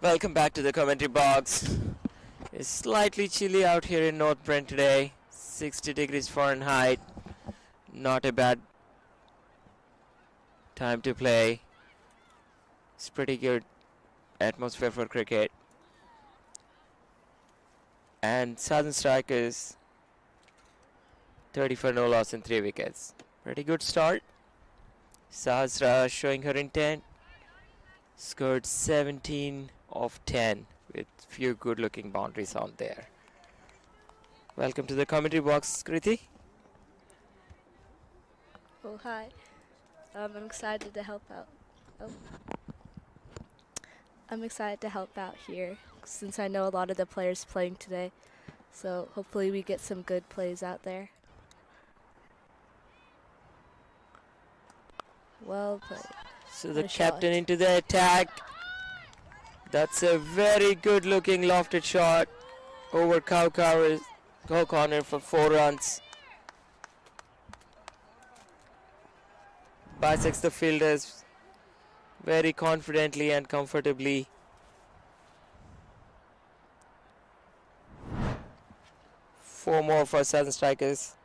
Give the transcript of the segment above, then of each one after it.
Welcome back to the commentary box. It's slightly chilly out here in North Brent today. 60 degrees Fahrenheit. Not a bad time to play. It's pretty good atmosphere for cricket. And Southern Strikers 30 for no loss and 3 wickets. Pretty good start. Sahasra showing her intent. Scored 17 of 10 with few good looking boundaries on there. Welcome to the commentary box, Kriti. Oh, hi. I'm excited to help out. I'm excited to help out here since I know a lot of the players playing today. So hopefully we get some good plays out there. Well played. So the captain into the attack. That's a very good looking lofted shot over cow corner for 4 runs. Bisects the fielders very confidently and comfortably. Four more for Southern Strikers.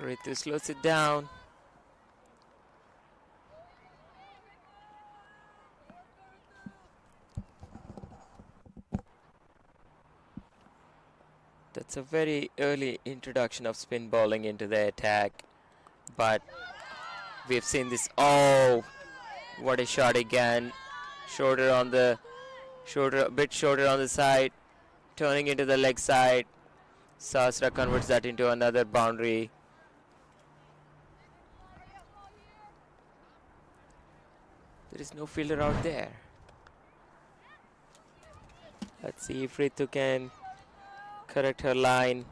Ritu slows it down. That's a very early introduction of spin bowling into the attack, but we've seen this. Oh, what a shot again! Shorter on the a bit shorter on the side, turning into the leg side. Sahasra converts that into another boundary. There is no fielder out there. Let's see if Ritu can correct her line.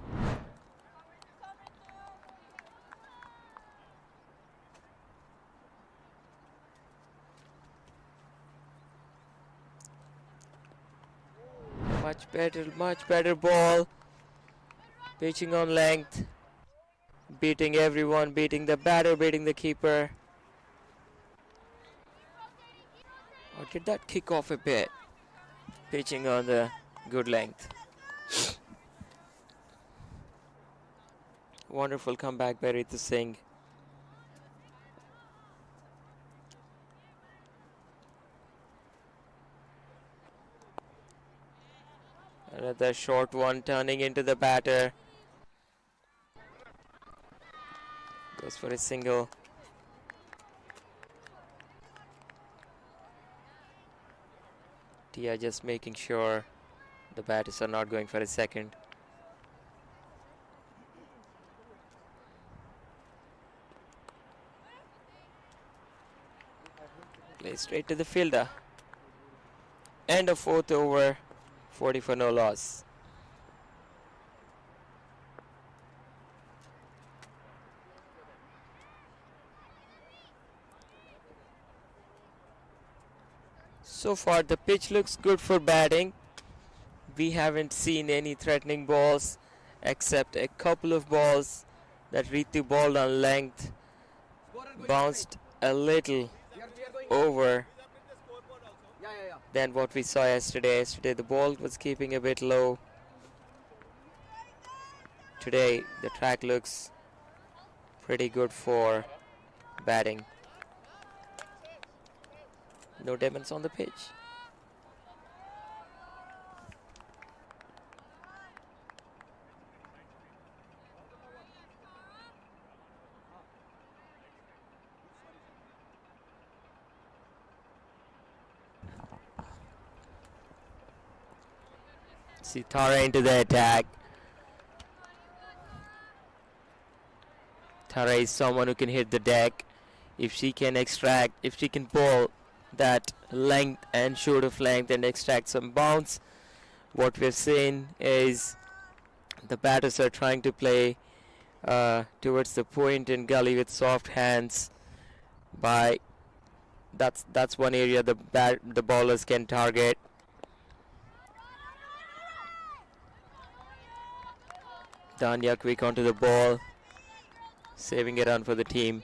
Much better ball. Pitching on length. Beating everyone, beating the batter, beating the keeper. Or did that kick off a bit? Pitching on the good length. Wonderful comeback by Ritu Singh. Another short one turning into the batter. Goes for a single. Tia just making sure the batters are not going for a second. Play straight to the fielder. End of fourth over. 40 for no loss. So far the pitch looks good for batting. We haven't seen any threatening balls except a couple of balls that Ritu balled on length, bounced a little over than what we saw yesterday. Yesterday the ball was keeping a bit low. Today the track looks pretty good for batting. No demons on the pitch. See Tara into the attack. Tara is someone who can hit the deck. If she can bowl that length and short of length and extract some bounce, what we've seen is the batters are trying to play towards the point and gully with soft hands. That's one area the bowlers can target. Danya quick onto the ball, saving a run for the team.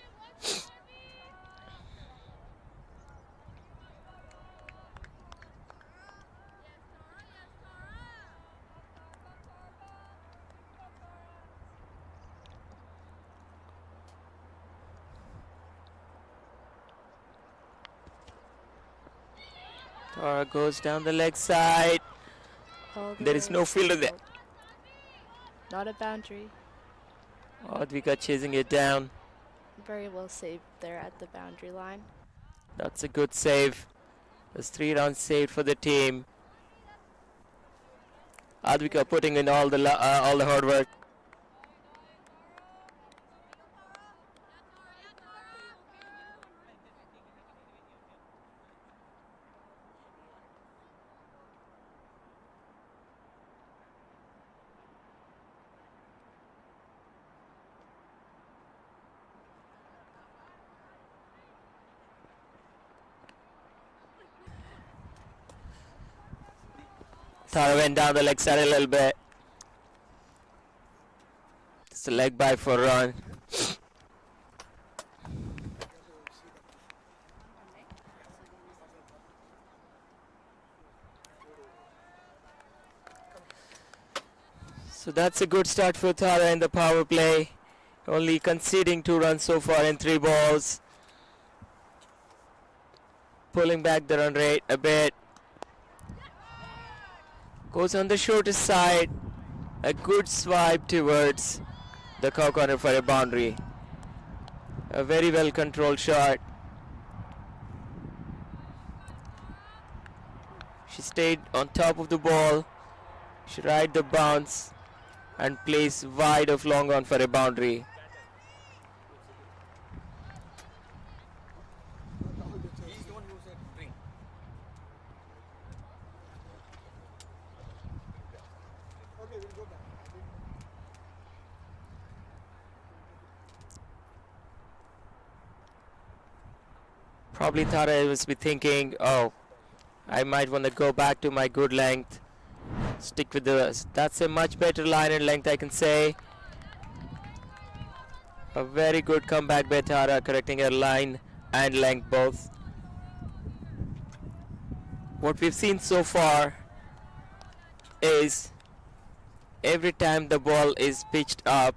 Tara goes down the leg side. There is no fielder there. Not a boundary. Advika chasing it down. Very well saved there at the boundary line. That's a good save. That's 3 runs saved for the team. Advika putting in all the hard work. Tara went down the leg side a little bit. It's a leg by for a run. So that's a good start for Tara in the power play. Only conceding 2 runs so far in 3 balls. Pulling back the run rate a bit. Goes on the shortest side. A good swipe towards the cow corner for a boundary. A very well controlled shot. She stayed on top of the ball. She ride the bounce and plays wide of long on for a boundary. Probably thought I was thinking, oh, I might want to go back to my good length. Stick with that's a much better line and length, I can say. A very good comeback by Tara, correcting her line and length both. What we've seen so far is every time the ball is pitched up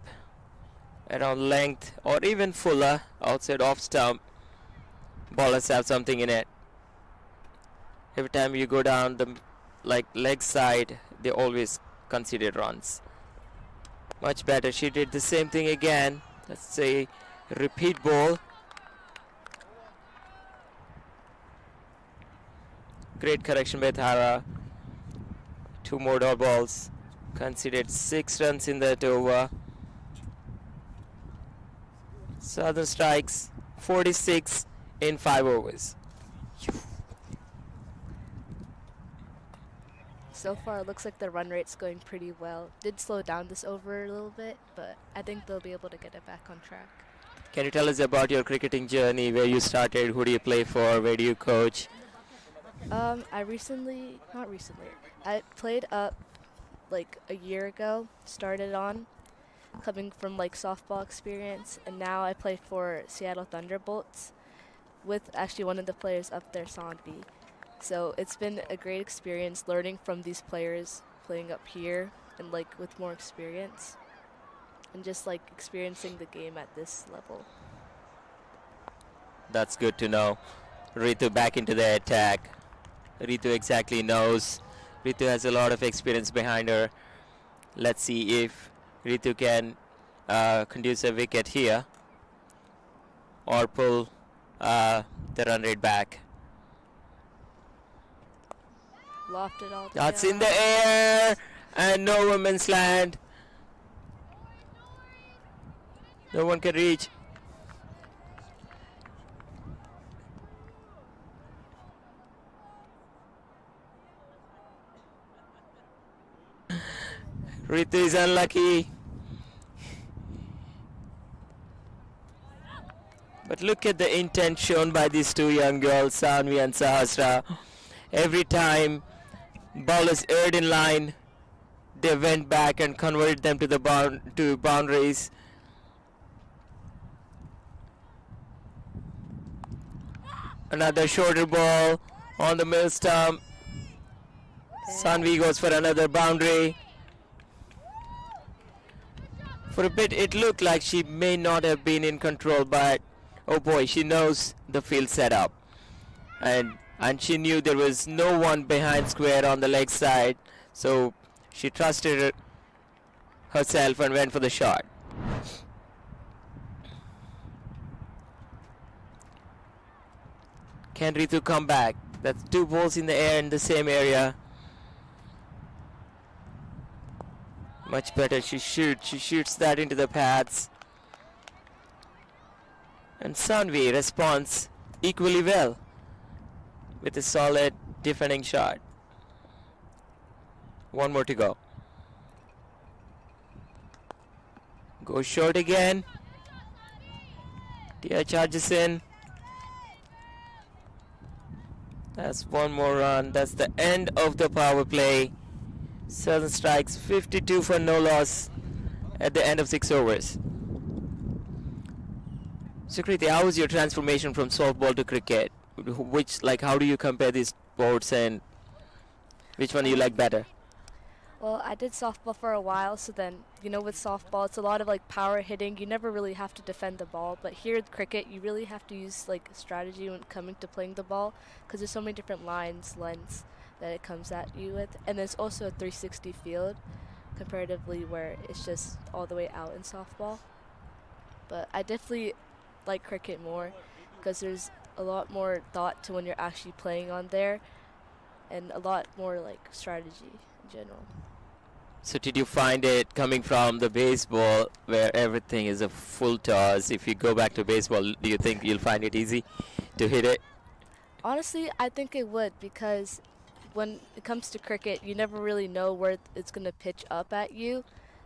around length or even fuller outside off stump, ballers have something in it. Every time you go down the leg side, they always conceded runs. Much better. She did the same thing again. Let's say repeat ball. Great correction by Thara. 2 more dot balls. Conceded 6 runs in that over. Southern strikes 46 in 5 overs. So far, it looks like the run rate's going pretty well. Did slow down this over a little bit, but I think they'll be able to get it back on track. Can you tell us about your cricketing journey, where you started, who do you play for, where do you coach? I played up like a year ago, started on, coming from like softball experience, and now I play for Seattle Thunderbolts with actually one of the players up there, Sanvi. So it's been a great experience learning from these players playing up here and like with more experience and just like experiencing the game at this level. That's good to know. Ritu back into the attack. Ritu exactly knows. Ritu has a lot of experience behind her. Let's see if Ritu can conduce a wicket here or pull the run rate back. Lofted all the That's way in the out. air and no women's land. No one can reach. Ritu is unlucky. But look at the intent shown by these two young girls, Sanvi and Sahasra. Every time bowlers erred in line, they went back and converted them to the boundaries. Another shorter ball on the middle stump. Sanvi goes for another boundary. For a bit it looked like she may not have been in control, but oh boy, she knows the field setup. And she knew there was no one behind square on the leg side, so she trusted herself and went for the shot. Can Ritu come back? That's 2 balls in the air in the same area. Much better. She shoots that into the pads. And Sanvi responds equally well with a solid defending shot. 1 more to go. Goes short again. Tia charges in. That's 1 more run. That's the end of the power play. Southern strikes 52 for no loss at the end of 6 overs. Sukriti, how was your transformation from softball to cricket? How do you compare these sports and which one do you like better? Well, I did softball for a while, so then, with softball, it's a lot of like power hitting. You never really have to defend the ball, but here in cricket, you really have to use like strategy when coming to playing the ball because there's so many different lengths that it comes at you with. And there's also a 360 field comparatively where it's just all the way out in softball. But I definitely like cricket more because there's a lot more thought to when you're actually playing on there and a lot more like strategy in general. So did you find it coming from the baseball where everything is a full toss? If you go back to baseball, do you think you'll find it easy to hit it? Honestly, I think it would because when it comes to cricket, you never really know where it's going to pitch up at you,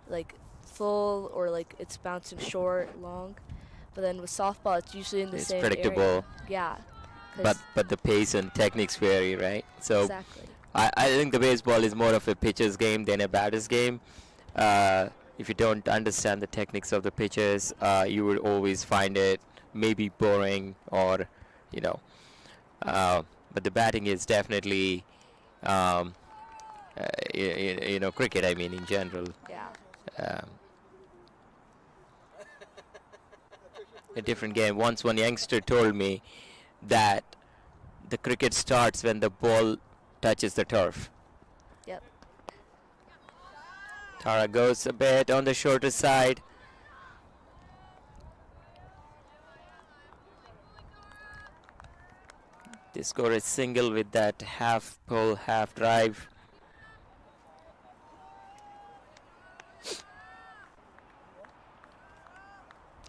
like full or like it's bouncing short, long. But then with softball, it's usually in the It's same predictable. area. Yeah. But the pace and techniques vary, right? So Exactly. I think the baseball is more of a pitcher's game than a batter's game. If you don't understand the techniques of the pitchers, you would always find it maybe boring or, but the batting is definitely, cricket, I mean, in general. Yeah. A different game. Once one youngster told me that the cricket starts when the ball touches the turf. Yep. Tara goes a bit on the shorter side. They score a single with that half pull, half drive.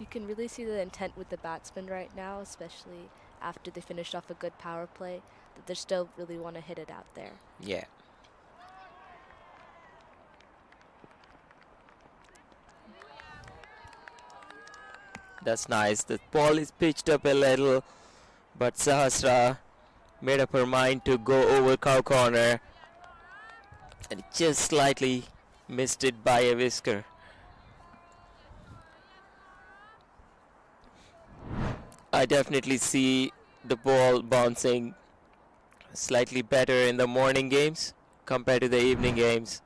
You can really see the intent with the batsmen right now, especially after they finished off a good power play, that they still really want to hit it out there. Yeah. That's nice. The ball is pitched up a little, but Sahasra made up her mind to go over cow corner and just slightly missed it by a whisker. I definitely see the ball bouncing slightly better in the morning games compared to the evening games.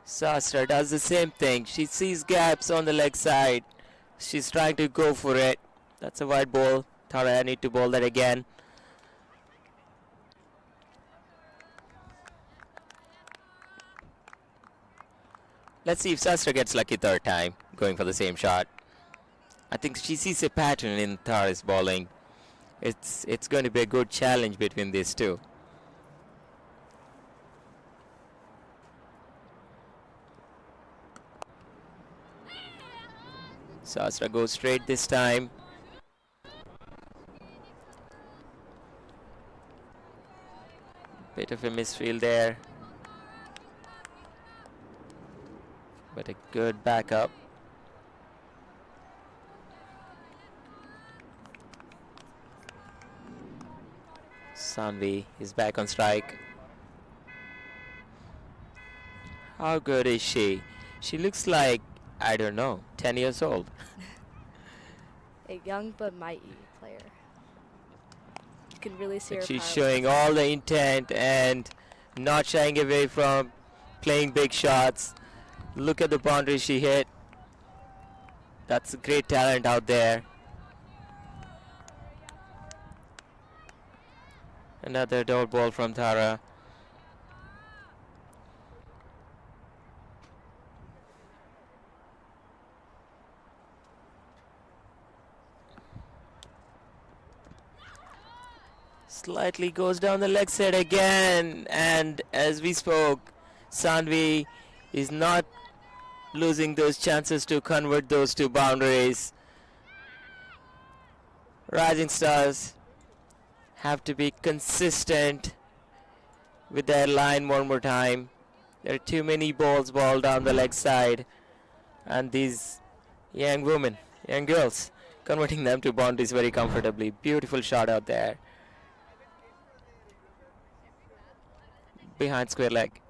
Sastra does the same thing. She sees gaps on the leg side. She's trying to go for it. That's a wide ball. Tara, I need to bowl that again. Let's see if Sastra gets lucky third time, going for the same shot. I think she sees a pattern in Tara's bowling. It's going to be a good challenge between these two. Sastra goes straight this time. Bit of a misfield there. But a good backup. Sanvi is back on strike. How good is she? She looks like, I don't know, 10 years old. A young but mighty player. You can really see her She's power showing with all the intent and not shying away from playing big shots. Look at the boundary she hit. That's a great talent out there. Another dot ball from Tara. Slightly goes down the leg side again, and as we spoke, Sanvi is not losing those chances to convert those two boundaries. Rising Stars have to be consistent with their line one more time. There are too many balls balled down the leg side, and these young women, young girls, converting them to boundaries very comfortably. Beautiful shot out there. Behind square leg.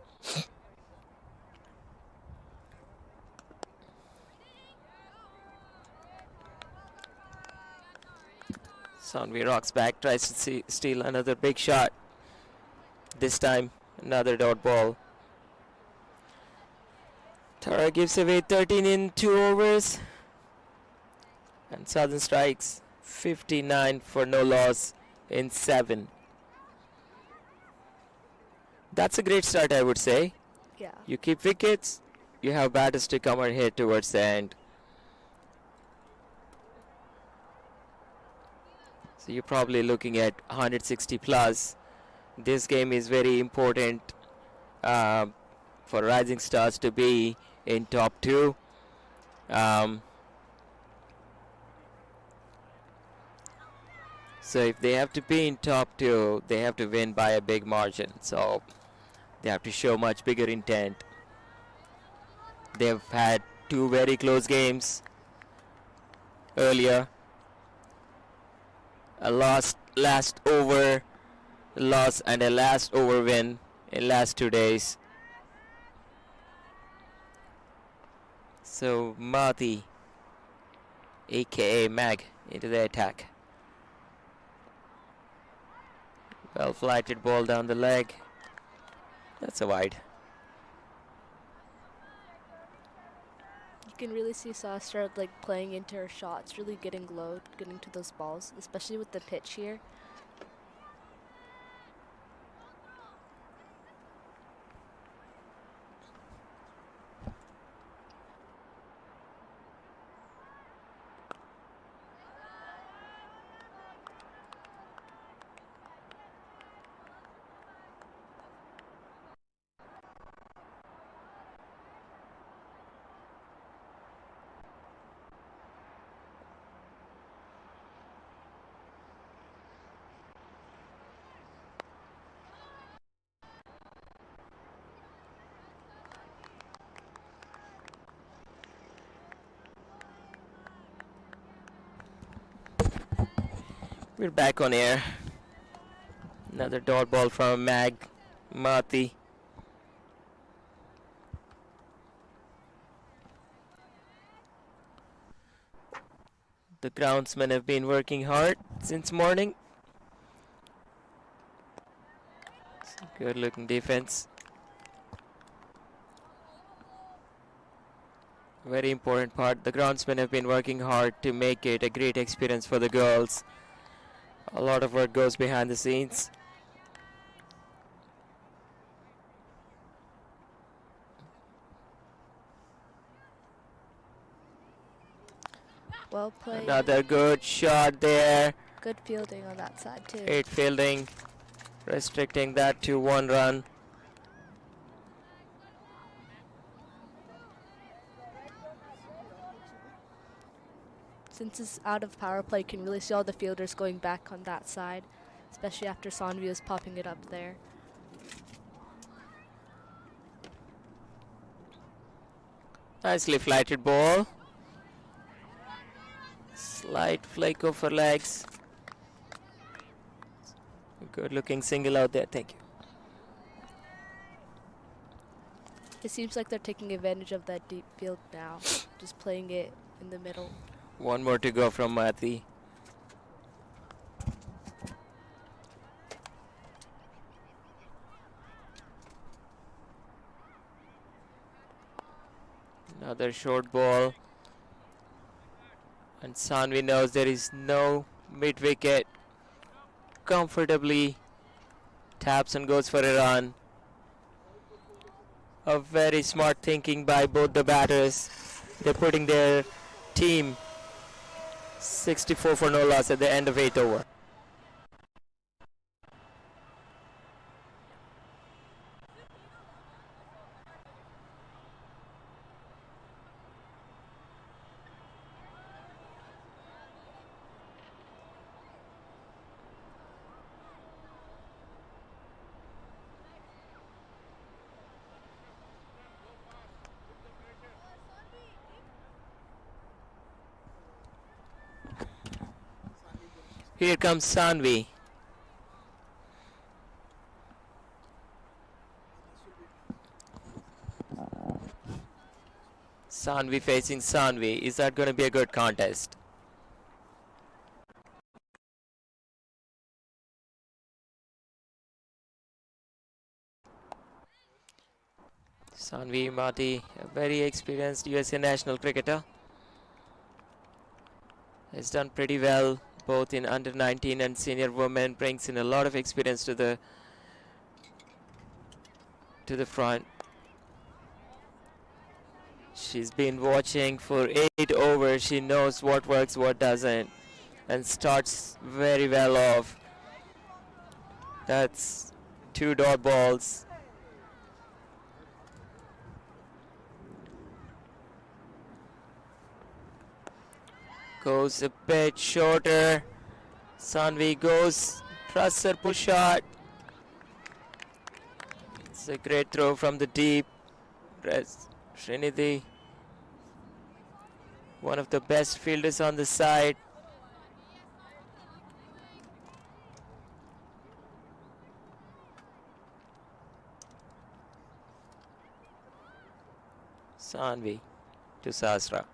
Sanvi rocks back, tries to steal another big shot. This time, another dot ball. Tara gives away 13 in 2 overs. And Southern strikes 59 for no loss in 7. That's a great start, I would say. Yeah. You keep wickets, you have batters to come and hit towards the end. So you're probably looking at 160 plus. This game is very important for Rising Stars to be in top 2. So if they have to be in top 2, they have to win by a big margin. So they have to show much bigger intent. They've had 2 very close games earlier. A last over loss and a last over win in last 2 days. So Mati, aka Mag, into the attack. Well flighted ball down the leg. That's a wide. You can really see Sastra like playing into her shots, really getting low, getting to those balls, especially with the pitch here. We're back on air. Another dot ball from Mati. The groundsmen have been working hard since morning. Good looking defense. Very important part. The groundsmen have been working hard to make it a great experience for the girls. A lot of work goes behind the scenes. Well played. Another good shot there. Good fielding on that side too. 8 fielding, restricting that to 1 run. Since it's out of power play, you can really see all the fielders going back on that side, especially after Sanvi is popping it up there. Nicely flighted ball. Slight flake over legs. Good looking single out there, thank you. It seems like they're taking advantage of that deep field now, just playing it in the middle. 1 more to go from Mati. Another short ball. And Sanvi knows there is no mid wicket. Comfortably taps and goes for a run. A very smart thinking by both the batters. They're putting their team 64 for no loss at the end of 8th over. Here comes Sanvi. Sanvi facing Sanvi. Is that going to be a good contest? Sanvi Mati, a very experienced USA national cricketer, has done pretty well both in under 19 and senior women, brings in a lot of experience to the front. She's been watching for 8 overs. She knows what works, what doesn't, and starts very well off. That's 2 dot balls. Goes a bit shorter. Sanvi goes, trusts her push shot. It's a great throw from the deep. Srinidhi, one of the best fielders on the side. Sanvi to Sasra.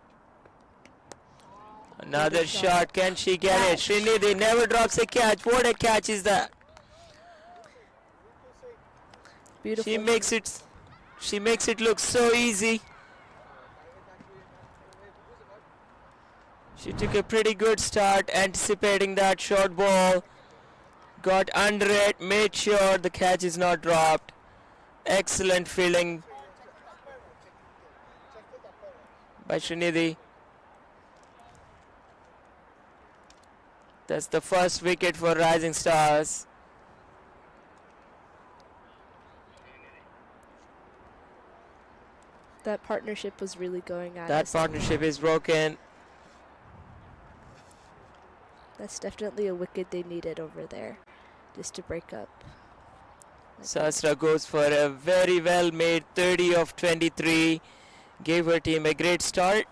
Another shot. Can she get it? Srinidhi never drops a catch. What a catch is that? Beautiful. She makes it look so easy. She took a pretty good start, anticipating that short ball. Got under it, made sure the catch is not dropped. Excellent fielding by Srinidhi. That's the first wicket for Rising Stars. That partnership was really going at That us. partnership is broken. That's definitely a wicket they needed over there, just to break up. Sasra goes for a very well made 30 of 23. Gave her team a great start.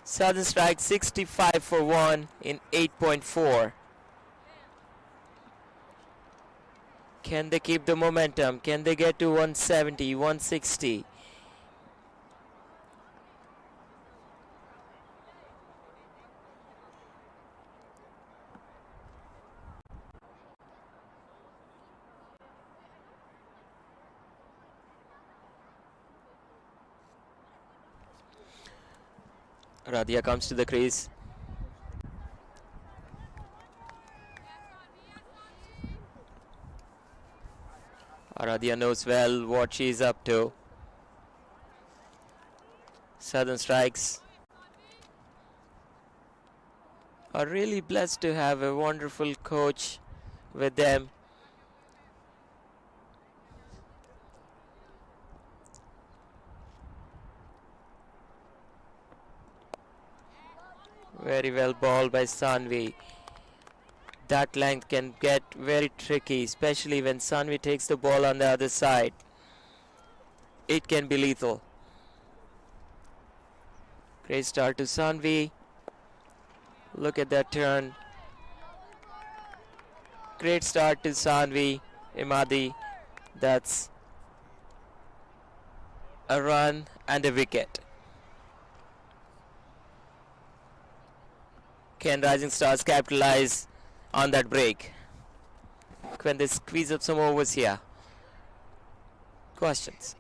Southern Strike 65 for 1 in 8.4. Can they keep the momentum? Can they get to 170, 160? Radhia comes to the crease. Radhia knows well what she's up to. Southern Strikes are really blessed to have a wonderful coach with them. Very well ball by Sanvi. That length can get very tricky, especially when Sanvi takes the ball on the other side. It can be lethal. Great start to Sanvi. Look at that turn. Great start to Sanvi. Imadi. That's a run and a wicket. Can Rising Stars capitalize on that break? Can they squeeze up some overs here? Questions.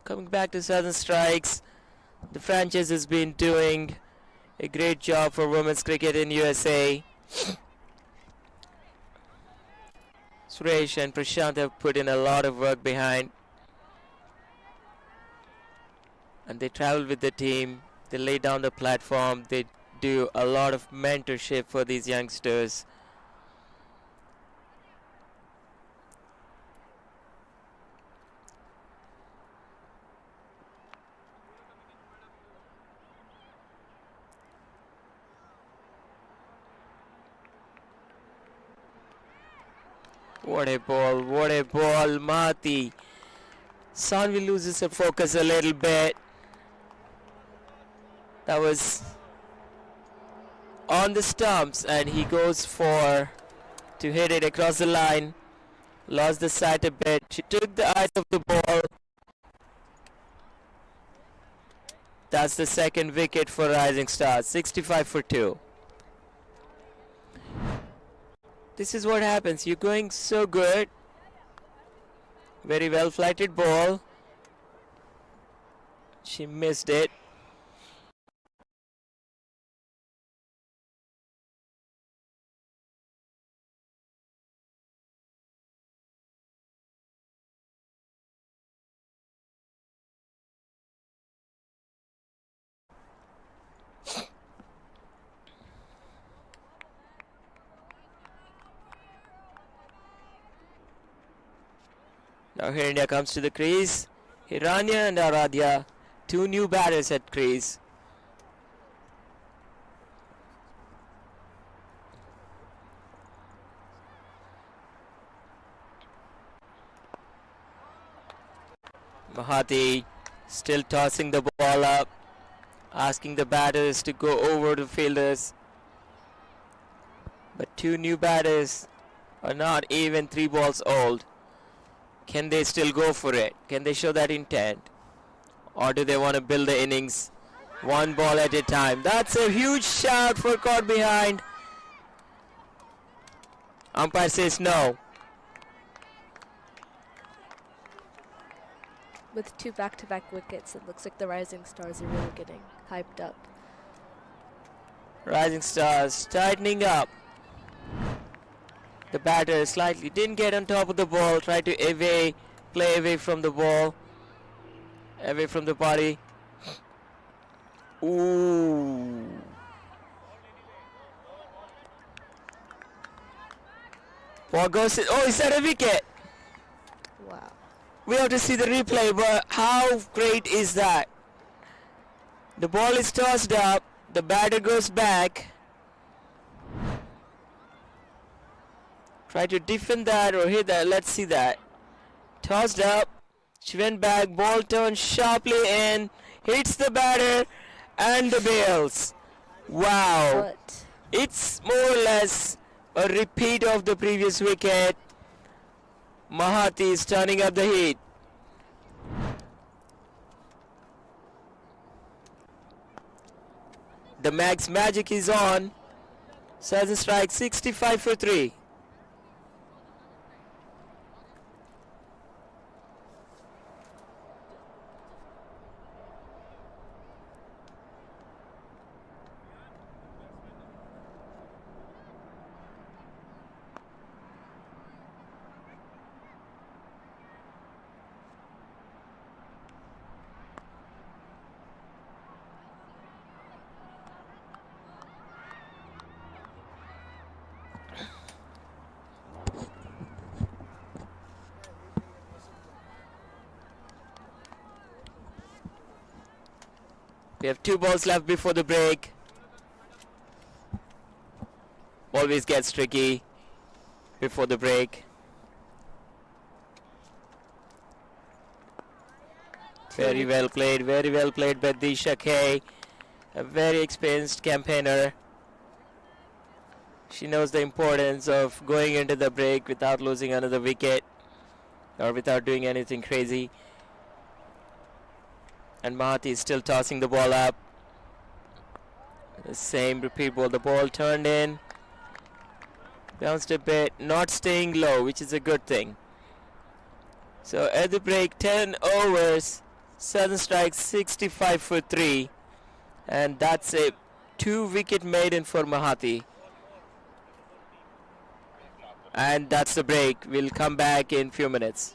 Coming back to Southern Strikes, the franchise has been doing a great job for women's cricket in USA. Suresh and Prashant have put in a lot of work behind, and they travel with the team. They lay down the platform. They do a lot of mentorship for these youngsters. What a ball, Mahati. Sanvi loses her focus a little bit. That was on the stumps, and he goes for to hit it across the line. Lost the sight a bit. She took the eyes of the ball. That's the second wicket for Rising Stars. 65 for 2. This is what happens. You're going so good. Very well flighted ball. She missed it. Now here India comes to the crease. Hiranya and Aradhya, two new batters at crease. Mahati still tossing the ball up, asking the batters to go over the fielders. But two new batters are not even 3 balls old. Can they still go for it? Can they show that intent? Or do they want to build the innings one ball at a time? That's a huge shout for caught behind. Umpire says no. With 2 back-to-back wickets, it looks like the Rising Stars are really getting hyped up. Rising Stars tightening up. The batter slightly didn't get on top of the ball, tried to play away from the ball, away from the body. Ooh. Ball goes, oh, is that a wicket? Wow. We have to see the replay, but how great is that? The ball is tossed up, the batter goes back. Try to defend that or hit that. Let's see that. Tossed up. She went back. Ball turned sharply in. Hits the batter and the bails. Wow. What? It's more or less a repeat of the previous wicket. Mahati is turning up the heat. The Max magic is on. Sudden strike 65 for 3. We have 2 balls left before the break. Always gets tricky before the break. Very well played by Disha K. A very experienced campaigner. She knows the importance of going into the break without losing another wicket or without doing anything crazy. And Mahati is still tossing the ball up. The same repeat ball. The ball turned in. Bounced a bit. Not staying low, which is a good thing. So at the break, 10 overs. Sudden strike 65 for 3. And that's a 2-wicket maiden for Mahati. And that's the break. We'll come back in few minutes.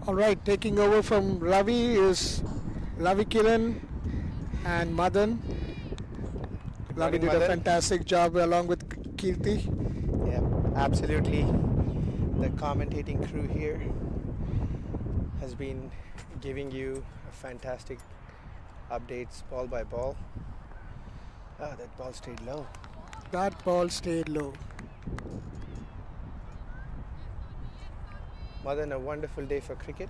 All right, taking over from Ravi is Ravi Kiran and Madan. Ravi did a fantastic job along with Kirti. Yeah, absolutely. The commentating crew here has been giving you fantastic updates ball by ball. Oh, that ball stayed low. That ball stayed low. Madan, a wonderful day for cricket.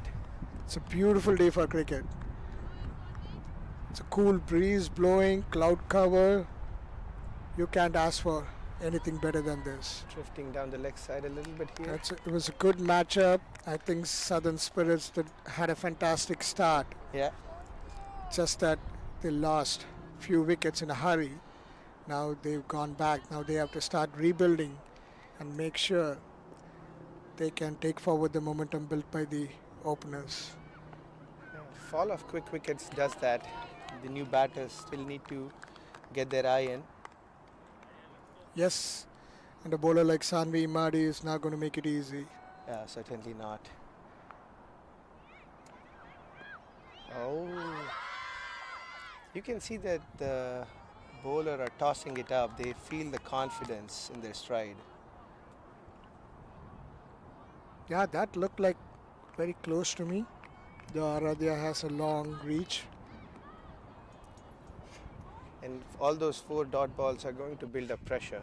It's a beautiful day for cricket. It's a cool breeze blowing, cloud cover. You can't ask for anything better than this. Drifting down the leg side a little bit here. It was a good matchup. I think Southern Spirits had a fantastic start. Yeah. Just that they lost few wickets in a hurry. Now they've gone back. Now they have to start rebuilding and make sure they can take forward the momentum built by the openers. Fall of quick wickets does that. The new batters still need to get their eye in. Yes, and a bowler like Sanvi Imadi is not going to make it easy. Yeah, certainly not. Oh, you can see that the bowler are tossing it up. They feel the confidence in their stride. Yeah, that looked like very close to me. The Aradhya has a long reach. And all those 4 dot balls are going to build up pressure.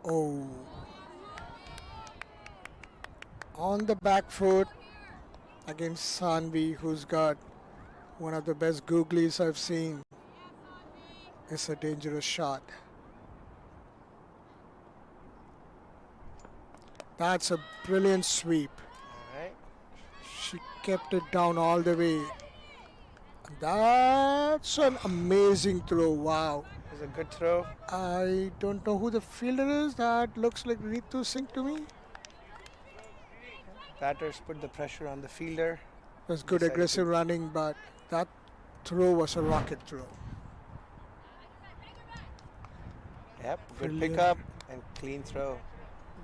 Oh. On the back foot against Sanvi, who's got one of the best googlies I've seen. It's a dangerous shot. That's a brilliant sweep. All right. She kept it down all the way. That's an amazing throw. Wow. It was a good throw. I don't know who the fielder is. That looks like Ritu Singh to me. Batters put the pressure on the fielder. It was good aggressive running, but that throw was a rocket throw. Yep, good Brilliant. pickup and clean throw.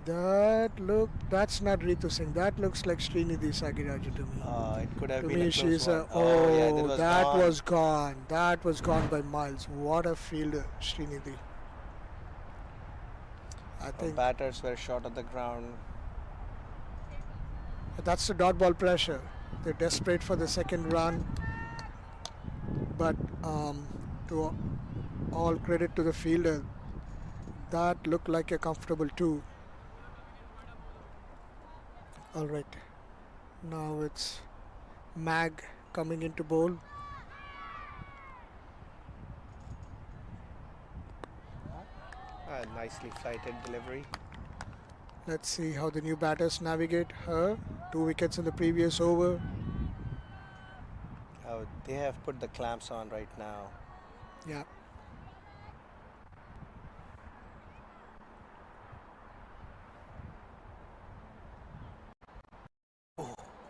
That's not Ritu Singh. That looks like Srinidhi Sagiraju to me. It could have To been me, a close she's one. a, that gone. was gone. That was gone by miles. What a fielder, Srinidhi. I Our think batters were short of the ground. that's the dot ball pressure. They're desperate for the second run. But to all credit to the fielder, that looked like a comfortable 2. All right. Now it's Mag coming into bowl. Nicely flighted delivery. Let's see how the new batters navigate her. 2 wickets in the previous over. They have put the clamps on right now. Yeah.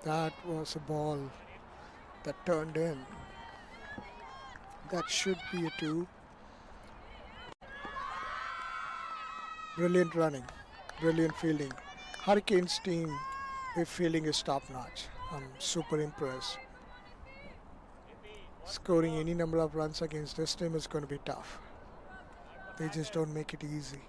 That was a ball that turned in. That should be a 2. Brilliant running, brilliant fielding. Hurricanes team, their fielding is top notch. I'm super impressed. Scoring any number of runs against this team is going to be tough. They just don't make it easy.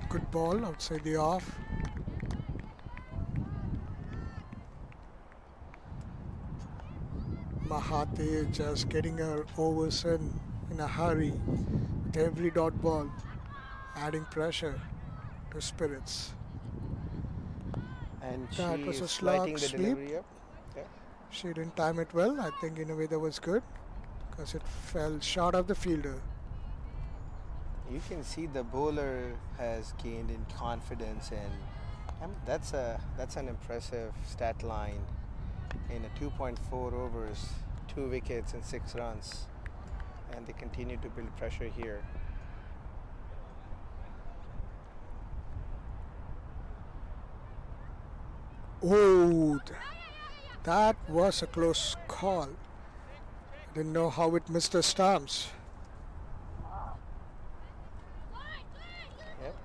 Good ball outside the off. Mahate just getting her overs in a hurry with every dot ball, adding pressure to Spirits. And That she was a is flighting slog the sweep. delivery up. Yeah. She didn't time it well. I think in a way that was good because it fell short of the fielder. You can see the bowler has gained in confidence, and that's an impressive stat line in a 2.4 overs, 2 wickets and 6 runs, and they continue to build pressure here. Oh, that was a close call. Didn't know how it missed the stumps. Yep.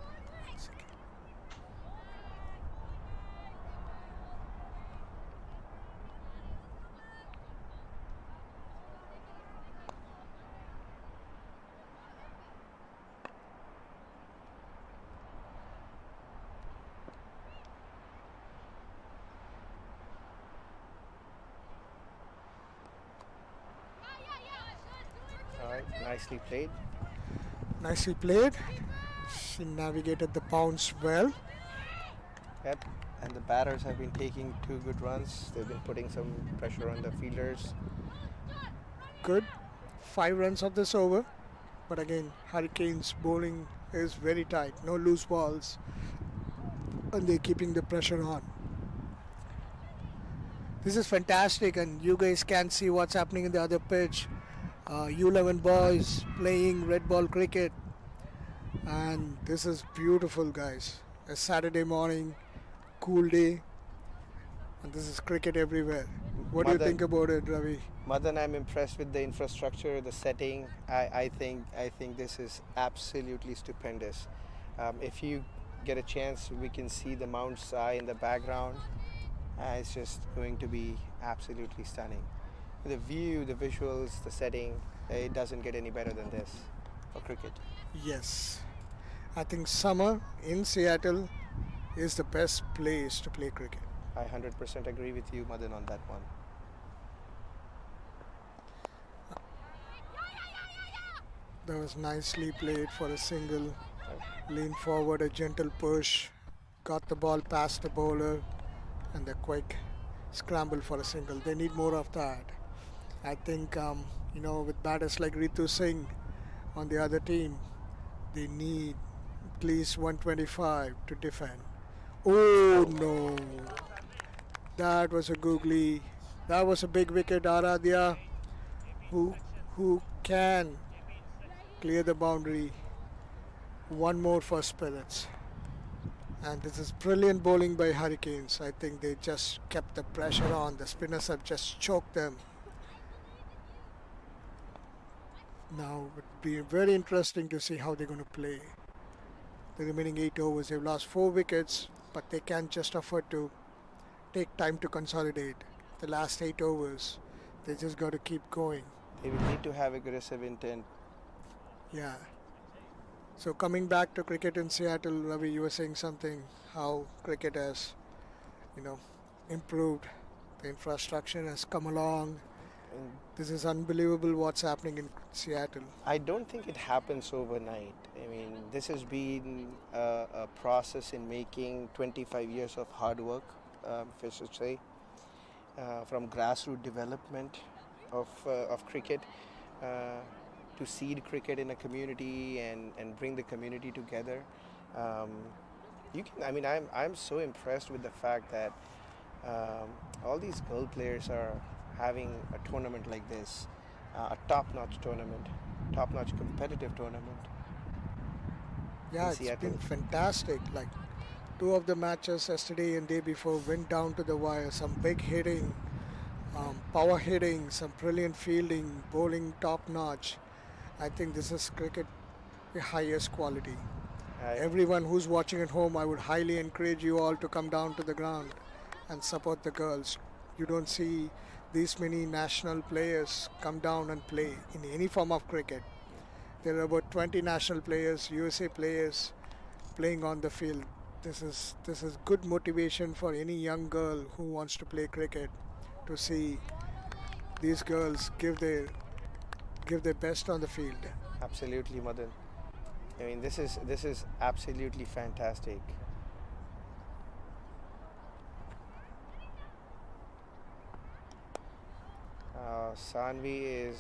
Nicely played. Nicely played. She navigated the bounce well. Yep. And the batters have been taking 2 good runs. They've been putting some pressure on the fielders. Good. 5 runs of this over. But again, Hurricanes bowling is very tight. No loose balls. And they're keeping the pressure on. This is fantastic, and you guys can see what's happening in the other pitch. U11 boys playing red ball cricket, and this is beautiful, guys. A Saturday morning, cool day, and this is cricket everywhere. What do you think about it, Ravi? Madan, I'm impressed with the infrastructure, the setting. I think this is absolutely stupendous. If you get a chance, we can see the Mount Si in the background. It's just going to be absolutely stunning. The view, the visuals, the setting, it doesn't get any better than this for cricket. Yes, I think summer in Seattle is the best place to play cricket. I 100% agree with you, Madan, on that one. That was nicely played for a single. Lean forward, a gentle push, got the ball past the bowler, and the quick scramble for a single. They need more of that. I think, with batters like Ritu Singh on the other team, they need at least 125 to defend. Oh no! That was a googly. That was a big wicket, Aradhya, who can clear the boundary. One more for Spirits. And this is brilliant bowling by Hurricanes. I think they just kept the pressure on. The spinners have just choked them. Now it would be very interesting to see how they're going to play the remaining 8 overs. They've lost 4 wickets, but they can't just afford to take time to consolidate. The last 8 overs, they just got to keep going. They will need to have aggressive intent. Yeah. So coming back to cricket in Seattle, Ravi, you were saying something, how cricket has, improved. The infrastructure has come along. And This is unbelievable what's happening in Seattle. I don't think it happens overnight. I mean, this has been a process in making 25 years of hard work, if I should say, from grassroots development of cricket. To seed cricket in a community and bring the community together. I'm so impressed with the fact that all these girl players are having a tournament like this, a top-notch tournament, top-notch competitive tournament. Yeah, in it's been Seattle. fantastic. Like 2 of the matches yesterday and day before went down to the wire. Some big hitting, power hitting, some brilliant fielding, bowling top-notch. I think this is cricket the highest quality. Everyone who's watching at home, I would highly encourage you all to come down to the ground and support the girls. You don't see these many national players come down and play in any form of cricket. There are about 20 national players, USA players playing on the field. This is good motivation for any young girl who wants to play cricket to see these girls give their best on the field. Absolutely, Madan. I mean, this is absolutely fantastic. Sanvi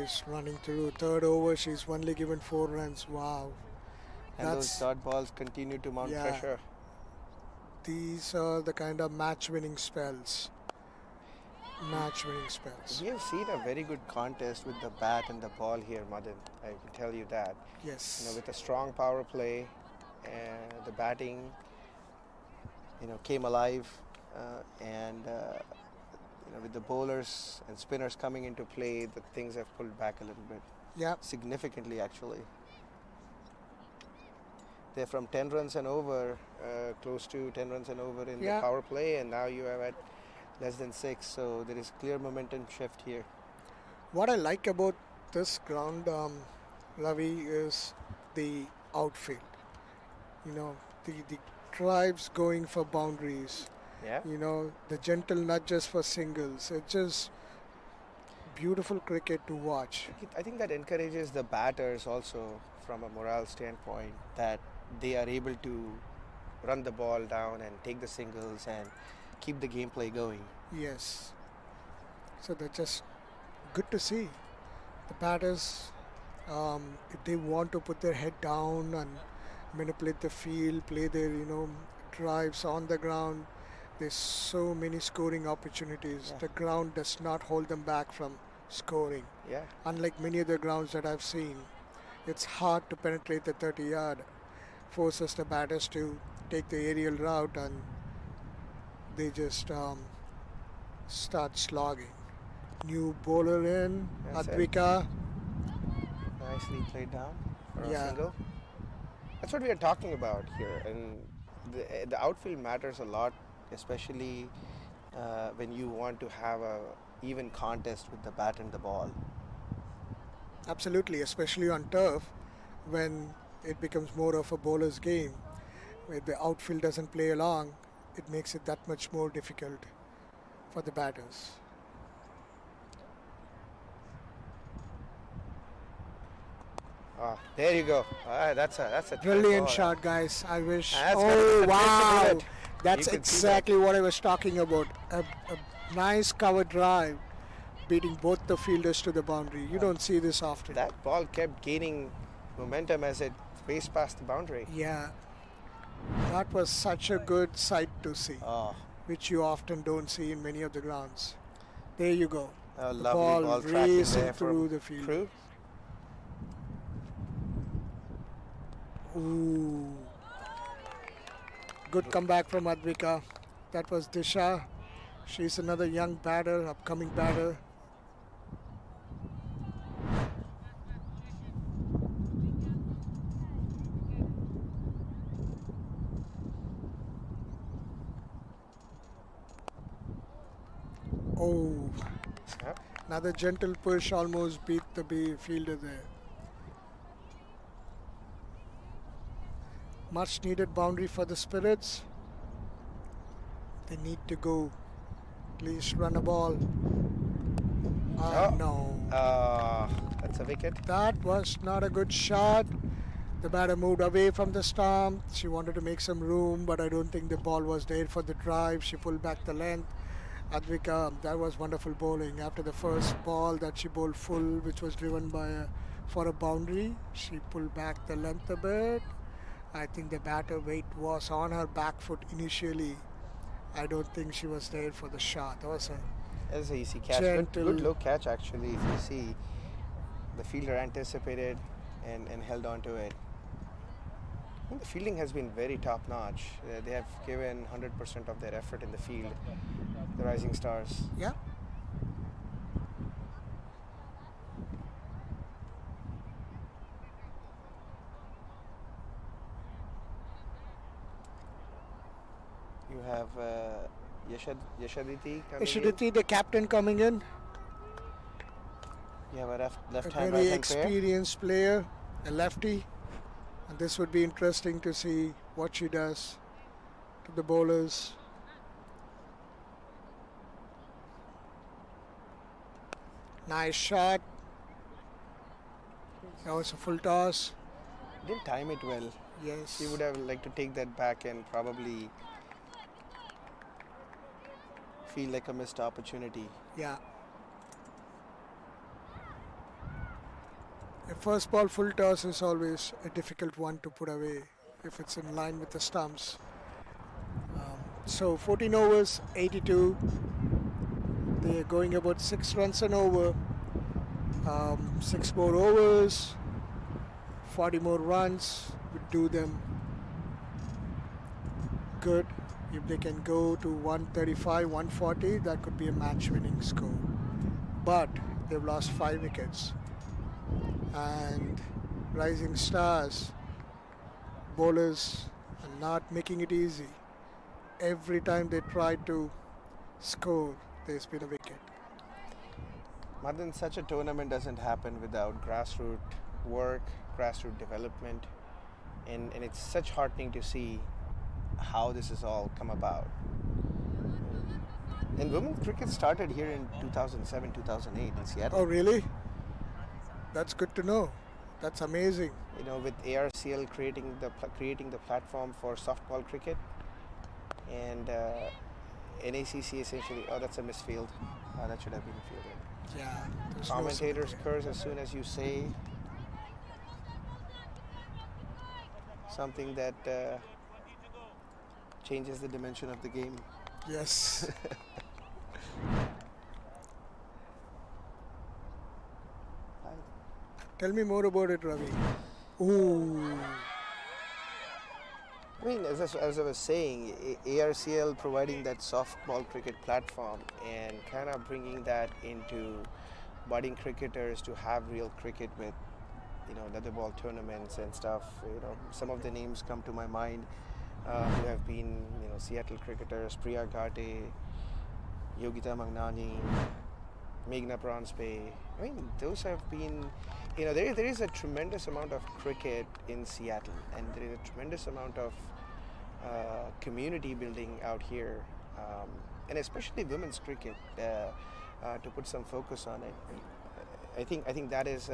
is running through 3rd over. She's only given 4 runs. Wow. And those dot balls continue to mount pressure. These are the kind of match-winning spells. We have seen a very good contest with the bat and the ball here, Madan. I can tell you that. Yes. With a strong power play, and the batting, came alive, and with the bowlers and spinners coming into play, the things have pulled back a little bit. Yeah. Significantly, actually. They're from 10 runs and over, close to 10 runs and over in the power play, and now you are at less than 6, so there is clear momentum shift here. What I like about this ground, Ravi, is the outfield. The drives going for boundaries. Yeah. The gentle nudges for singles. It's just beautiful cricket to watch. I think that encourages the batters also from a morale standpoint, that they are able to run the ball down and take the singles and keep the gameplay going. Yes. So that's just good to see. The batters, if they want to put their head down and manipulate the field, play their, drives on the ground, there's so many scoring opportunities. Yeah. The ground does not hold them back from scoring. Yeah. Unlike many other grounds that I've seen, it's hard to penetrate the 30-yard, forces the batters to take the aerial route, and they just start slogging. New bowler in, That's it. Advika. Nicely played down for a Yeah. single. That's what we are talking about here, and the outfield matters a lot, especially when you want to have a even contest with the bat and the ball. Absolutely, especially on turf when it becomes more of a bowler's game. Where the outfield doesn't play along, it makes it that much more difficult for the batters. There you go. That's a Brilliant ball. shot, guys. I wish. That's Oh, got- wow. that's That's You could see exactly what I was talking about. A nice cover drive beating both the fielders to the boundary. You don't see this often. That ball kept gaining momentum as it raced past the boundary. Yeah. That was such a good sight to see, Oh, which you often don't see in many of the grounds. There you go. a The lovely ball ball tracking racing there through from the field. Crew. Ooh. Good comeback from Advika. That was Disha. She's another young batter, upcoming batter. Oh, Yep. another gentle push almost beat the fielder there. Much needed boundary for the Spirits. They need to go. Please run a ball. Oh. No. That's a wicket. That was not a good shot. The batter moved away from the stump. She wanted to make some room, but I don't think the ball was there for the drive. She pulled back the length. Advika, that was wonderful bowling. After the first ball that she bowled full, which was driven for a boundary, she pulled back the length a bit. I think the batter weight was on her back foot initially. I don't think she was there for the shot. That was a That's an easy catch. Gentle. Good low catch actually. If you see, the fielder anticipated and held on to it. I think the fielding has been very top notch. They have given 100% of their effort in the field. The Rising Stars. yeah. You have Yashaditi coming in. Ishidati, the captain, coming in. You have a A left-hand, very right-hand pair. experienced player, a lefty. And this would be interesting to see what she does to the bowlers. Nice shot. That was a full toss. Didn't time it well. Yes. He would have liked to take that back and probably feel like a missed opportunity. Yeah. A first ball full toss is always a difficult one to put away if it's in line with the stumps. So 14 overs, 82. They are going about 6 runs an over. 6 more overs, 40 more runs would do them good. If they can go to 135, 140, that could be a match-winning score. But they've lost 5 wickets. And Rising Stars bowlers are not making it easy. Every time they try to score, there's been a wicket. Madan, such a tournament doesn't happen without grassroots work, grassroots development, and it's such heartening to see how this has all come about. And women's cricket started here in 2007, 2008 in Seattle. Oh, really? That's good to know. That's amazing. You know, with ARCL creating the platform for softball cricket, and NACC essentially. Oh, that's a misfield. That should have been fielded. Yeah. there's no Commentators something. curse as soon as you say something that changes the dimension of the game. Yes. Tell me more about it, Ravi. Ooh. I mean, as I was saying, ARCL providing that softball cricket platform and kind of bringing that into budding cricketers to have real cricket with, you know, leather ball tournaments and stuff. You know, some of the names come to my mind who have been, you know, Seattle cricketers: Priya Ghate, Yogita Magnani, Meghna Pranspe. I mean, those have been, you know, there is a tremendous amount of cricket in Seattle, and there is a tremendous amount of community building out here, and especially women's cricket. To put some focus on it, I think that is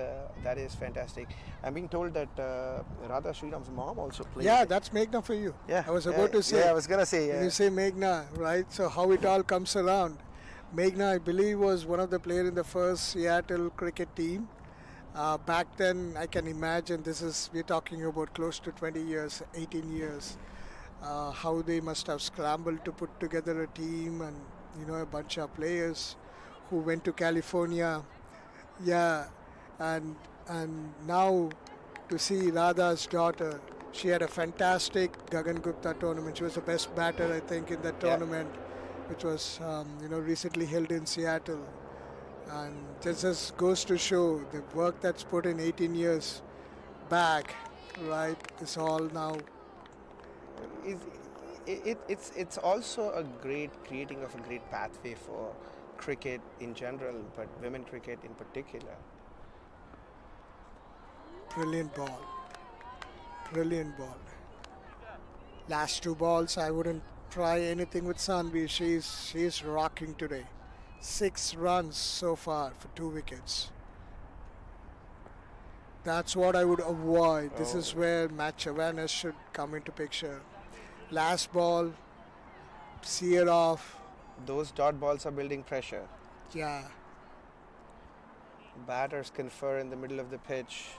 fantastic. I'm being told that Radha Sriram's mom also played. Yeah, that's Meghna for you. Yeah, I was about to say. Yeah, I was gonna say. When you say Meghna, right? So how it all comes around. Meghna, I believe, was one of the players in the first Seattle cricket team. Back then, I can imagine we're talking about close to 20 years, 18 years. How they must have scrambled to put together a team and, you know, a bunch of players who went to California. Yeah, and now to see Radha's daughter, she had a fantastic Gagan Gupta tournament. She was the best batter, I think, in that Yeah. tournament, which was recently held in Seattle. And this just goes to show the work that's put in 18 years back, right, is all now. It's also a great creating of a great pathway for cricket in general, but women cricket in particular. Brilliant ball. Brilliant ball. Last two balls, I wouldn't try anything with Sanvi. She's rocking today. 6 runs so far for 2 wickets. That's what I would avoid. This is where match awareness should come into picture. Last ball, see it off. Those dot balls are building pressure. Yeah, Batters confer in the middle of the pitch.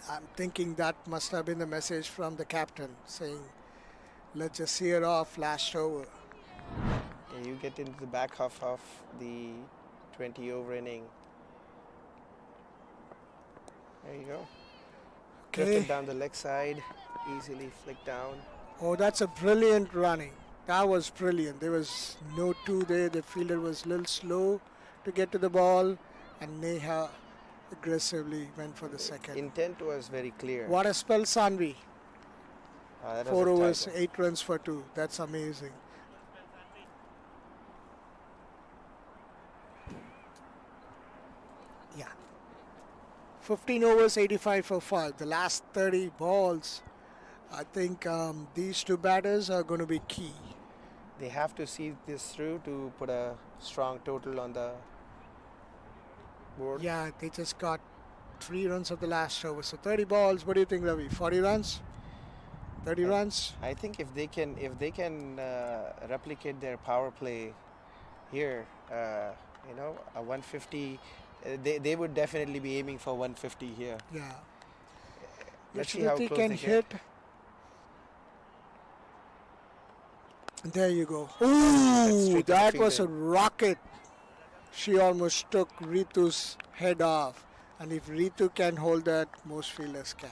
I'm thinking that must have been the message from the captain saying, let's just see it off last over. And you get into the back half of the 20 over inning. There you go. Drifted Okay. down the leg side, easily flicked down. Oh, that's a brilliant running. That was brilliant. There was no two there. The fielder was a little slow to get to the ball, and Neha aggressively went for the second. Intent was very clear. What a spell, Sanvi. That was 4 a overs, tiger. 8 runs for 2. That's amazing. Yeah. 15 overs, 85 for 5. The last 30 balls, I think these two batters are going to be key. They have to see this through to put a strong total on the board. Yeah, they just got 3 runs of the last over. So 30 balls. What do you think, Ravi? 40 runs? 30 runs? I think if they can replicate their power play here, you know, a 150, they would definitely be aiming for 150 here. Yeah. Let's see how Yashwati close can they hit. get. There you go. That's Ooh, straight to the that was a fielder. rocket. She almost took Ritu's head off. And if Ritu can hold that, most fielders can.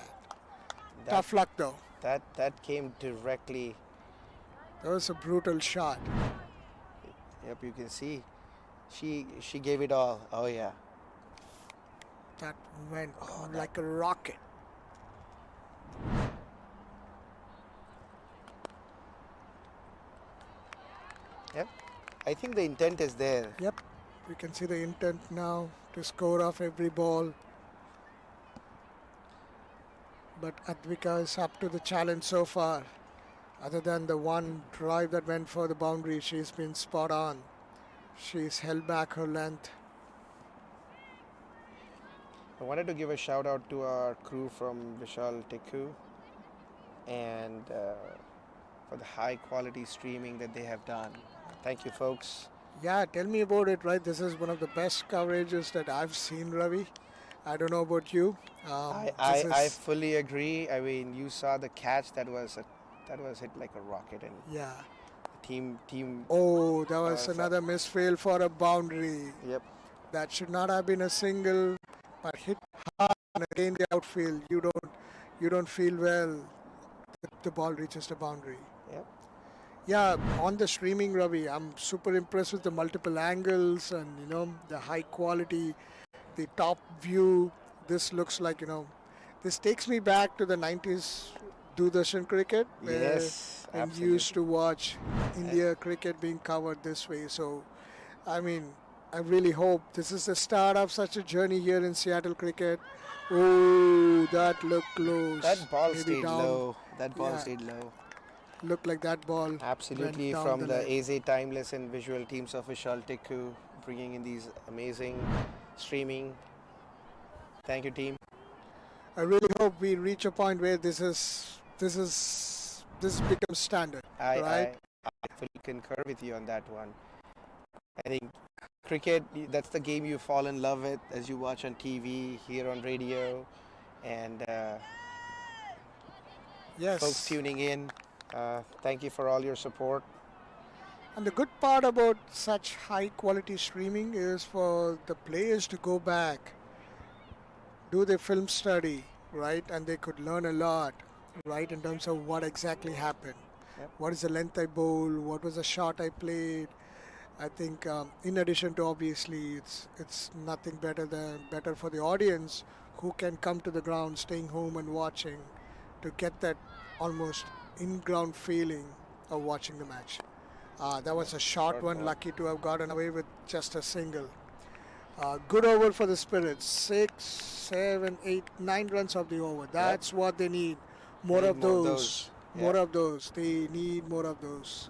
Tough luck though. That came directly. That was a brutal shot. Yep, you can see. She gave it all. Oh yeah. That went like a rocket. Yep. I think the intent is there. Yep. You can see the intent now to score off every ball. But Advika is up to the challenge so far. Other than the one drive that went for the boundary, she's been spot on. She's held back her length. I wanted to give a shout out to our crew from Vishal Tikku and for the high quality streaming that they have done. Thank you, folks. Yeah, tell me about it, right? This is one of the best coverages that I've seen, Ravi. I don't know about you. I fully agree. I mean, you saw the catch that was hit like a rocket, and Yeah. the team. Oh, that was another misfield for a boundary. Yep. That should not have been a single, but hit hard and again the outfield. You don't feel well. The ball reaches the boundary. Yep. Yeah, on the streaming, Ravi, I'm super impressed with the multiple angles and the high quality, the top view. This looks like this takes me back to the 90s Doordarshan cricket, where Yes, and absolutely. used to watch India cricket being covered this way. So, I mean, I really hope this is the start of such a journey here in Seattle cricket. Oh, that looked close. That ball Maybe stayed down. low. That ball Yeah. stayed low. Looked like that ball Absolutely, went down from the the leg. AZ Timeless and visual teams of Vishal Tikku, bringing in these amazing streaming. Thank you, team. I really hope we reach a point where this becomes standard, right? I fully concur with you on that one. I think cricket, that's the game you fall in love with as you watch on TV, hear on radio, and Yes. folks tuning in. Thank you for all your support. And the good part about such high quality streaming is for the players to go back, do their film study, right? And they could learn a lot, right, in terms of what exactly happened. Yep. What is the length I bowled? What was the shot I played? I think in addition to obviously it's nothing better for the audience who can come to the ground, staying home and watching to get that almost in-ground feeling of watching the match. That was a short one, ball. lucky to have gotten away with just a single. Good over for the Spirits. 6, 7, 8, 9 runs of the over. That's what they need. More Need of more of those. those. More Yeah. of those. They need more of those.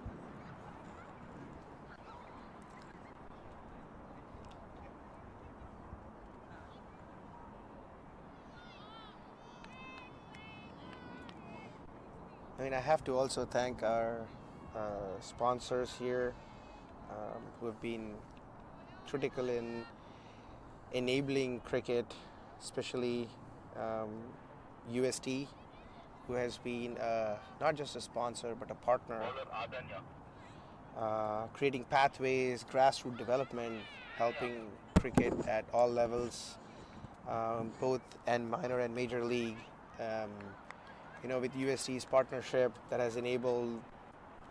I mean, I have to also thank our sponsors here who have been critical in enabling cricket, especially UST, who has been not just a sponsor but a partner, creating pathways, grassroots development, helping cricket at all levels, both and minor and major league. With UST's partnership that has enabled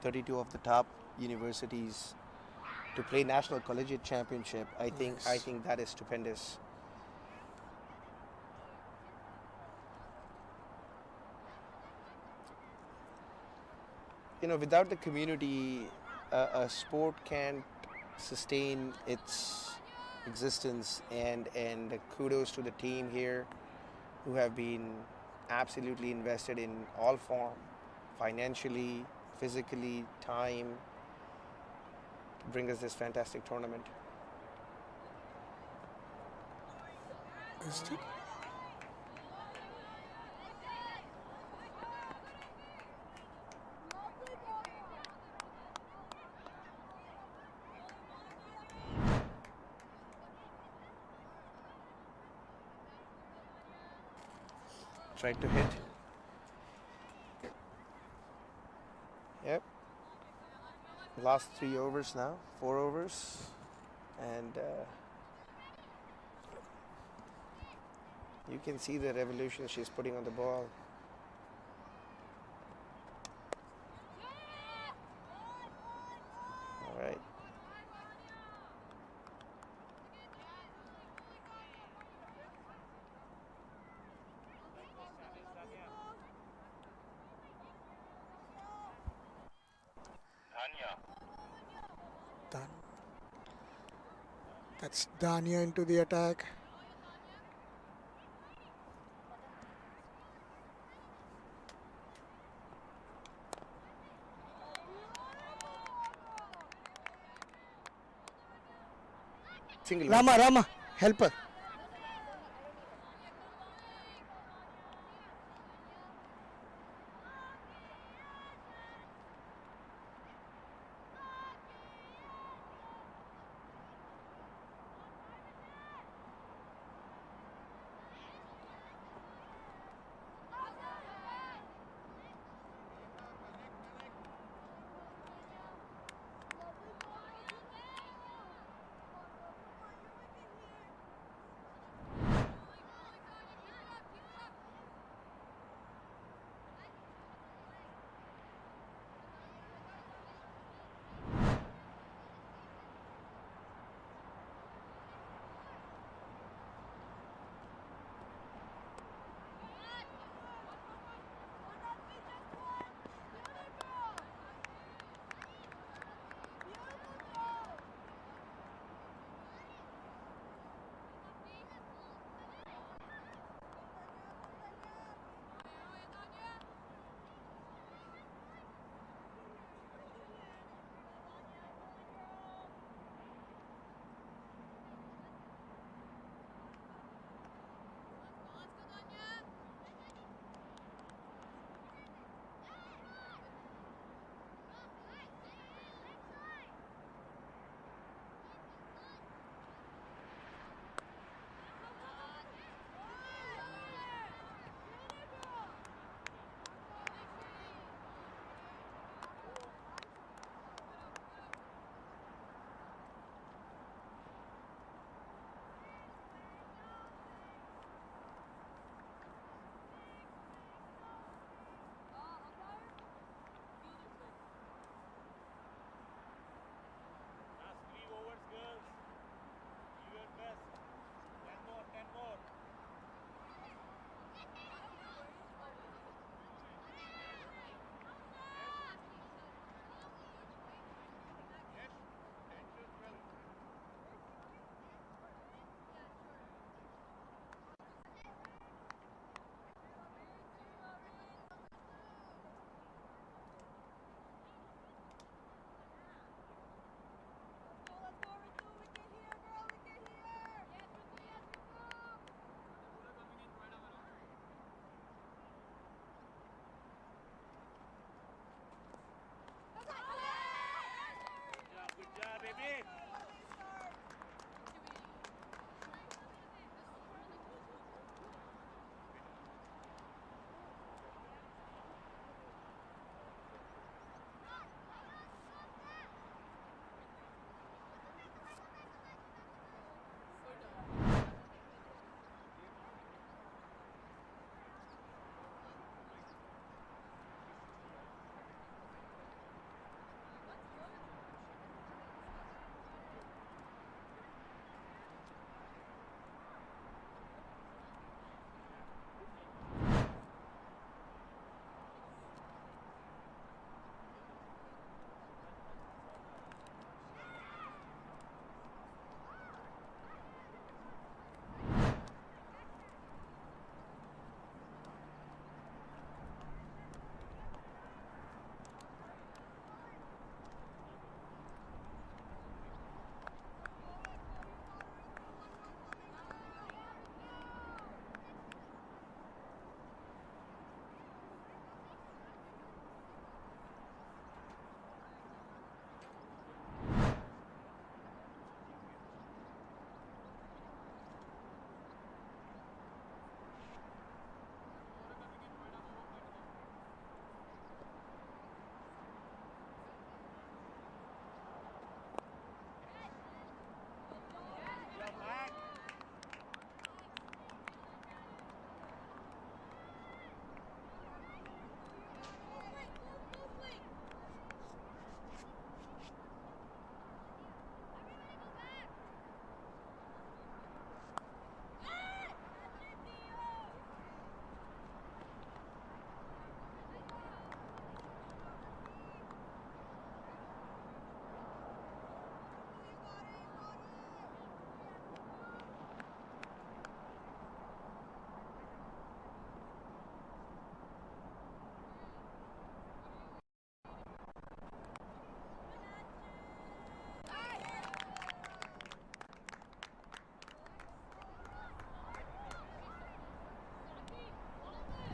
32 of the top universities to play national collegiate championship, I think that is stupendous. Without the community, a sport can't sustain its existence, and kudos to the team here who have been absolutely invested in all form, financially, physically, time, to bring us this fantastic tournament. Is it? Tried to hit. Yep. Last 3 overs now, 4 overs, and you can see the revolution she's putting on the ball. All right. Done. That's Dania into the attack. Single. Rama, help her.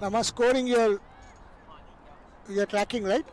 Lama, scoring you're tracking, right?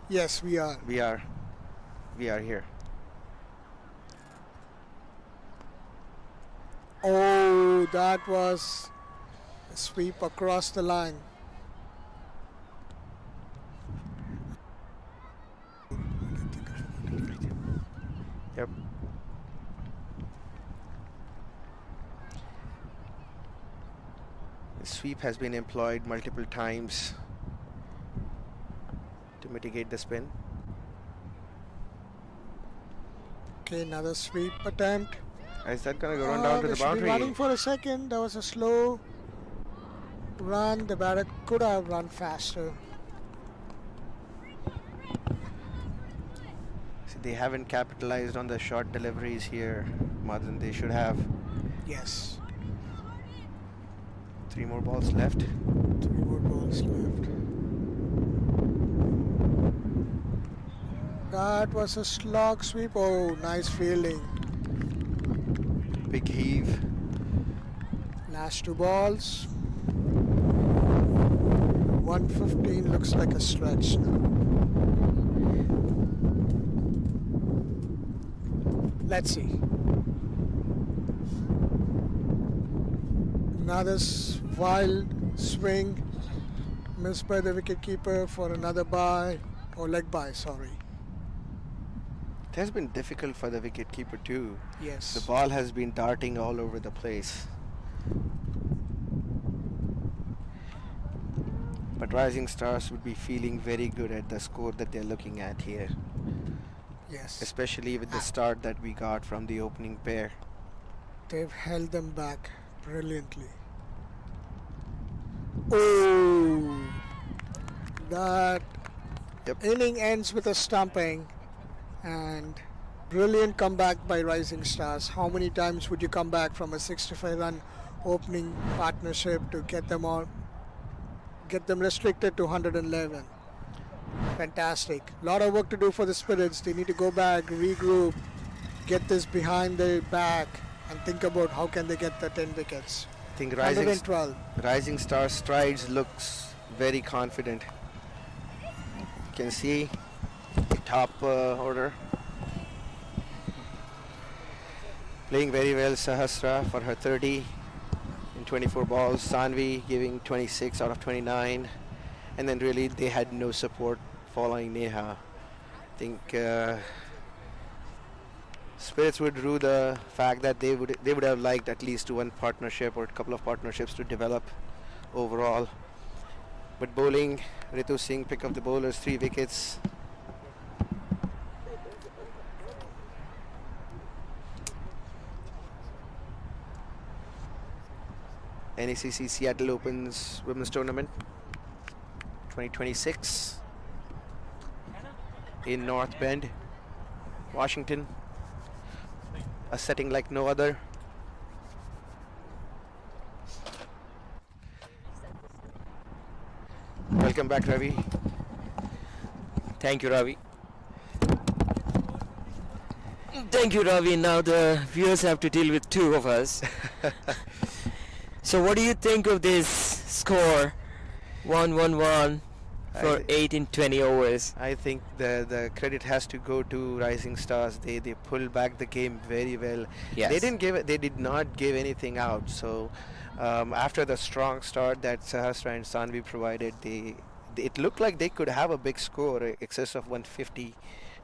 Yes, we are. We are here. Oh, that was a sweep across the line. Yep. The sweep has been employed multiple times to mitigate the spin. Okay, another sweep attempt. Is that going to run down to They the should be boundary? running for a second. That was a slow run. The batter could have run faster. See, they haven't capitalized on the short deliveries here more than they should have. Yes. 3 more balls left. 3 more balls left. That was a slog sweep. Oh, nice fielding. Big heave. Last 2 balls. 115 looks like a stretch now. Let's see. Another wild swing missed by the wicketkeeper for another bye, or leg bye, sorry. It has been difficult for the wicketkeeper too. Yes. The ball has been darting all over the place. But Rising Stars would be feeling very good at the score that they're looking at here. Yes. Especially with the start that we got from the opening pair. They've held them back brilliantly. Oh, that inning ends with a stumping, and brilliant comeback by Rising Stars. How many times would you come back from a 65-run opening partnership to get them restricted to 111? Fantastic. Lot of work to do for the Spirits. They need to go back, regroup, get this behind their back, and think about how can they get the 10 wickets. I think 112. Rising Star strides looks very confident. You can see the top order. Playing very well, Sahasra for her 30 in 24 balls. Sanvi giving 26 out of 29. And then really they had no support following Neha. I think Spirits would rue the fact that they would have liked at least one partnership or a couple of partnerships to develop overall. But bowling, Ritu Singh pick up the bowlers, 3 wickets. NACC Seattle Opens Women's Tournament 2026 in North Bend, Washington. A setting like no other. Welcome back, Ravi. Thank you, Ravi. Thank you, Ravi. Now the viewers have to deal with 2 of us. So what do you think of this score? 1-1-1 for 8 in 20 overs. I think the credit has to go to Rising Stars. They pulled back the game very well. Yes. They did not give anything out. So after the strong start that Sahasra and Sanvi provided, it looked like they could have a big score, excess of 150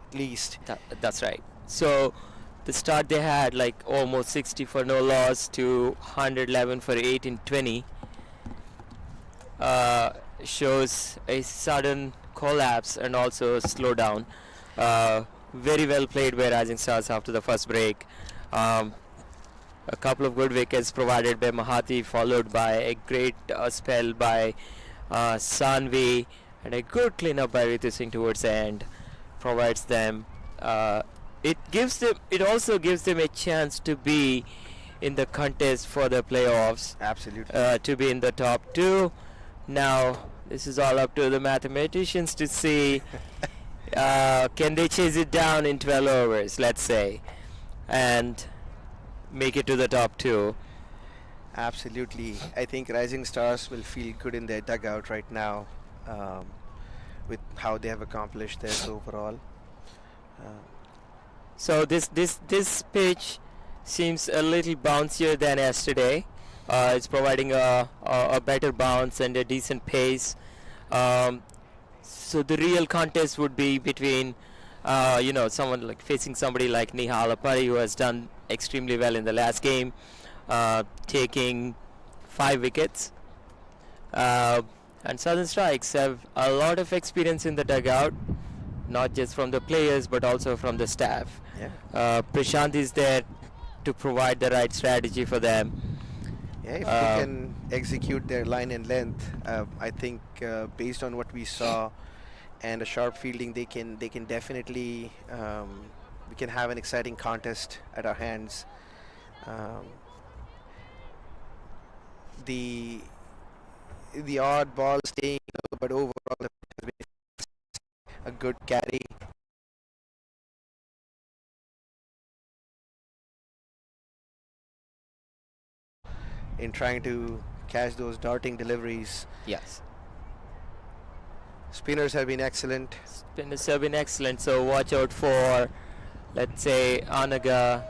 at least. That's right. So the start they had, like almost 60 for no loss to 111 for 8 in 20, shows a sudden collapse and also a slowdown. Very well played by Rising Stars after the first break. A couple of good wickets provided by Mahati, followed by a great spell by Sanvi, and a good cleanup by Ritu Singh towards the end provides them. It also gives them a chance to be in the contest for the playoffs. Absolutely. To be in the top 2. Now this is all up to the mathematicians to see can they chase it down in 12 overs, let's say, and make it to the top 2. Absolutely. I think Rising Stars will feel good in their dugout right now. with how they have accomplished this overall. So this pitch seems a little bouncier than yesterday. It's providing a better bounce and a decent pace. Um, so the real contest would be between, someone like facing somebody like Nihal Apari, who has done extremely well in the last game, taking 5 wickets. And Southern Strikes have a lot of experience in the dugout, not just from the players but also from the staff. Yeah. Prashant is there to provide the right strategy for them. Yeah, if they can execute their line and length, I think based on what we saw and a sharp fielding, they can definitely we can have an exciting contest at our hands. Um, the odd ball staying, but overall it has been a good carry. In trying to catch those darting deliveries. Yes. Spinners have been excellent. Spinners have been excellent, so watch out for, let's say, Anaga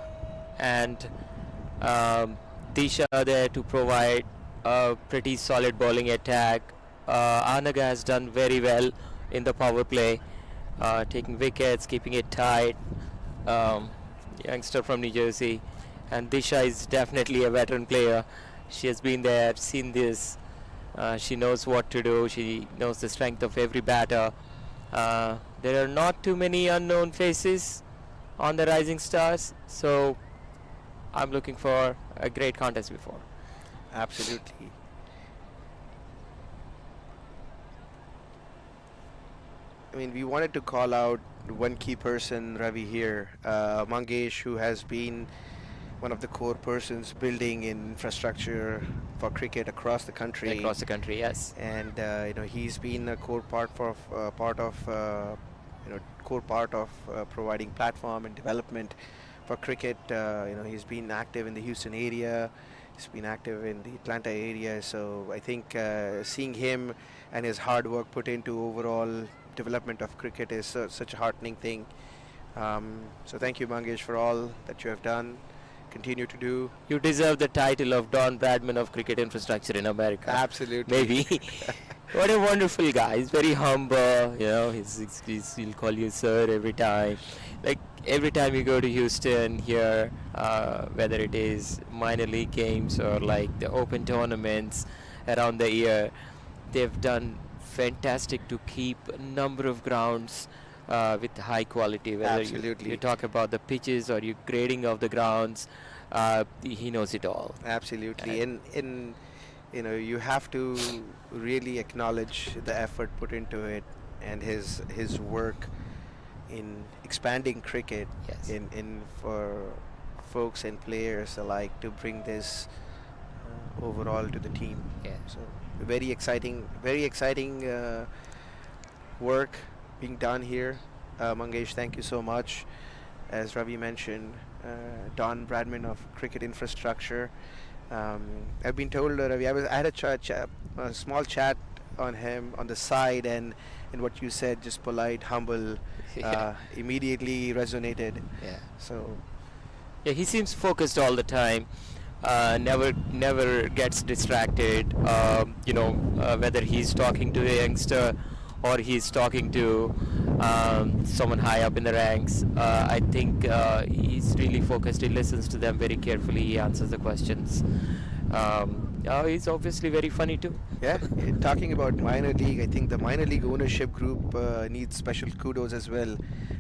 and Disha there to provide a pretty solid bowling attack. Anaga has done very well in the power play, taking wickets, keeping it tight. Youngster from New Jersey. And Disha is definitely a veteran player. She has been there, seen this. She knows what to do. She knows the strength of every batter. There are not too many unknown faces on the Rising Stars, so I'm looking for a great contest before. Absolutely. I mean, we wanted to call out one key person, Ravi, here, Mangesh, who has been one of the core persons building in infrastructure for cricket across the country. Across the country, yes. And he's been a core part of providing platform and development for cricket. He's been active in the Houston area. He's been active in the Atlanta area. So I think seeing him and his hard work put into overall development of cricket is such a heartening thing. So thank you, Mangesh, for all that you have done. Continue to do. You deserve the title of Don Bradman of cricket infrastructure in America. Absolutely. Maybe. What a wonderful guy. He's very humble. He'll call you sir every time. Like every time you go to Houston here, whether it is minor league games or like the open tournaments around the year, they've done fantastic to keep a number of grounds with high quality. Whether Absolutely. you talk about the pitches or you grading of the grounds, he knows it all. Absolutely. And you have to really acknowledge the effort put into it and his work in expanding cricket. Yes. in for folks and players alike to bring this overall to the team. Yeah. So very exciting work being done here. Mangesh, thank you so much. As Ravi mentioned, Don Bradman of Cricket Infrastructure. I've been told, Ravi, I had a small chat on him on the side, and what you said, just polite, humble, immediately resonated. Yeah. So Yeah, he seems focused all the time. Never gets distracted. Whether he's talking to a youngster or he's talking to someone high up in the ranks, I think he's really focused. He listens to them very carefully. He answers the questions. He's obviously very funny too. yeah, talking about minor league, I think the minor league ownership group needs special kudos as well,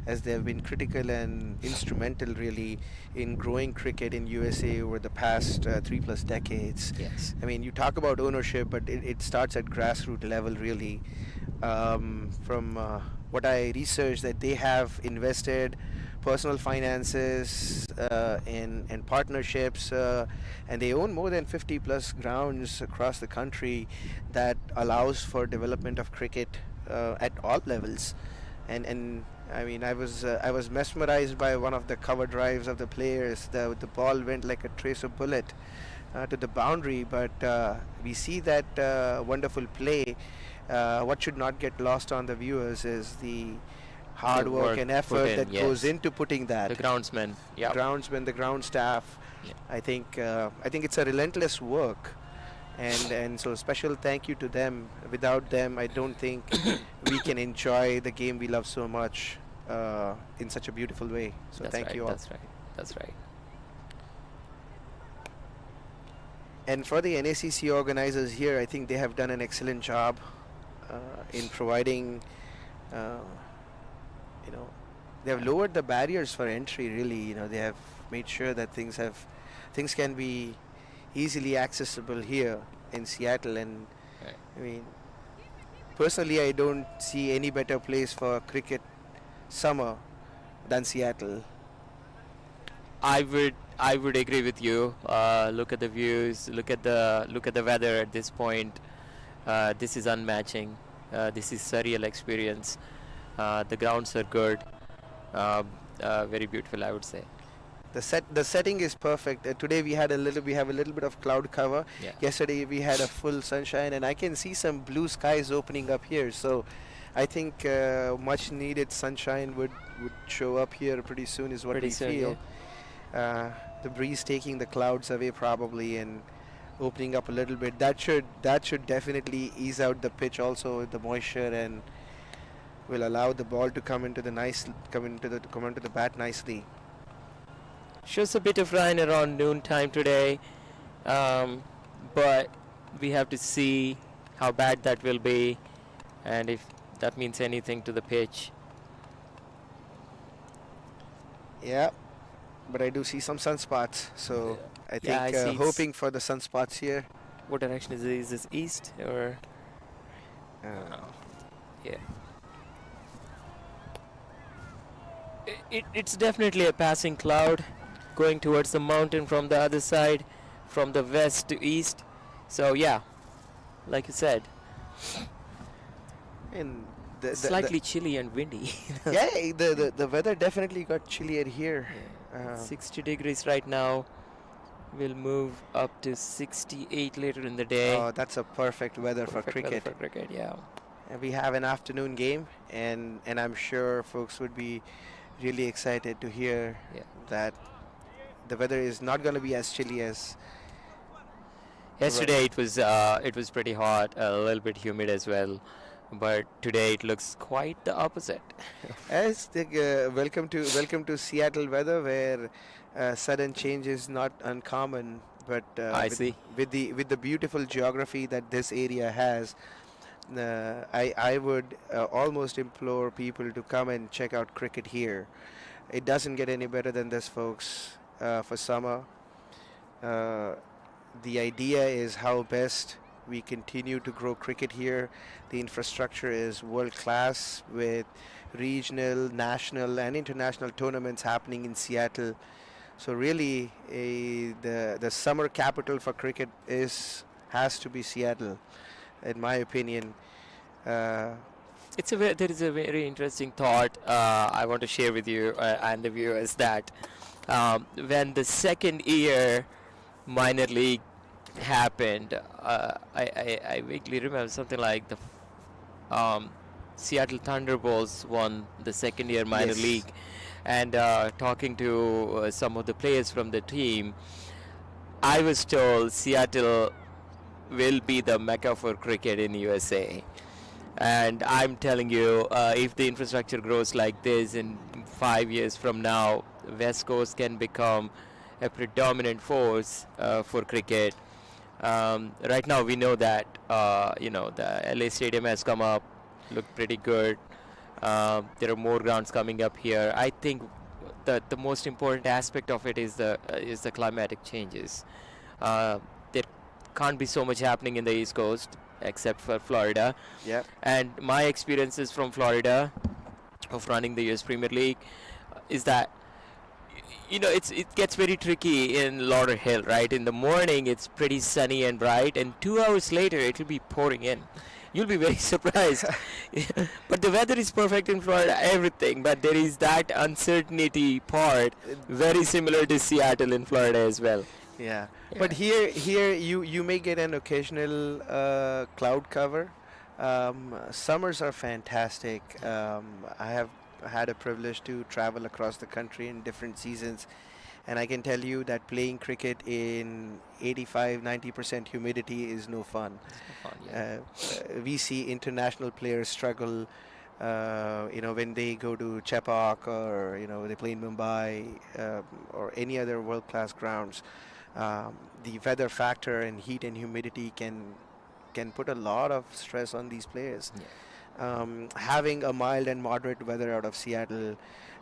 as they have been critical and instrumental really in growing cricket in USA over the past 3+ decades. Yes. I mean, you talk about ownership, but it starts at grassroots level really. From what I researched, that they have invested personal finances and partnerships, and they own more than 50+ grounds across the country that allows for development of cricket at all levels. And I mean, I was mesmerized by one of the cover drives of the players. The ball went like a tracer bullet to the boundary, but we see that wonderful play. What should not get lost on the viewers is the hard The work work and put effort in, that goes yes. into putting that. The groundsman. Yeah. Groundsmen, the ground staff. Yeah. I think it's a relentless work, and so special thank you to them. Without them, I don't think we can enjoy the game we love so much in such a beautiful way. So That's thank right. you all. That's right. That's right. And for the NACC organizers here, I think they have done an excellent job in providing, you know, they have lowered the barriers for entry. Really, they have made sure that things can be easily accessible here in Seattle. And Right. I mean, personally, I don't see any better place for cricket summer than Seattle. I would agree with you. Look at the views. Look at the weather at this point. This is unmatching. This is surreal experience. The grounds are good. Very beautiful, I would say. The setting is perfect. Today we have a little bit of cloud cover. Yeah. Yesterday we had a full sunshine, and I can see some blue skies opening up here. So I think much needed sunshine would show up here pretty soon is what Pretty we soon, feel. The breeze taking the clouds away probably and opening up a little bit. That should definitely ease out the pitch also with the moisture, and will allow the ball to come onto the bat nicely. Shows a bit of rain around noon time today, but we have to see how bad that will be, and if that means anything to the pitch. Yeah, but I do see some sunspots, so I think Yeah, I see it's- hoping for the sunspots here. What direction is it? Is this east or? Yeah. It's definitely a passing cloud going towards the mountain from the other side, from the west to east. So yeah, like you said, And the slightly chilly and windy. yeah, the weather definitely got chillier here. 60 degrees right now. Will move up to 68 later in the day. Oh, that's a perfect weather for Perfect weather cricket. for cricket, yeah. And we have an afternoon game, and I'm sure folks would be really excited to hear Yeah. that the weather is not going to be as chilly as Yesterday it was pretty hot, a little bit humid as well, but today it looks quite the opposite. welcome to Seattle weather, where sudden change is not uncommon. But I see. with the beautiful geography that this area has, I would almost implore people to come and check out cricket here. It doesn't get any better than this, folks. For summer, the idea is how best we continue to grow cricket here. The infrastructure is world class, with regional, national, and international tournaments happening in Seattle. So really, the summer capital for cricket has to be Seattle, in my opinion. There is a very interesting thought I want to share with you and the viewers, that when the second year minor league happened, I vaguely remember something like the Seattle Thunderbolts won the second year minor Yes. league, and talking to some of the players from the team, I was told Seattle will be the mecca for cricket in USA. And I'm telling you, if the infrastructure grows like this in 5 years from now, West Coast can become a predominant force for cricket. Right now, we know that the LA Stadium has come up, looked pretty good. There are more grounds coming up here. I think the most important aspect of it is the climatic changes. There can't be so much happening in the East Coast except for Florida. Yeah. And my experiences from Florida of running the US Premier League is that it gets very tricky in Lauderhill, right? In the morning it's pretty sunny and bright, and 2 hours later it'll be pouring in. You'll be very surprised. But the weather is perfect in Florida, everything, but there is that uncertainty part, very similar to Seattle in Florida as well. Yeah, but Yeah. here you may get an occasional cloud cover. Summers are fantastic. I have had a privilege to travel across the country in different seasons, and I can tell you that playing cricket in 85-90% humidity is no fun. It's no fun. Yeah. We see international players struggle, when they go to Chepauk, or they play in Mumbai, or any other world-class grounds. The weather factor and heat and humidity can put a lot of stress on these players. Yeah. Having a mild and moderate weather out of Seattle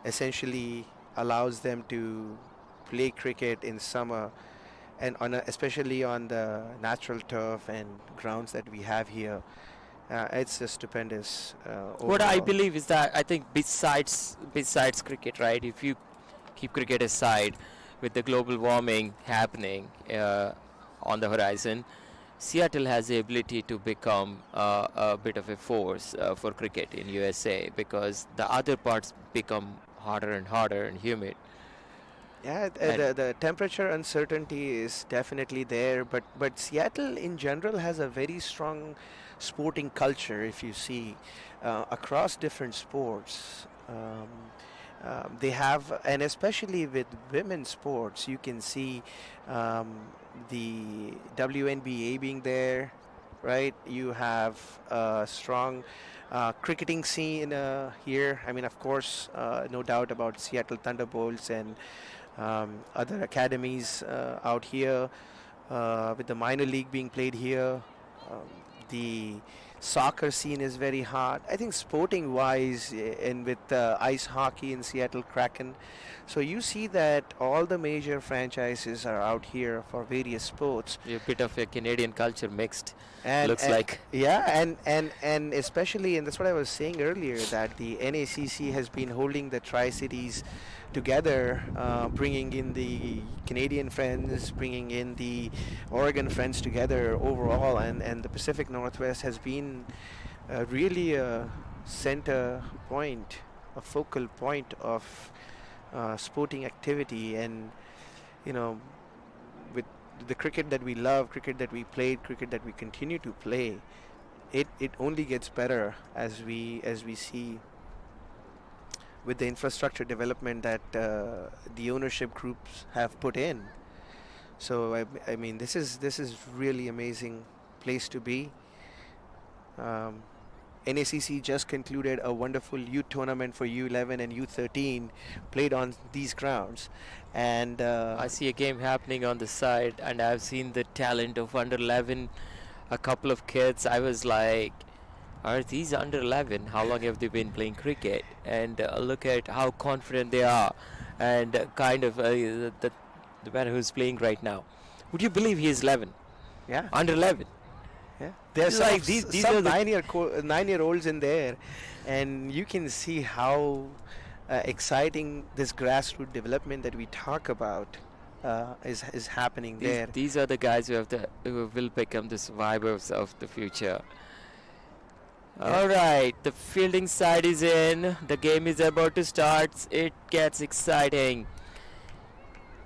essentially allows them to play cricket in summer, and especially on the natural turf and grounds that we have here. It's a stupendous What I overall. believe is that I think besides cricket, right? If you keep cricket aside, with the global warming happening on the horizon, Seattle has the ability to become a bit of a force for cricket in USA because the other parts become harder and harder and humid. Yeah, And the temperature uncertainty is definitely there, but Seattle in general has a very strong sporting culture. If you see across different sports, they have, and especially with women's sports, you can see um, the WNBA being there, right? You have a strong cricketing scene here. I mean, of course, no doubt about Seattle Thunderbolts and other academies out here, with the minor league being played here. Um, the soccer scene is very hot. I think sporting wise, and with ice hockey in Seattle Kraken. So you see that all the major franchises are out here for various sports. a bit of a Canadian culture mixed, And, looks like. yeah, and especially, and that's what I was saying earlier, that the NACC has been holding the Tri-Cities together, bringing in the Canadian friends, bringing in the Oregon friends together overall, and the Pacific Northwest has been really a center point, a focal point of sporting activity. And you know with the cricket that we love, cricket that we played, cricket that we continue to play, it only gets better as we see with the infrastructure development that the ownership groups have put in. So I mean, this is really amazing place to be. Um, NACC just concluded a wonderful youth tournament for U11 and U13, played on these grounds, and I see a game happening on the side, and I've seen the talent of under 11. A couple of kids. I was like, are these under 11? How long have they been playing cricket? And look at how confident they are, and kind of the man who's playing right now. Would you believe he is 11? yeah, Under 11. yeah, there's Like these are some the 9-year-olds in there, and you can see how exciting this grassroots development that we talk about is happening these there. these are the guys who will become the survivors of the future. Yeah. All right, the fielding side is in. The game is about to start. It gets exciting.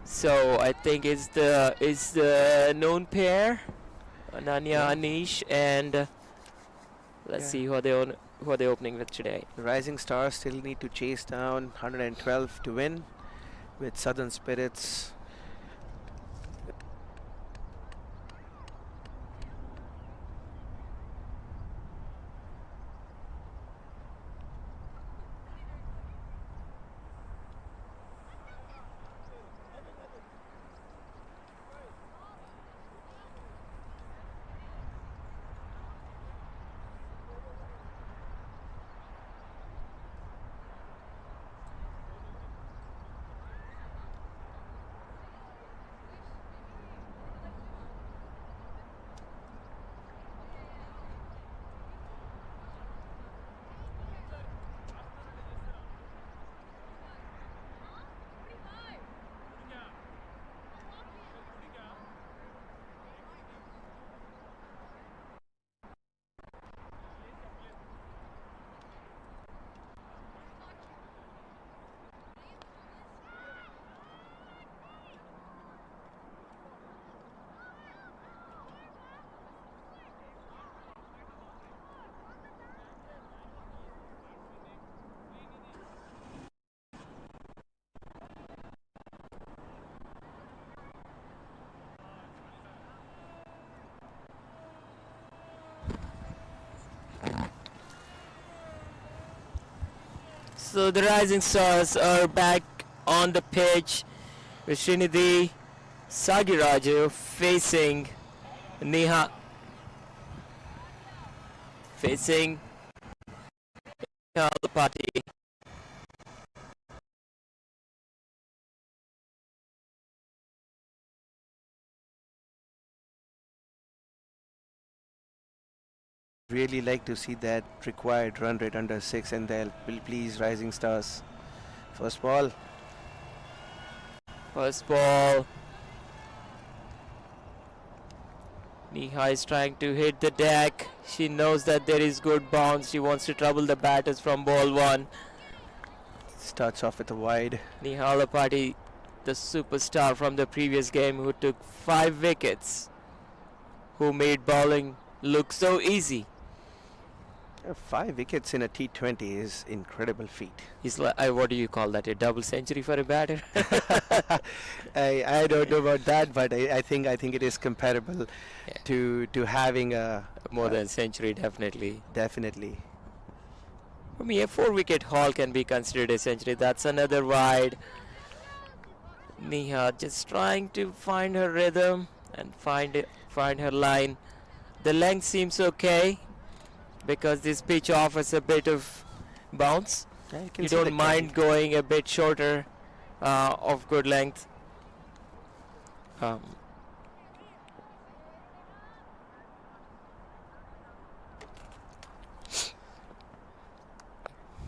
So I think it's the known pair, Ananya Yeah. Anish, and let's Yeah. see who are they opening with today. The Rising Stars still need to chase down 112 to win, with Southern Spirits. So the Rising Stars are back on the pitch with Srinidhi Sagiraju facing Neha, facing Kalapati. Really like to see that required run rate under 6, and that will please Rising Stars. First ball. First ball. Neha is trying to hit the deck. She knows that there is good bounce. She wants to trouble the batters from ball 1. Starts off with a wide. Neha Lapati, the superstar from the previous game who took 5 wickets, who made bowling look so easy. 5 wickets in a T20 is incredible feat. He's like, what do you call that? A double century for a batter? I don't know about that, but I think it is comparable Yeah. to having a More than century, definitely. definitely. For me, a 4-wicket haul can be considered a century. That's another wide. Neha just trying to find her rhythm and find her line. The length seems okay because this pitch offers a bit of bounce. Yeah, You see the don't mind going a bit shorter of good length. Um,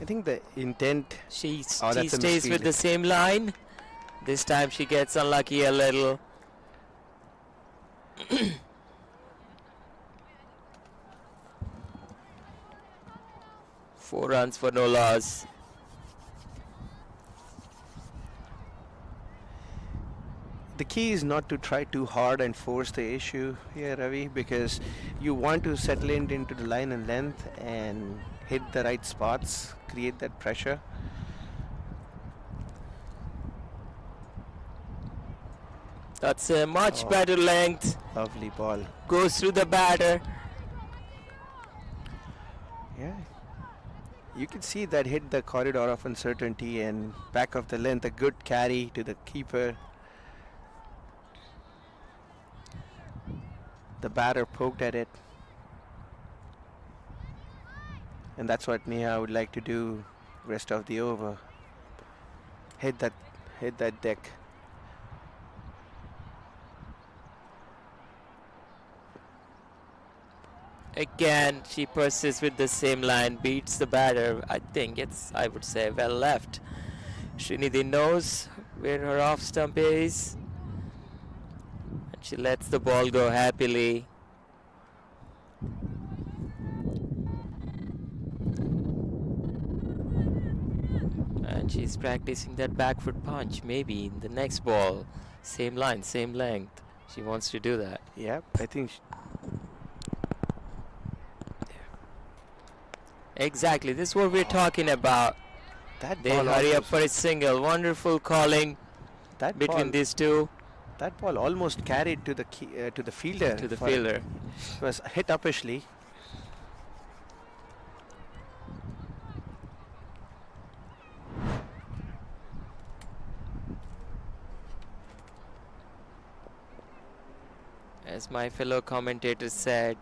I think the intent. she Oh, she that's a stays with misfield. the same line. This time she gets unlucky a little. 4 runs for no loss. The key is not to try too hard and force the issue here, Ravi, because you want to settle into the line and length and hit the right spots, create that pressure. That's a much Oh. better length. Lovely ball. Goes through the batter. Yeah. You can see that hit the corridor of uncertainty and back of the length, a good carry to the keeper. The batter poked at it. And that's what Neha would like to do rest of the over. Hit that deck. Again, she persists with the same line, beats the batter. I think I would say, well left. Srinidhi knows where her off stump is. And she lets the ball go happily. And she's practicing that back foot punch. Maybe in the next ball, same line, same length. She wants to do that. Yep, I think Exactly, this is what we're talking about. that They ball hurry up almost, for a single. Wonderful calling that between ball, these two that ball almost carried to the to the fielder. to the for- fielder. It was hit uppishly. As my fellow commentator said,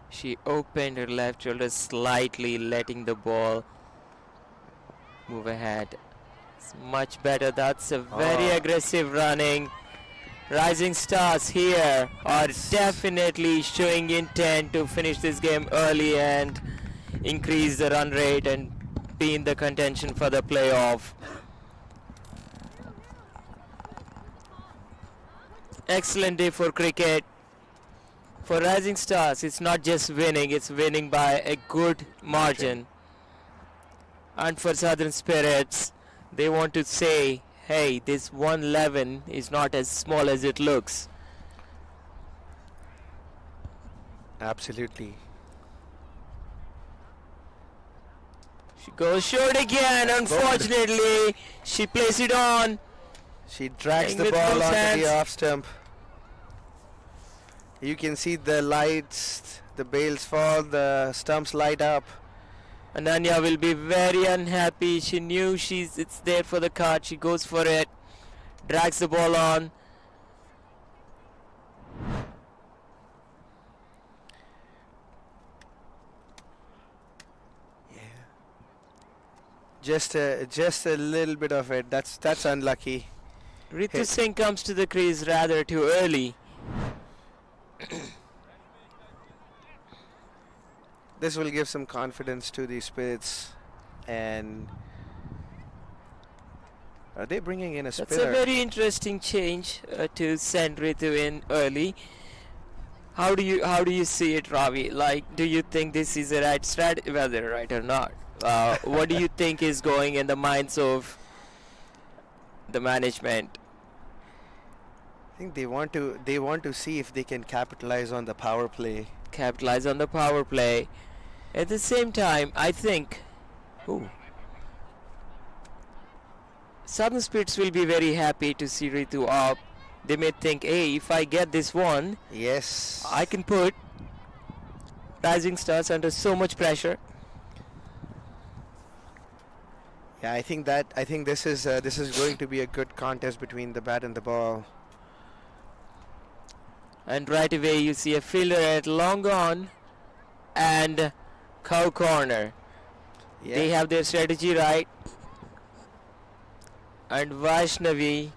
she opened her left shoulder slightly, letting the ball move ahead. It's much better. That's a very Oh. aggressive running. Rising Stars here are definitely showing intent to finish this game early and increase the run rate and be in the contention for the playoff. Excellent day for cricket. For Rising Stars, it's not just winning, it's winning by a good margin. And for Southern Spirits, they want to say, hey, this 111 is not as small as it looks. Absolutely. She goes short again, unfortunately. She plays it on. She drags Playing the with ball both onto hands. the off stump. You can see the lights, the bails fall, the stumps light up. Ananya will be very unhappy. She knew it's there for the cut. She goes for it. Drags the ball on. Just a little bit of it. That's unlucky. Ritu Hit. Singh comes to the crease rather too early. This will give some confidence to the Spirits. And are they bringing in a That's a spinner? very interesting change to send Ritu in early. How do you see it, Ravi? Like, do you think this is the right strategy, whether right or not? What do you think is going in the minds of the management? I think they want to see if they can capitalize on the power play. Capitalize on the power play. At the same time, I think Southern Spirits will be very happy to see Ritu up. They may think, hey, if I get this one, Yes. I can put Rising Stars under so much pressure. Yeah, I think this is going to be a good contest between the bat and the ball. And right away you see a fielder at long on and cow corner. Yeah. They have their strategy right. And Vaishnavi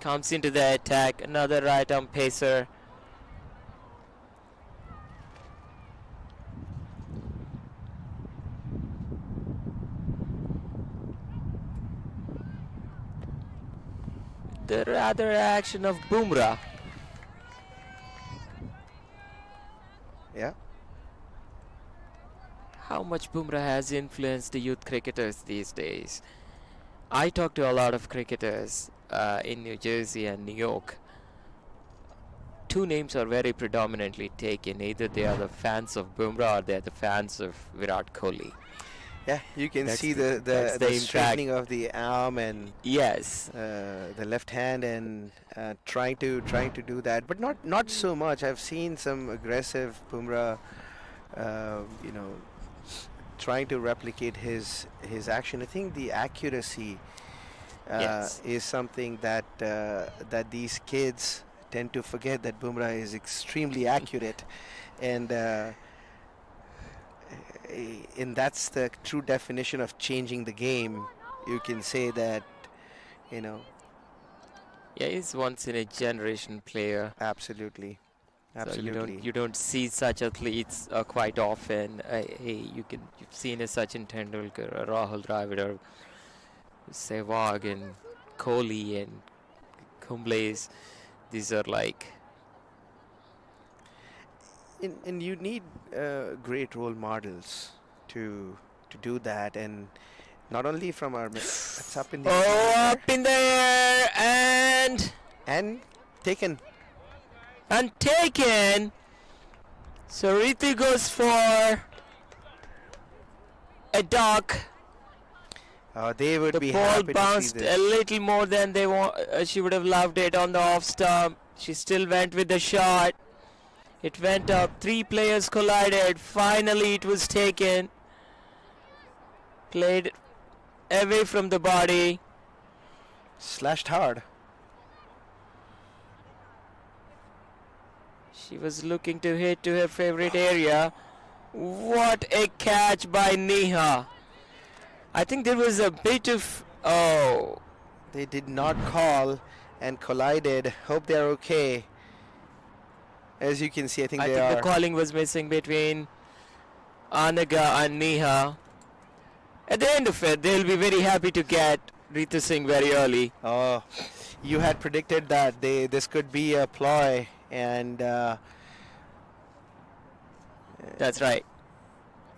comes into the attack. Another right arm pacer. The rather action of Bumrah. Yeah. How much Bumrah has influenced the youth cricketers these days. I talk to a lot of cricketers in New Jersey and New York. Two names are very predominantly taken. Either they are the fans of Bumrah or they are the fans of Virat Kohli. Yeah, you can That's see the- the that's the impact. straightening of the arm and Yes. the left hand and trying to do that, but not so much. I've seen some aggressive Bumrah, trying to replicate his action. I think the accuracy Yes. is something that these kids tend to forget, that Bumrah is extremely accurate, and that's the true definition of changing the game. You can say that, Yeah, he's once in a generation player. absolutely. So Absolutely. you don't see such athletes quite often. You've seen a Sachin Tendulkar, a Rahul Dravid, Sehwag and Kohli and Kumble's. These are like And you need great role models to do that, and not only from our it's up in the up in the air and taken. and taken. So Ritu goes for a duck. They would The be ball happy to see bounced a this. little more than they want. She would have loved it on the off stump. She still went with the shot. It went up. Three players collided. Finally, it was taken. Played away from the body. Slashed hard. She was looking to hit to her favorite area. What a catch by Neha. I think there was a bit of... Oh, They did not call and collided. Hope they're okay. As you can see, I think I they think are. the calling was missing between Anaga and Neha. At the end of it, they'll be very happy to get Ritu Singh very early. Oh, you had predicted that this could be a ploy, and That's right.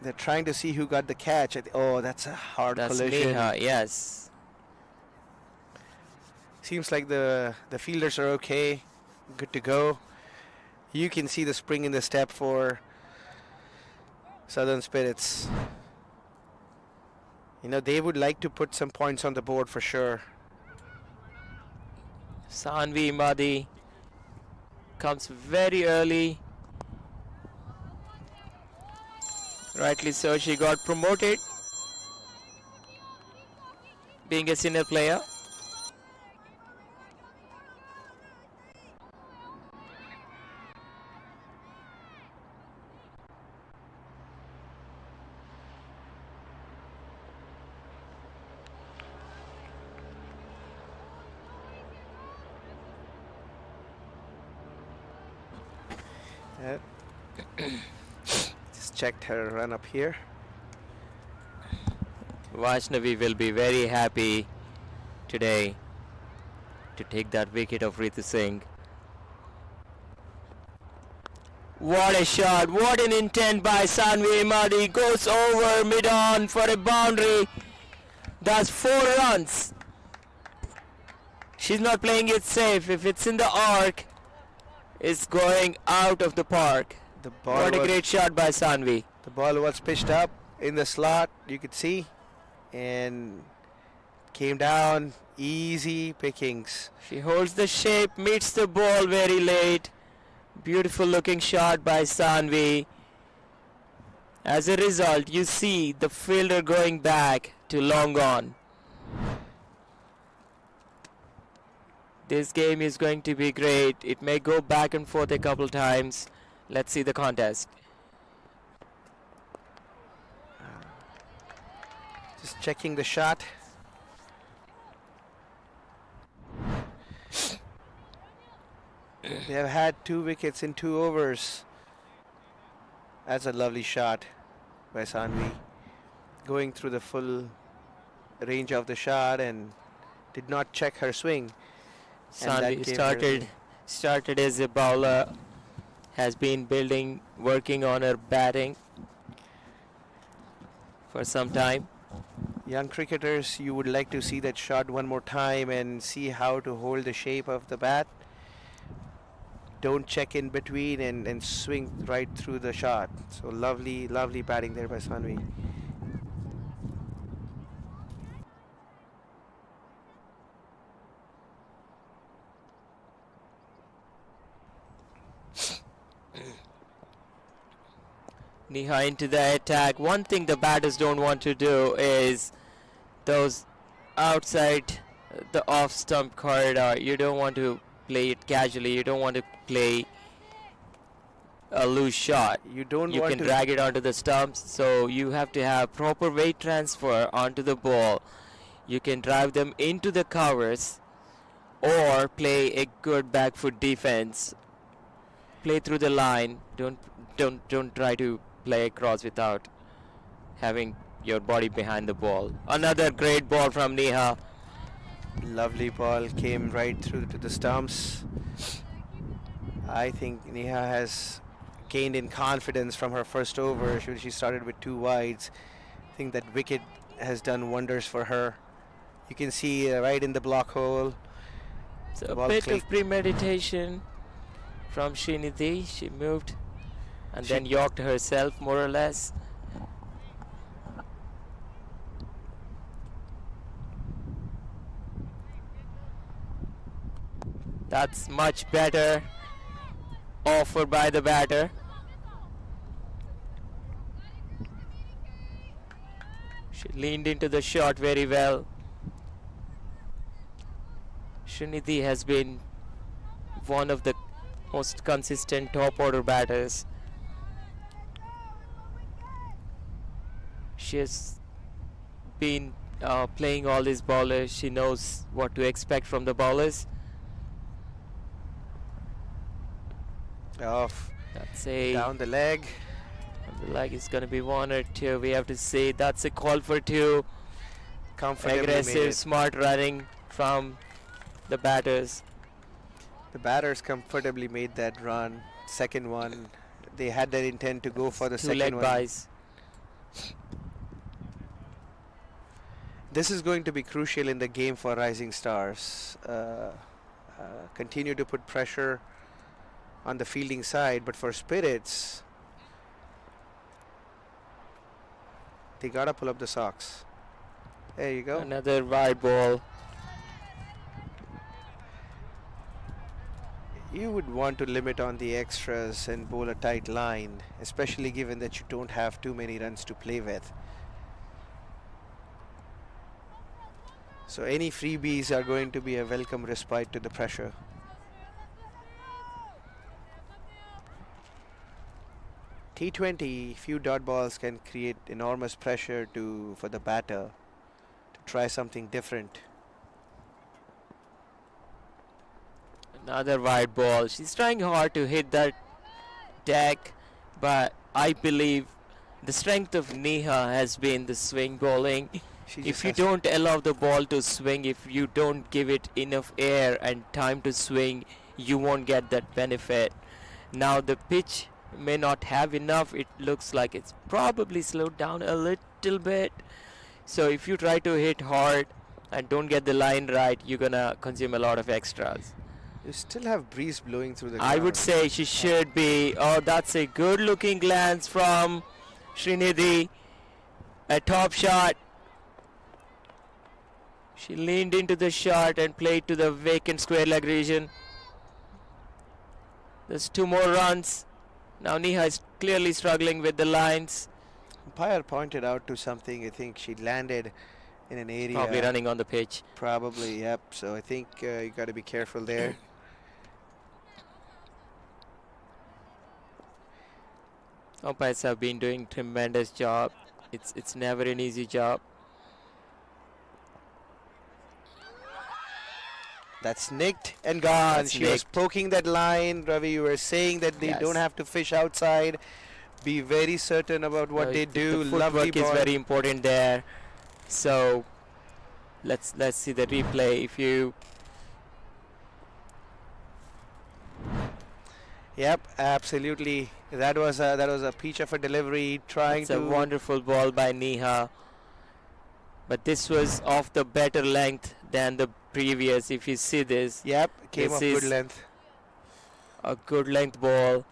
they're trying to see who got the catch. Oh, that's a hard That's collision. Neha, yes. Seems like the fielders are okay, good to go. You can see the spring in the step for Southern Spirits. They would like to put some points on the board for sure. Sanvi Madi comes very early. Rightly so, she got promoted being a senior player. Yeah. Just checked her run up here. Vaishnavi will be very happy today to take that wicket of Ritu Singh. What a shot, what an intent by Sanvi Imadi. Goes over mid-on for a boundary. That's 4 runs. She's not playing it safe. If it's in the arc, it's going out of the park. What a great shot by Sanvi. The ball was pitched up in the slot, you could see, and came down, easy pickings. She holds the shape, meets the ball very late. Beautiful looking shot by Sanvi. As a result, you see the fielder going back to long on. This game is going to be great. It may go back and forth a couple times. Let's see the contest. Just checking the shot. They have had 2 wickets in 2 overs. That's a lovely shot by Sanvi. Going through the full range of the shot and did not check her swing. Sanvi started as a bowler, has been working on her batting for some time. Young cricketers, you would like to see that shot one more time and see how to hold the shape of the bat. Don't check in between and swing right through the shot. So lovely, lovely batting there by Sanvi. Neha into the attack. One thing the batters don't want to do is those outside the off stump corridor. You don't want to play it casually. You don't want to play a loose shot. You don't You want can to drag it onto the stumps, so you have to have proper weight transfer onto the ball. You can drive them into the covers or play a good back foot defense. Play through the line. Don't try to play across without having your body behind the ball. Another great ball from Neha. Lovely ball came right through to the stumps. I think Neha has gained in confidence from her first over. She started with 2 wides. I think that wicket has done wonders for her. You can see right in the block hole. It's a bit of premeditation from Srinidhi. She moved and then yorked herself more or less. That's much better offer by the batter. She leaned into the shot very well. Srinidhi has been one of the most consistent top order batters. She has been playing all these bowlers. She knows what to expect from the bowlers. Off. That's a Down the leg. the leg is going to be 1 or 2. We have to say that's a call for 2. Comfortably Aggressive, smart running from the batters. The batters comfortably made that run. Second one, they had their intent to go for the Two second leg one. buys. This is going to be crucial in the game for Rising Stars. Continue to put pressure on the fielding side, but for Spirits, they gotta pull up the socks. There you go. Another wide ball. You would want to limit on the extras and bowl a tight line, especially given that you don't have too many runs to play with. So any freebies are going to be a welcome respite to the pressure. T20, few dot balls can create enormous pressure for the batter to try something different. Another wide ball. She's trying hard to hit that deck, but I believe the strength of Neha has been the swing bowling. If you don't allow the ball to swing, if you don't give it enough air and time to swing, you won't get that benefit. Now the pitch may not have enough. It looks like it's probably slowed down a little bit. So if you try to hit hard and don't get the line right, you're gonna consume a lot of extras. You still have breeze blowing through the I would ground. say she should be. Oh, that's a good looking glance from Srinidhi. A top shot. She leaned into the shot and played to the vacant square leg region. There's 2 more runs. Now Neha is clearly struggling with the lines. Umpire pointed out to something. I think she landed in an area. Probably running on the pitch. Probably, yep. So I think you got to be careful there. Umpires have been doing tremendous job. It's never an easy job. That's nicked and gone. That's She was nicked. poking that line. Ravi, you were saying that they Yes. don't have to fish outside. Be very certain about what they do. The Lovely footwork is ball. very important there. So let's see the replay. If you Yep, absolutely. That was a peach of a delivery. Trying It's a to wonderful ball by Neha. But this was of the better length than the previous. If you see this, Yep, came This off good is- length. a good length ball.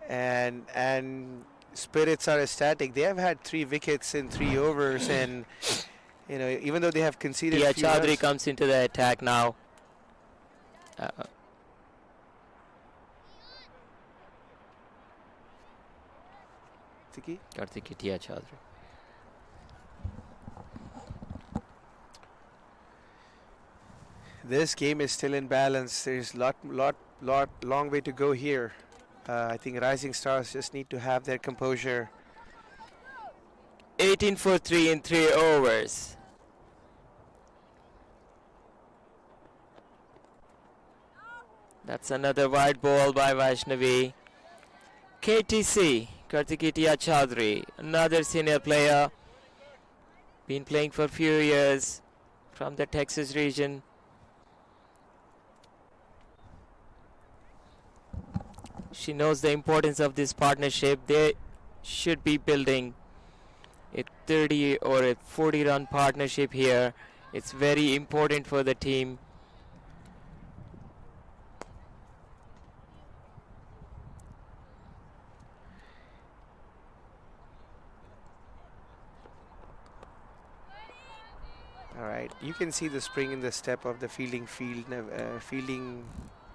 And spirits are ecstatic. They have had 3 wickets in 3 overs, and you know, even though they have conceded Tia few Chaudhary runs, comes into the attack now. Tiki? Karthiki Tia Chaudhary. This game is still in balance. There's long way to go here. I think Rising Stars just need to have their composure. 18 for 3 in 3 overs. That's another wide ball by Vaishnavi. KTC, Karthiki Tia Chaudhary, another senior player. Been playing for a few years from the Texas region. She knows the importance of this partnership. They should be building a 30 or a 40 run partnership here. It's very important for the team. All right, you can see the spring in the step of the fielding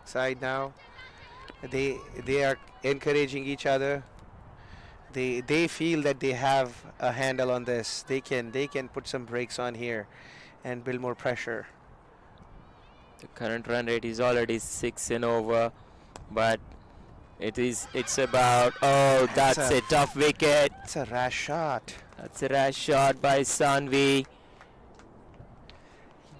side now. They are encouraging each other. They feel that they have a handle on this. They can put some brakes on here and build more pressure. The current run rate is already 6 and over, but it's about, oh, that's a tough wicket. It's a rash shot. That's a rash shot by Sanvi.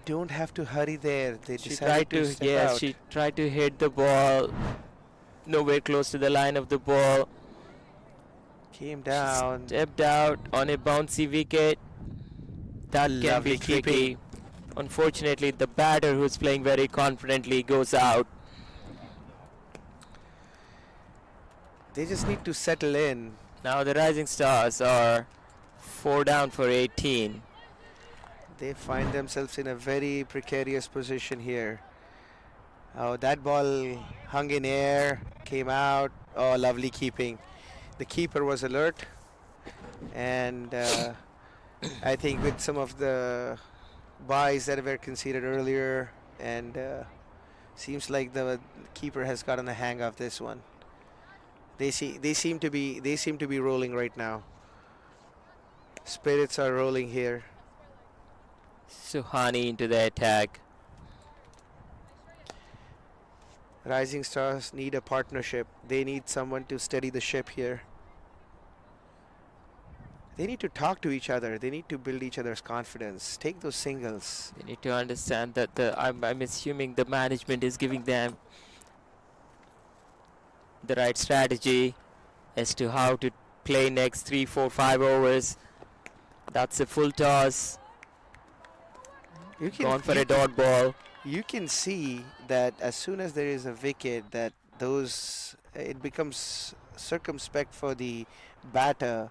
Don't have to hurry there. They She decided tried to, step yes, out. she tried to hit the ball. Nowhere close to the line of the ball. Came down. Stepped out on a bouncy wicket. That can Lovely be tricky. keeping. Unfortunately, the batter who's playing very confidently goes out. They just need to settle in. Now the Rising Stars are 4 down for 18. They find themselves in a very precarious position here. Oh, that ball hung in air, came out. Oh, lovely keeping. The keeper was alert, and I think with some of the buys that were conceded earlier, and seems like the keeper has gotten the hang of this one. They seem to be rolling right now. Spirits are rolling here. Suhani into the attack. Rising Stars need a partnership. They need someone to steady the ship here. They need to talk to each other. They need to build each other's confidence. Take those singles. They need to understand that I'm assuming the management is giving them the right strategy as to how to play next 3, 4, 5 overs. That's a full toss. Gone for a dot ball. You can see that as soon as there is a wicket, that it becomes circumspect for the batter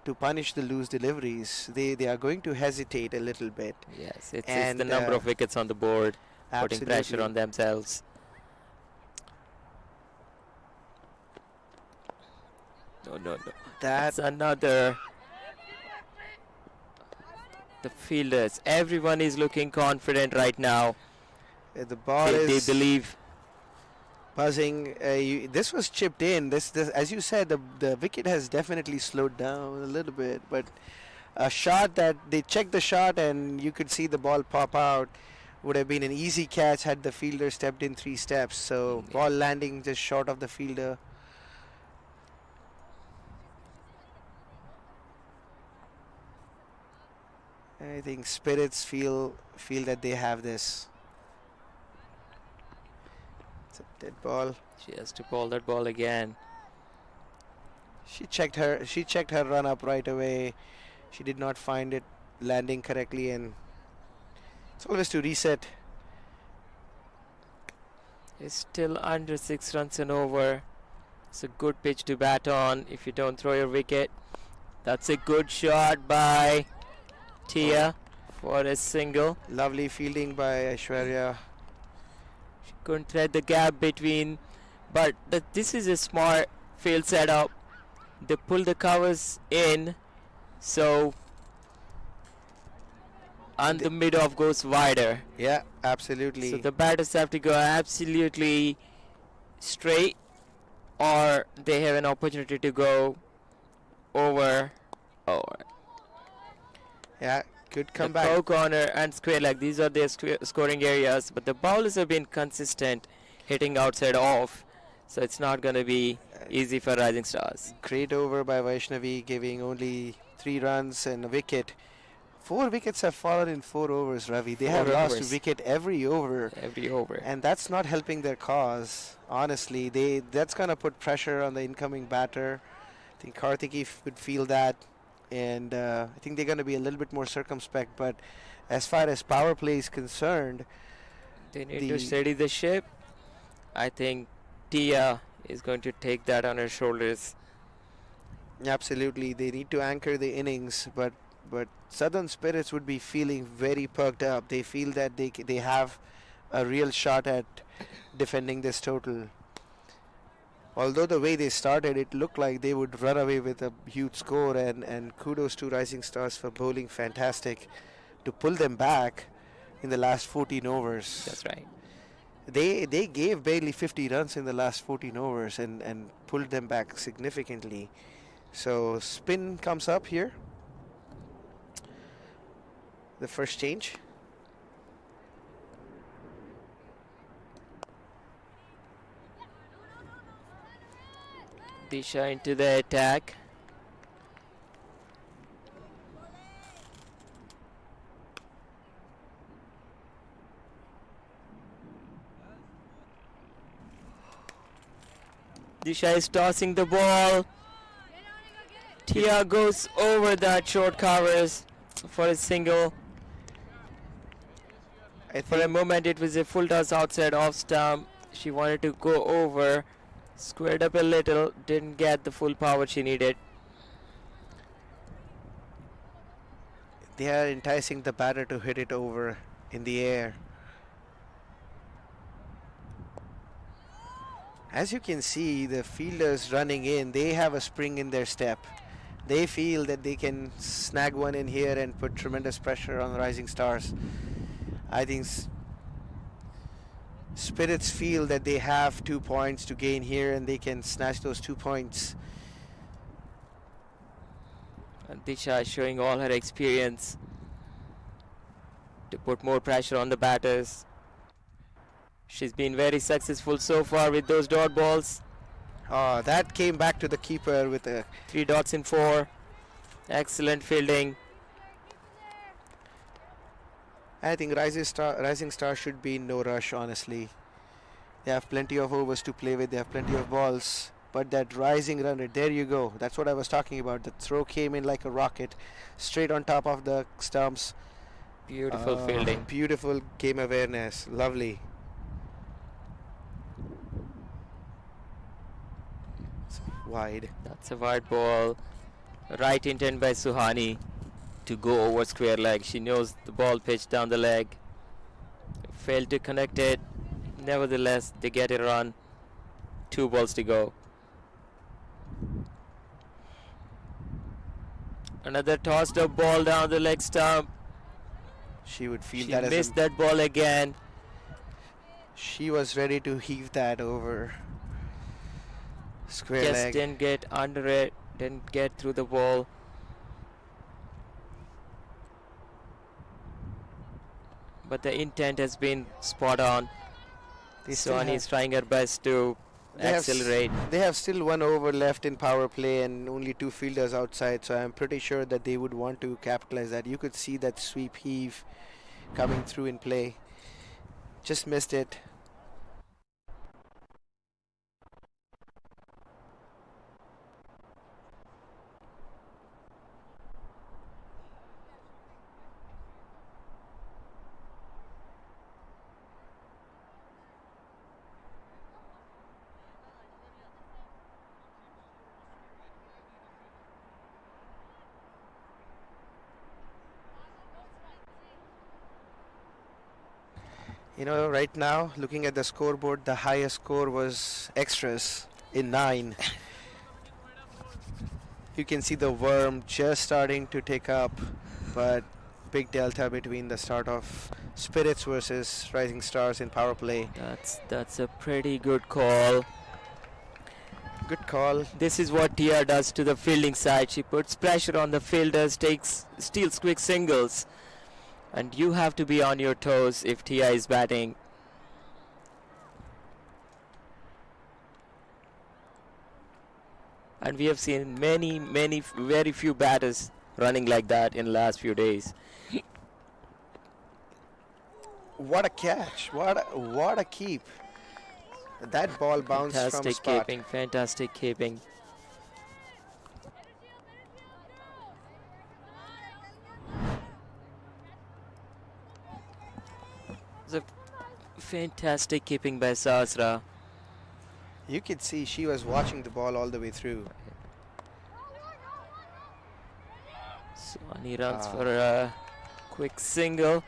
to punish the loose deliveries. They are going to hesitate a little bit. Yes, it's the number of wickets on the board, putting pressure on themselves. No. That's another. The fielders, everyone is looking confident right now. The ball they believe. Buzzing. This was chipped in. This as you said, the wicket has definitely slowed down a little bit. But a shot that they checked the shot and you could see the ball pop out would have been an easy catch had the fielder stepped in 3 steps. So ball landing just short of the fielder. I think Spirits feel that they have this. It's a dead ball. She has to ball that ball again. She checked her run up right away. She did not find it landing correctly, and it's always to reset. It's still under 6 runs and over. It's a good pitch to bat on if you don't throw your wicket. That's a good shot by Tia for a single. Lovely fielding by Aishwarya. She couldn't thread the gap between, but this is a smart field setup. They pull the covers in, so and the mid-off goes wider. Yeah, absolutely. So the batters have to go absolutely straight, or they have an opportunity to go over. Yeah, good comeback. The corner and square leg, these are their scoring areas, but the bowlers have been consistent, hitting outside off, so it's not going to be easy for Rising Stars. Great over by Vaishnavi, giving only 3 runs and a wicket. 4 wickets have fallen in 4 overs, Ravi. They have lost a wicket every over. And that's not helping their cause, honestly. That's going to put pressure on the incoming batter. I think Karthiki would feel that. And I think they're going to be a little bit more circumspect. But as far as power play is concerned, they need to steady the ship. I think Tia is going to take that on her shoulders. Absolutely. They need to anchor the innings. But Southern Spirits would be feeling very perked up. They feel that they have a real shot at defending this total. Although the way they started, it looked like they would run away with a huge score, and kudos to Rising Stars for bowling fantastic to pull them back in the last 14 overs. That's right. They gave barely 50 runs in the last 14 overs and pulled them back significantly. So spin comes up here. The first change. Disha into the attack. Disha is tossing the ball. Tia goes over that short covers for a single. For a moment it was a full toss outside off stump. She wanted to go over. Squared up a little, didn't get the full power she needed. They are enticing the batter to hit it over in the air. As you can see, the fielders running in, they have a spring in their step. They feel that they can snag one in here and put tremendous pressure on the Rising Stars. I think Spirits feel that they have 2 points to gain here and they can snatch those 2 points. And Disha showing all her experience to put more pressure on the batters. She's been very successful so far with those dot balls. That came back to the keeper with a 3 dots in 4. Excellent fielding. I think Rising Star should be in no rush, honestly. They have plenty of overs to play with, they have plenty of balls. But that rising runner, there you go. That's what I was talking about. The throw came in like a rocket, straight on top of the stumps. Beautiful fielding. Beautiful game awareness. Lovely. It's wide. That's a wide ball. Right intent by Suhani to go over square leg. She knows the ball pitched down the leg. Failed to connect it. Nevertheless, they get a run. 2 balls to go. Another tossed up ball down the leg stump. She would feel She that as missed that ball again. she was ready to heave that over square Just leg. didn't get under it. Didn't get through the ball. But the intent has been spot on. They still Suhani have- is trying her best to accelerate. They have still 1 over left in power play and only 2 fielders outside, so I'm pretty sure that they would want to capitalize that. You could see that sweep heave coming through in play. Just missed it. You know, right now, looking at the scoreboard, the highest score was extras in 9. You can see the worm just starting to take up, but big delta between the start of Spirits versus Rising Stars in power play. That's a pretty good call. Good call. This is what Tia does to the fielding side. She puts pressure on the fielders, steals quick singles. And you have to be on your toes if Tia is batting. And we have seen very few batters running like that in the last few days. What a catch. What a keep. That ball bounced from Fantastic spot. keeping, fantastic keeping. It's a fantastic keeping by Sahasra. You could see she was watching the ball all the way through. Suhani runs for a quick single.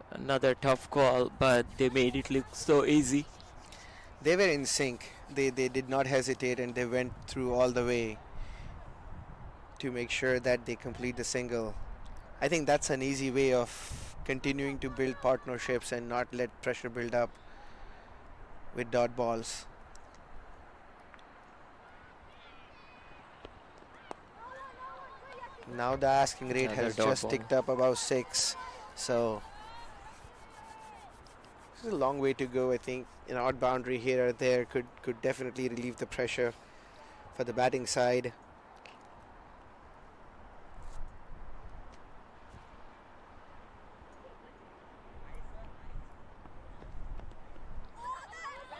Another tough call, but they made it look so easy. They were in sync. They did not hesitate and they went through all the way to make sure that they complete the single. I think that's an easy way of continuing to build partnerships and not let pressure build up with dot balls. Now the asking rate Another has dot just ball. ticked up about 6, so this is a long way to go. I think an odd boundary here or there could definitely relieve the pressure for the batting side.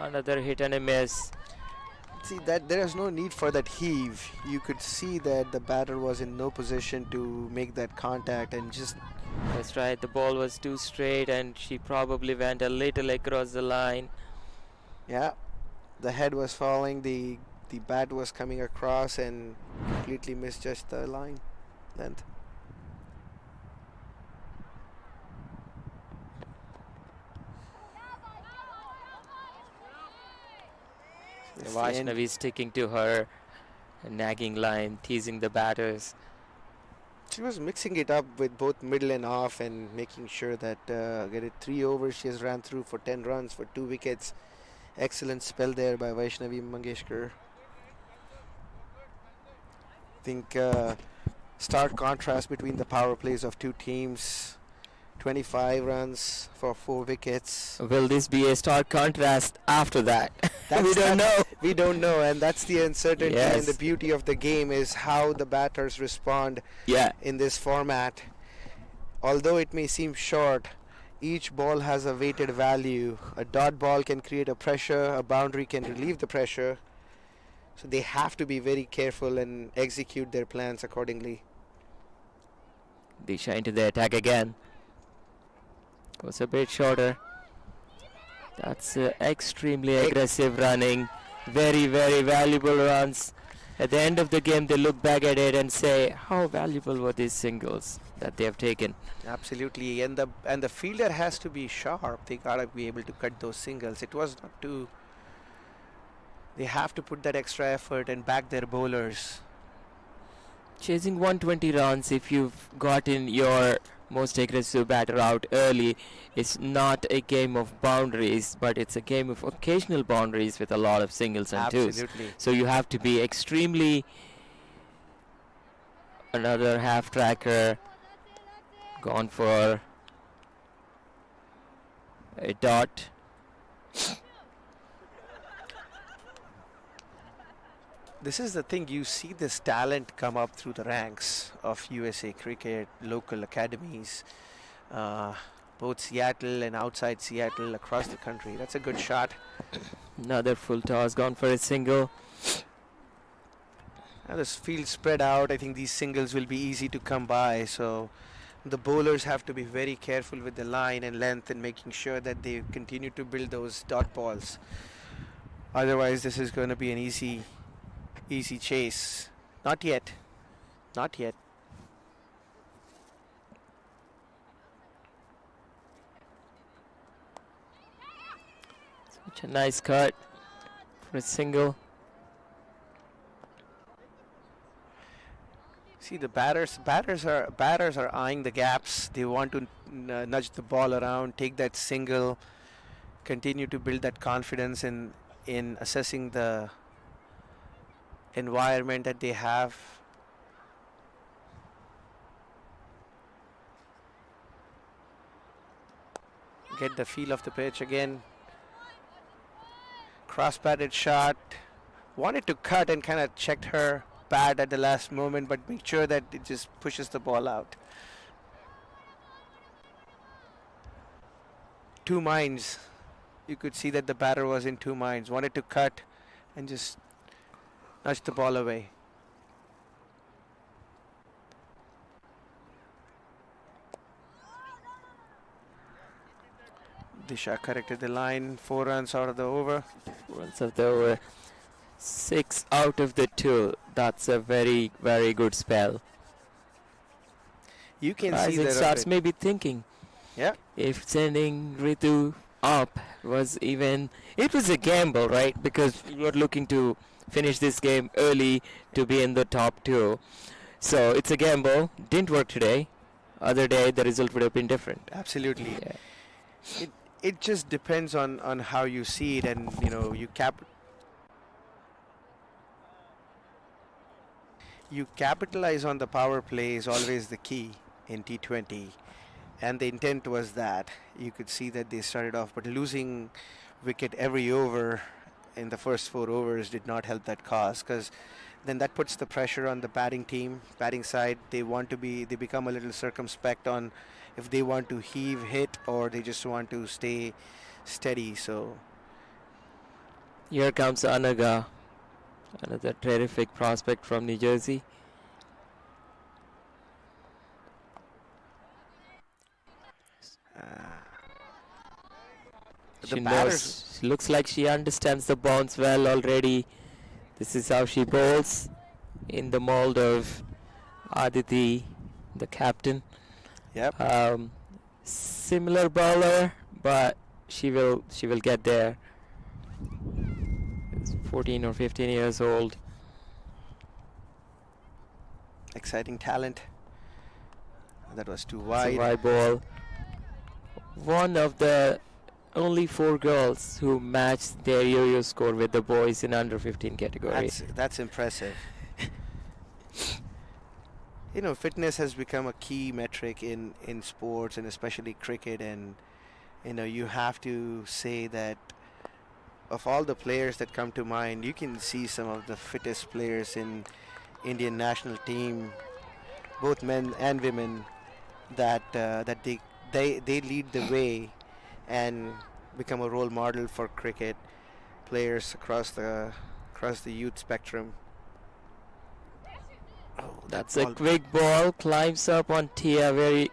Another hit and a miss. See that there is no need for that heave. You could see that the batter was in no position to make that contact and just That's right, the ball was too straight and she probably went a little across the line. yeah, the head was falling, the bat was coming across and completely misjudged the line length. It's the end. Vaishnavi sticking to her nagging line, teasing the batters. She was mixing it up with both middle and off and making sure that get it 3 overs. She has ran through for 10 runs for 2 wickets. Excellent spell there by Vaishnavi Mangeshkar. I think stark contrast between the power plays of two teams. 25 runs for 4 wickets. Will this be a stark contrast after that? We don't know. We don't know, and that's the uncertainty. Yes. And the beauty of the game is how the batters respond Yeah. in this format. Although it may seem short, each ball has a weighted value. A dot ball can create a pressure, a boundary can relieve the pressure. So they have to be very careful and execute their plans accordingly. Disha into the attack again. Goes a bit shorter. That's extremely aggressive running. Very, very valuable runs. At the end of the game, they look back at it and say, how valuable were these singles that they have taken? Absolutely, and the fielder has to be sharp. They gotta be able to cut those singles. It was not too. They have to put that extra effort and back their bowlers. Chasing 120 runs, if you've gotten your most aggressive batter out early, it's not a game of boundaries, but it's a game of occasional boundaries with a lot of singles and twos. Absolutely. So you have to be extremely. Another half tracker gone for a dot. This is the thing, you see this talent come up through the ranks of USA cricket, local academies, both Seattle and outside Seattle, across the country. That's a good shot. Another full toss gone for a single. Now this field spread out. I think these singles will be easy to come by, so the bowlers have to be very careful with the line and length and making sure that they continue to build those dot balls. Otherwise this is going to be an easy chase. Not yet. Not yet. Such a nice cut for a single. See, the batters are eyeing the gaps. They want to nudge the ball around, take that single, continue to build that confidence in assessing the environment that they have. Get the feel of the pitch again. Cross-batted shot. Wanted to cut and kind of checked her bat at the last moment, but make sure that it just pushes the ball out. Two minds. You could see that the batter was in two minds. Wanted to cut and just nudge the ball away. Disha corrected the line. 4 runs out of the over. 4 runs of the over. 6 out of the 2. That's a very, very good spell. You can see Rising that. Stars may be thinking, Yeah. if sending Ritu up was even, it was a gamble, right? Because you were looking to finish this game early to be in the top 2. So it's a gamble. Didn't work today. Other day the result would have been different. Absolutely. Yeah. It just depends on how you see it, and you capitalize on the power play is always the key in T20, and the intent was that. You could see that they started off, but losing wicket every over in the first 4 overs did not help that cause, because then that puts the pressure on the batting side. They become a little circumspect on if they want to heave, hit, or they just want to stay steady. So Here comes Anaga, another terrific prospect from New Jersey. She knows, looks like she understands the bounce well already. This is how she bowls, in the mold of Aditi, the captain. Yep. Similar bowler, but she will get there. It's 14 or 15 years old. Exciting talent. That was too It's a wide. wide ball. One of the only 4 girls who matched their yo-yo score with the boys in under 15 category. That's impressive. You know, fitness has become a key metric in sports and especially cricket, and you know, you have to say that of all the players that come to mind, you can see some of the fittest players in Indian national team, both men and women, that they lead the way and become a role model for cricket players across the youth spectrum. Oh, that That's a ball! quick ball, climbs up on Tia very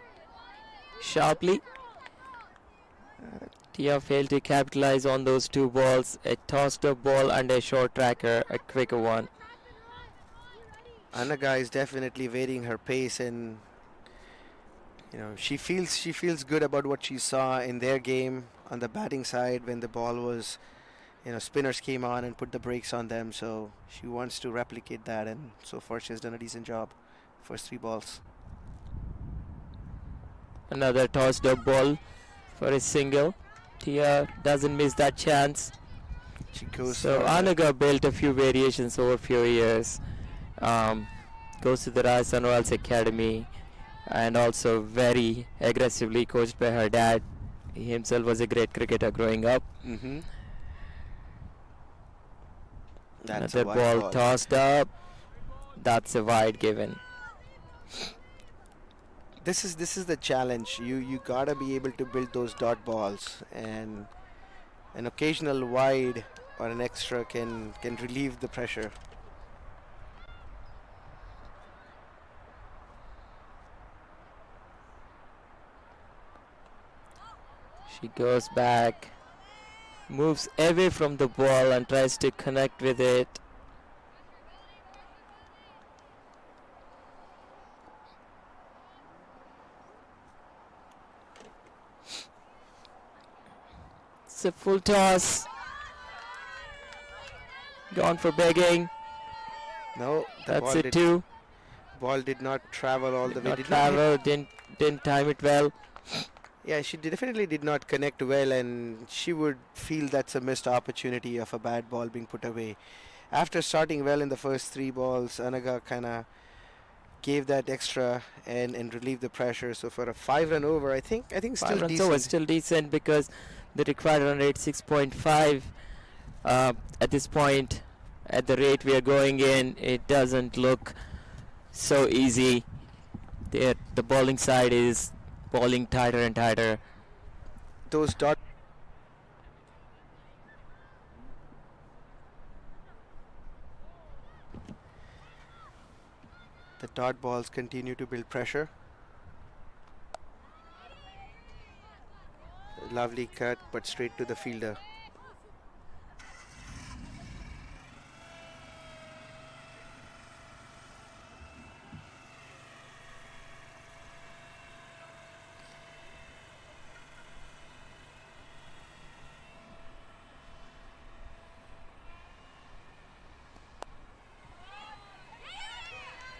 sharply. Tia failed to capitalize on those 2 balls. A tossed up ball and a short tracker, a quicker one. Anaga is definitely varying her pace, and you know, she feels good about what she saw in their game on the batting side when the ball was, you know, spinners came on and put the brakes on them. So she wants to replicate that, and so far she has done a decent job. First 3 balls. Another tossed up ball for a single. Tia doesn't miss that chance. She goes So for Anaga built a few variations over a few years. Um, Goes to the Rajasthan Royals Academy and also very aggressively coached by her dad. He himself was a great cricketer growing up. Mm-hmm. That's a Another wide ball ball. tossed up. That's a wide given. This is the challenge. You gotta be able to build those dot balls, and an occasional wide or an extra can relieve the pressure. She goes back, moves away from the ball and tries to connect with it. It's a full toss. Gone for begging. No, the That's ball it did too. ball did not travel all the Did way. not Did not hit. travel. Didn't time it well. Yeah, she definitely did not connect well, and she would feel that's a missed opportunity of a bad ball being put away. After starting well in the first 3 balls, Anaga kind of gave that extra and relieved the pressure. So for a 5 run over, I think still 5 runs over, decent. still decent because the required run rate 6.5. At this point, at the rate we are going in, it doesn't look so easy. The bowling side is bowling tighter and tighter. Those the dot balls continue to build pressure. Lovely cut, but straight to the fielder.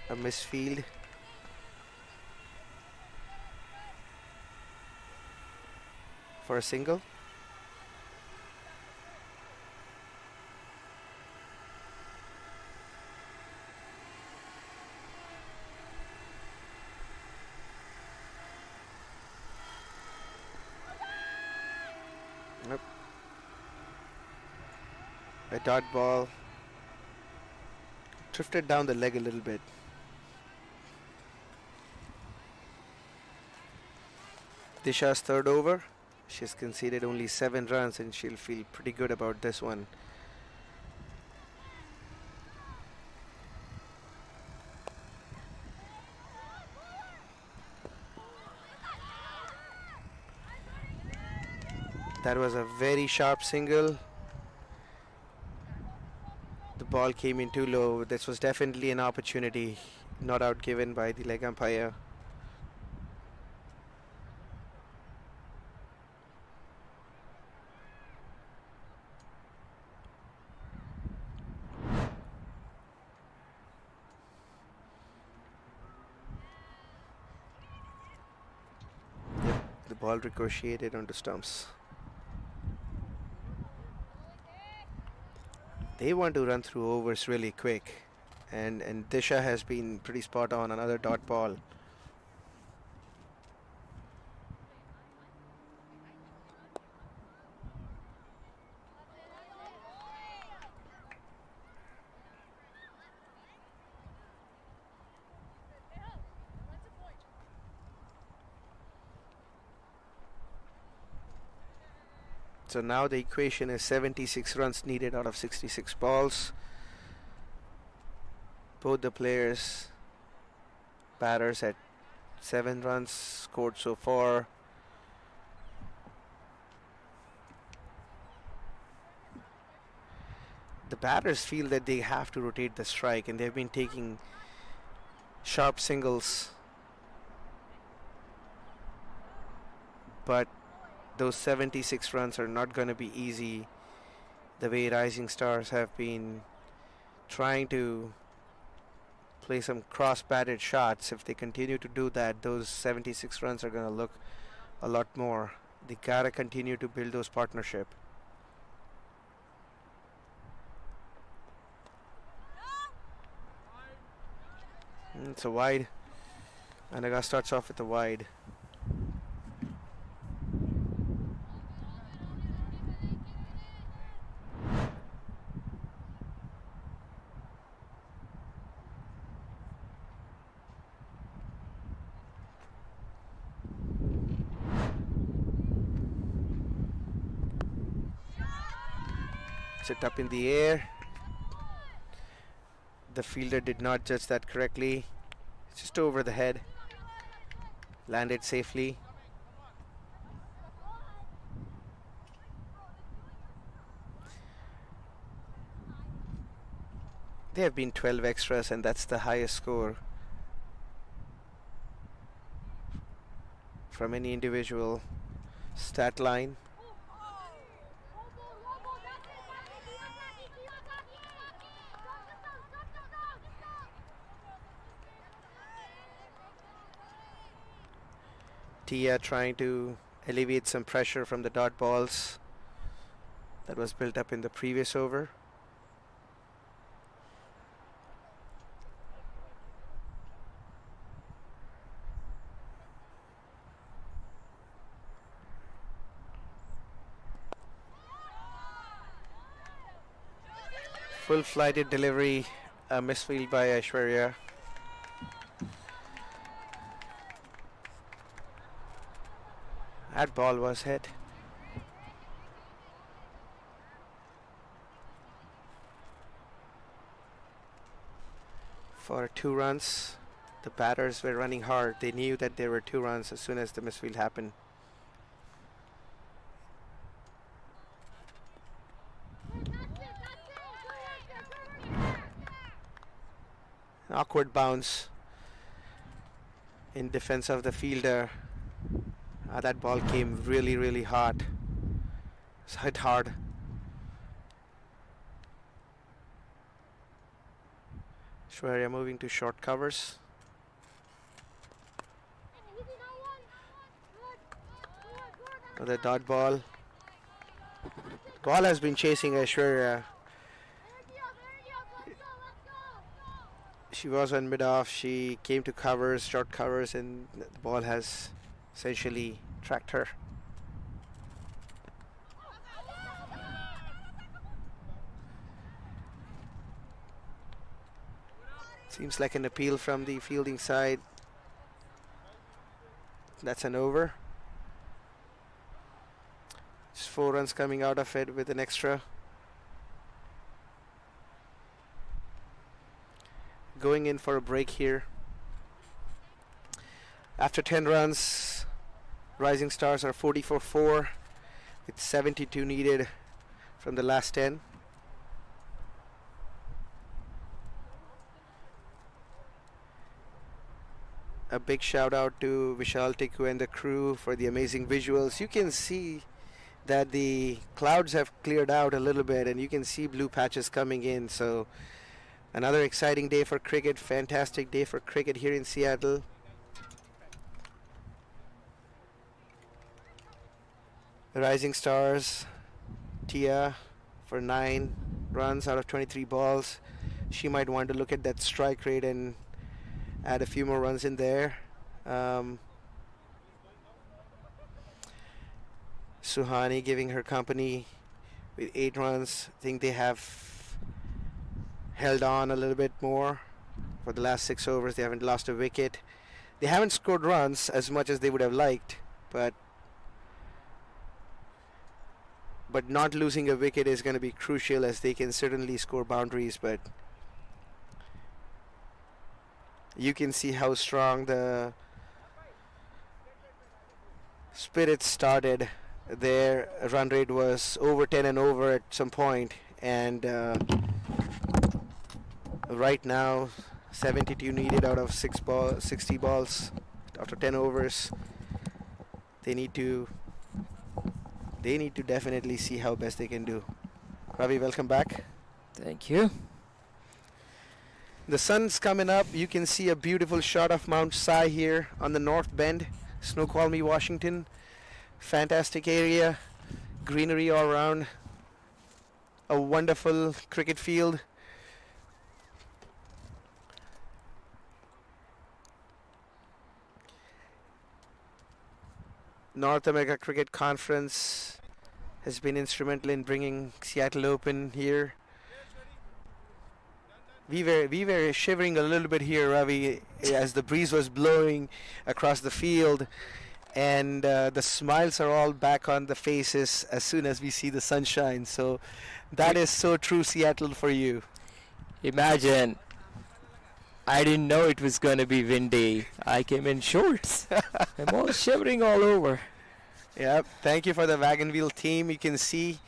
A misfield. For a single. Nope. A dot ball drifted down the leg a little bit. Disha's third over. She's conceded only 7 runs, and she'll feel pretty good about this one. That was a very sharp single. The ball came in too low. This was definitely an opportunity, not out given by the leg umpire. ball ricocheted onto stumps. They want to run through overs really quick, and Disha has been pretty spot on. Another dot ball. So now the equation is 76 runs needed out of 66 balls. Both the players, batters at 7 runs scored so far. The batters feel that they have to rotate the strike, and they've been taking sharp singles. But those 76 runs are not going to be easy. The way Rising Stars have been trying to play some cross-batted shots, if they continue to do that, those 76 runs are going to look a lot more. They gotta continue to build those partnership. It's a wide. Anaga starts off with a wide. It up in the air. The fielder did not judge that correctly. It's just over the head. Landed safely. There have been 12 extras, and that's the highest score from any individual stat line. Tia trying to alleviate some pressure from the dot balls that was built up in the previous over. Full flighted delivery, a misfield by Aishwarya. That ball was hit. For 2 runs, the batters were running hard. They knew that there were 2 runs as soon as the misfield happened. An awkward bounce in defense of the fielder. That ball came really hard. It's hit hard. Shwarya moving to short covers. Another dot ball. Ball has been chasing Aishwarya. She was on mid-off. She came to covers, short covers, and the ball has essentially tracked her. Seems like an appeal from the fielding side. That's an over. Just 4 runs coming out of it with an extra. Going in for a break here. After 10 runs, Rising Stars are 44-4 with 72 needed from the last 10. A big shout out to Vishal Tikku and the crew for the amazing visuals. You can see that the clouds have cleared out a little bit and you can see blue patches coming in. So another exciting day for cricket, fantastic day for cricket here in Seattle. Rising Stars, Tia for 9 runs out of 23 balls. She might want to look at that strike rate and add a few more runs in there. Um, Suhani giving her company with 8 runs. I think they have held on a little bit more for the last 6 overs. They haven't lost a wicket. They haven't scored runs as much as they would have liked, but not losing a wicket is going to be crucial, as they can certainly score boundaries. But you can see how strong the Spirits started. Their run rate was over 10 and over at some point, and right now 72 needed out of 60 balls after 10 overs. They need to definitely see how best they can do. Ravi, welcome back. Thank you. The sun's coming up. You can see a beautiful shot of Mount Si here on the north bend, Snoqualmie, Washington. Fantastic area, greenery all around, a wonderful cricket field. North America Cricket Conference has been instrumental in bringing Seattle Open here. We were shivering a little bit here, Ravi, as the breeze was blowing across the field, and the smiles are all back on the faces as soon as we see the sunshine. So that is so true Seattle for you. Imagine, I didn't know it was going to be windy. I came in shorts. I'm all shivering all over. Yep. Thank you for the wagon wheel team. You can see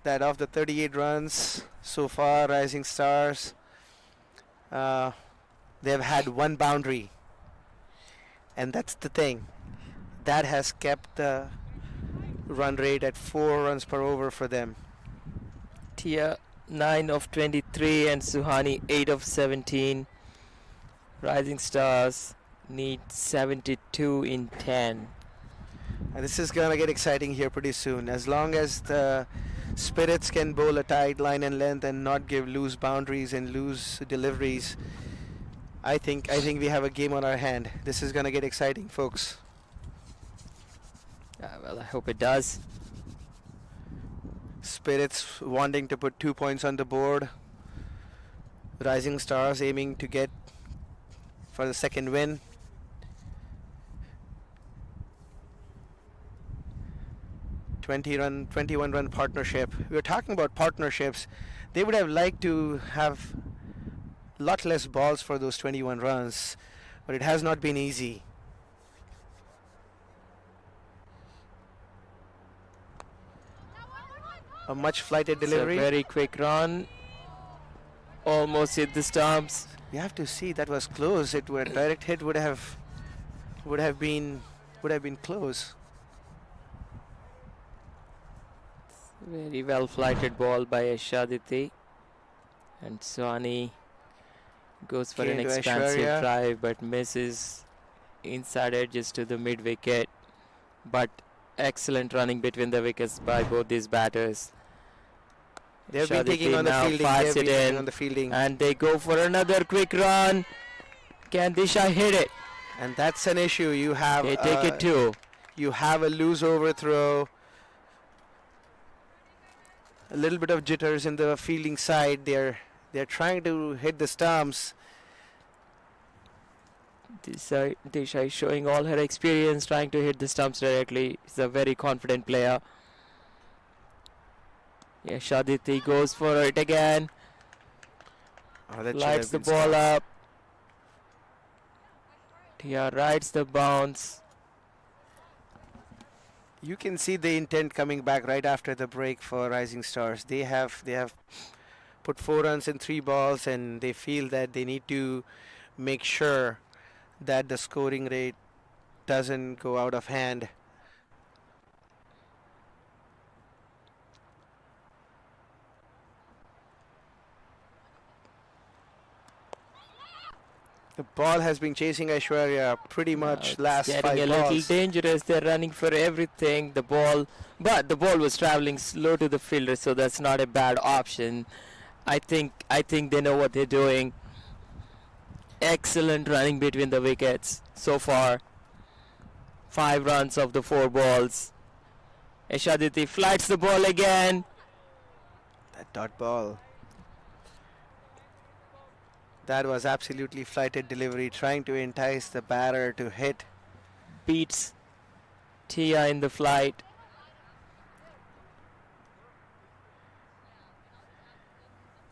that of the 38 runs so far, Rising Stars, they've had one boundary, and that's the thing that has kept the run rate at 4 runs per over for them. Tia 9 of 23 and Suhani 8 of 17. Rising Stars need 72 in 10. And this is gonna get exciting here pretty soon. As long as the Spirits can bowl a tight line and length and not give loose boundaries and loose deliveries, I think we have a game on our hand. This is gonna get exciting, folks. Well, I hope it does. Spirits wanting to put 2 points on the board. Rising Stars aiming to get for the second win. Run, 21-run partnership. We were talking about partnerships. They would have liked to have a lot less balls for those 21 runs, but it has not been easy. A much flighted delivery. It's a very quick run. Almost hit the stumps. You have to see that was close. It were direct hit would have been close. Very well flighted ball by Ashaditi. And Swani goes for an Came to expansive Aishwarya. drive but misses inside edges to the mid wicket. But excellent running between the wickets by both these batters. They've been taking Ashaditi on the now fielding. fires They've been it taking in. on the fielding. And they go for another quick run. Can Disha hit it? And that's an issue. You have They take it too. you have a loose overthrow. A little bit of jitters in the fielding side. They're trying to hit the stumps. Disha is showing all her experience trying to hit the stumps directly. She's a very confident player. Yeah, Shaditi goes for it again. Oh, that should Lights have the been ball stopped. up. Tia rides the bounce. You can see the intent coming back right after the break for Rising Stars. They have put 4 runs in 3 balls, and they feel that they need to make sure that the scoring rate doesn't go out of hand. The ball has been chasing Aishwarya pretty Now much it's last getting 5 a little balls. dangerous. They're running for everything. But the ball was traveling slow to the fielder, so that's not a bad option. I think they know what they're doing. Excellent running between the wickets so far. 5 runs of the 4 balls. Ishaditi flights the ball again. That dot ball. That was absolutely flighted delivery, trying to entice the batter to hit. Beats Tia in the flight.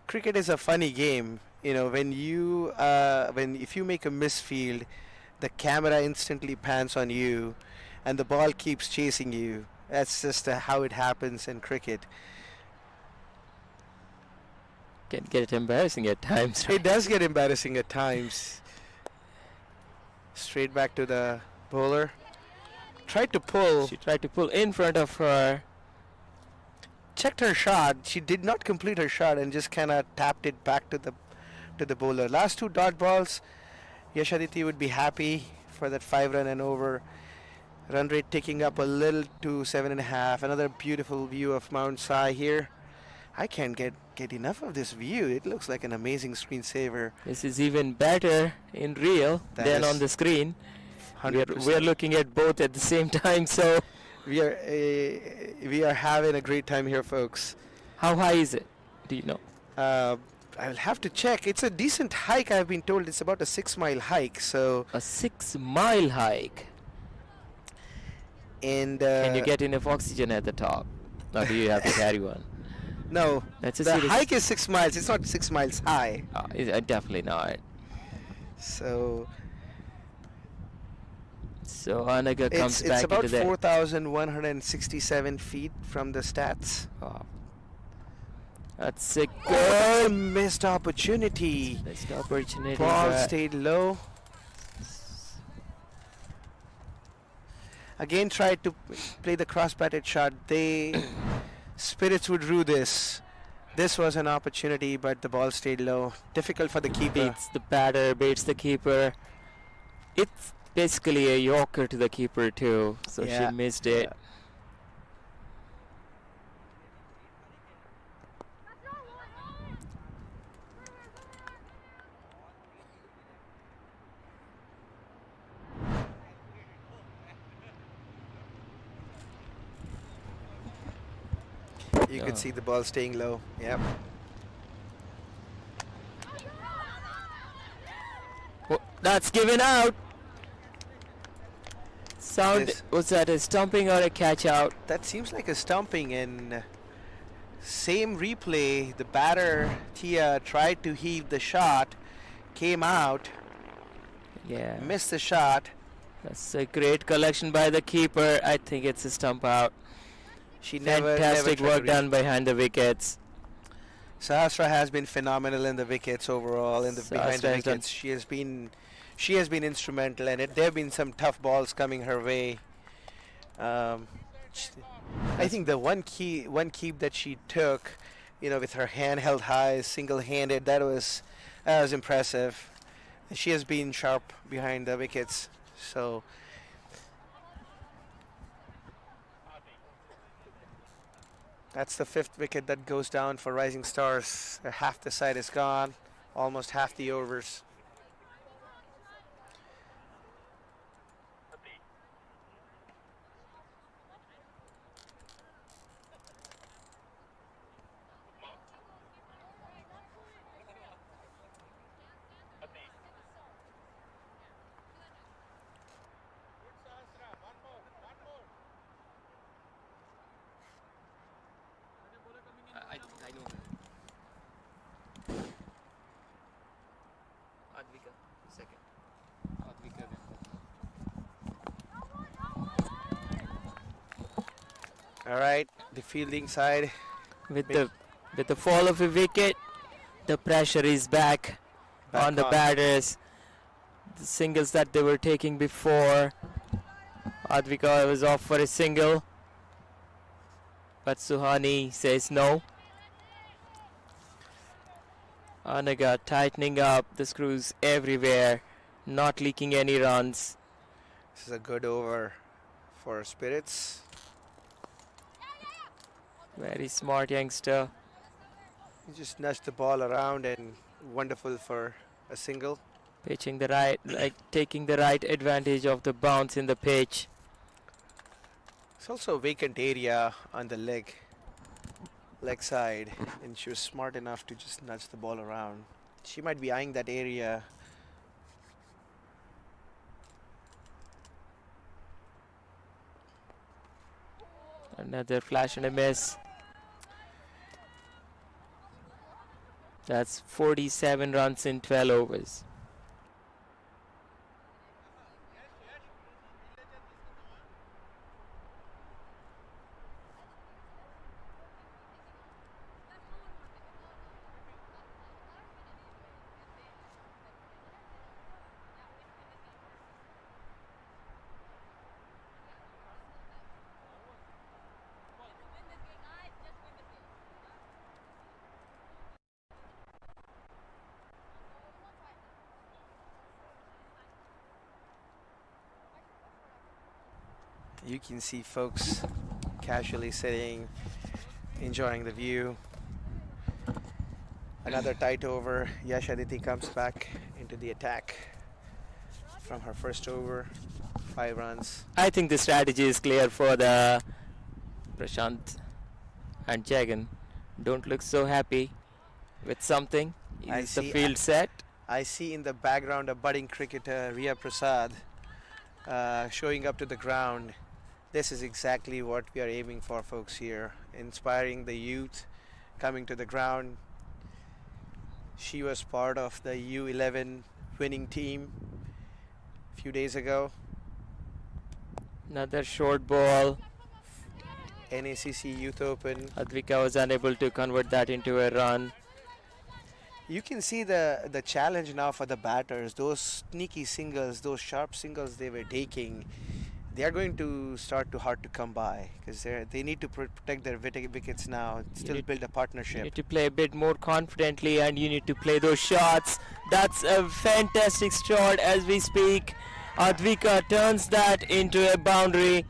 Cricket is a funny game. You know, if you make a misfield, the camera instantly pans on you, and the ball keeps chasing you. That's just how it happens in cricket. Can get embarrassing at times. It does get embarrassing at times. Straight back to the bowler. Tried to pull. She tried to pull in front of her. Checked her shot. She did not complete her shot and just kind of tapped it back to the bowler. Last 2 dot balls, Yashaditi would be happy for that 5 run and over. Run rate ticking up a little to 7.5. Another beautiful view of Mount Si here. I can't get enough of this view. It looks like an amazing screensaver. This is even better in real That than is on the screen. We 100%. are looking at both at the same time. So We are having a great time here, folks. how high is it? Do you know? I'll have to check. It's a decent hike. I've been told it's about a 6-mile hike. So A 6-mile hike. and Can you get enough oxygen at the top? Or do you have to carry one? no? That's a The serious. hike is 6 miles. It's not 6 miles high. Definitely not. So So Anaga comes it's back about into the 4,167 feet from the stats. Oh. That's a Oh, good missed opportunity. missed opportunity. Ball but stayed low. Again tried to play the cross-batted shot. Spirits would rue this. This was an opportunity, but the ball stayed low. Difficult for the keeper. beats the batter, beats the keeper. It's basically a yorker to the keeper too, so Yeah, she missed it. You Yeah. could see the ball staying low. Yep. Oh, that's given out. Sound, Yes. was that a stumping or a catch out? That seems like a stumping, and same replay. The batter Tia tried to heave the shot, came out, Yeah, missed the shot. that's a great collection by the keeper. I think it's a stump out. She never Fantastic tried work to done behind the wickets. Sahasra has been phenomenal in the wickets overall. In the behind the Sahasra has done- wickets, she has been instrumental, and there have been some tough balls coming her way. sh- I think the one keep that she took, with her hand held high, single-handed, that was impressive. She has been sharp behind the wickets, so. That's the 5th wicket that goes down for Rising Stars. Half the side is gone, almost half the overs. I know. Advika, second. Advika. All right, the fielding side. With the fall of a wicket, the pressure is back on the on. batters. The singles that they were taking before. Advika was off for a single, but Suhani says no. Anaga tightening up the screws everywhere. not leaking any runs. This is a good over for Spirits. Very smart youngster. He just nudged the ball around and wonderful for a single. Pitching the right, like taking the right advantage of the bounce in the pitch. It's also a vacant area on the leg side, and she was smart enough to just nudge the ball around. She might be eyeing that area. Another flash and a miss. That's 47 runs in 12 overs. You can see folks casually sitting, enjoying the view. Another tight over. Yash Aditi comes back into the attack from her first over. 5 runs. I think the strategy is clear for the Prashant and Jagan. Don't look so happy with something. I Is the see- field set? I see in the background a budding cricketer, Riya Prasad, showing up to the ground. This is exactly what we are aiming for, folks, here. Inspiring the youth coming to the ground. She was part of the U11 winning team a few days ago. Another short ball. NACC Youth Open. Advika was unable to convert that into a run. You can see the challenge now for the batters. Those sneaky singles, those sharp singles they were taking, they are going to start to hard to come by because they need to protect their wickets now. Still build a You partnership. need to play a bit more confidently and you need to play those shots. That's a fantastic shot as we speak. Advika turns that into a boundary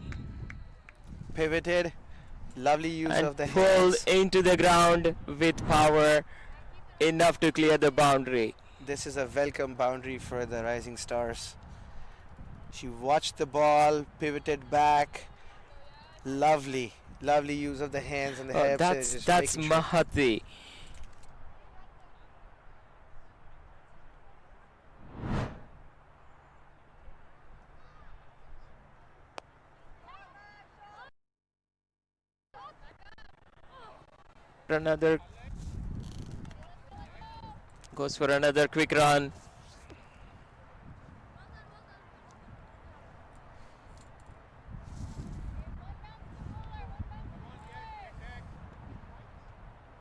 Pivoted, lovely use and of the pulled hands. into the ground with power enough to clear the boundary. This is a welcome boundary for the Rising Stars. She watched the ball, pivoted back. Lovely use of the hands and the hips. That's making sure- Mahati. Another goes for another quick run.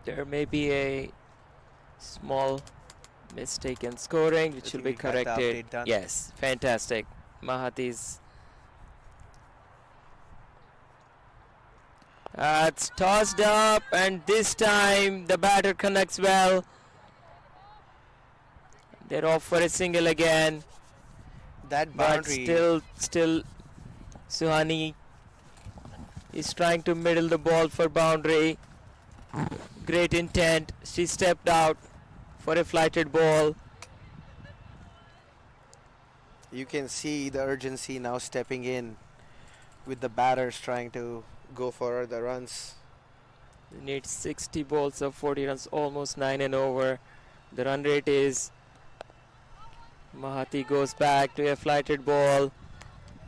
There may be a small mistake in scoring, which will think be we got the corrected. update done. Yes, fantastic. Mahati's. It's tossed up, and this time the batter connects well. They're off for a single again, That but boundary. still, Suhani is trying to middle the ball for boundary. Great intent. She stepped out for a flighted ball. You can see the urgency now stepping in with the batters trying to go for the runs. They need 60 balls of 40 runs, almost 9 and over. The run rate is. Mahati goes back to a flighted ball.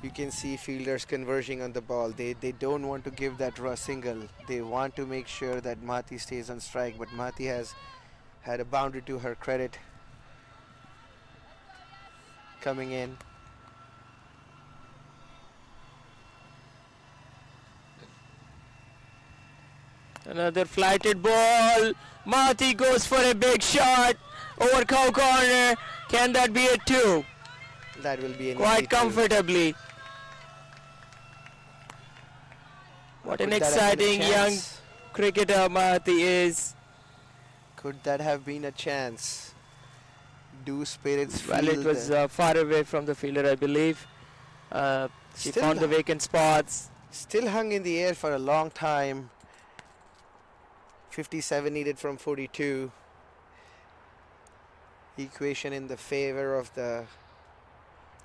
You can see fielders converging on the ball. They don't want to give that single. They want to make sure that Mahati stays on strike, but Mahati has had a boundary to her credit coming in. Another flighted ball. Mahati goes for a big shot over cow corner. Can that be a 2? That will be an Quite easy two. comfortably. What an Could that have been a exciting young chance? cricketer Mahati is. Could that have been a chance? Do Spirits Well, feel it was far away from the fielder, I believe. She Still- found the vacant spots. still hung in the air for a long time. 57 needed from 42. Equation in the favor of the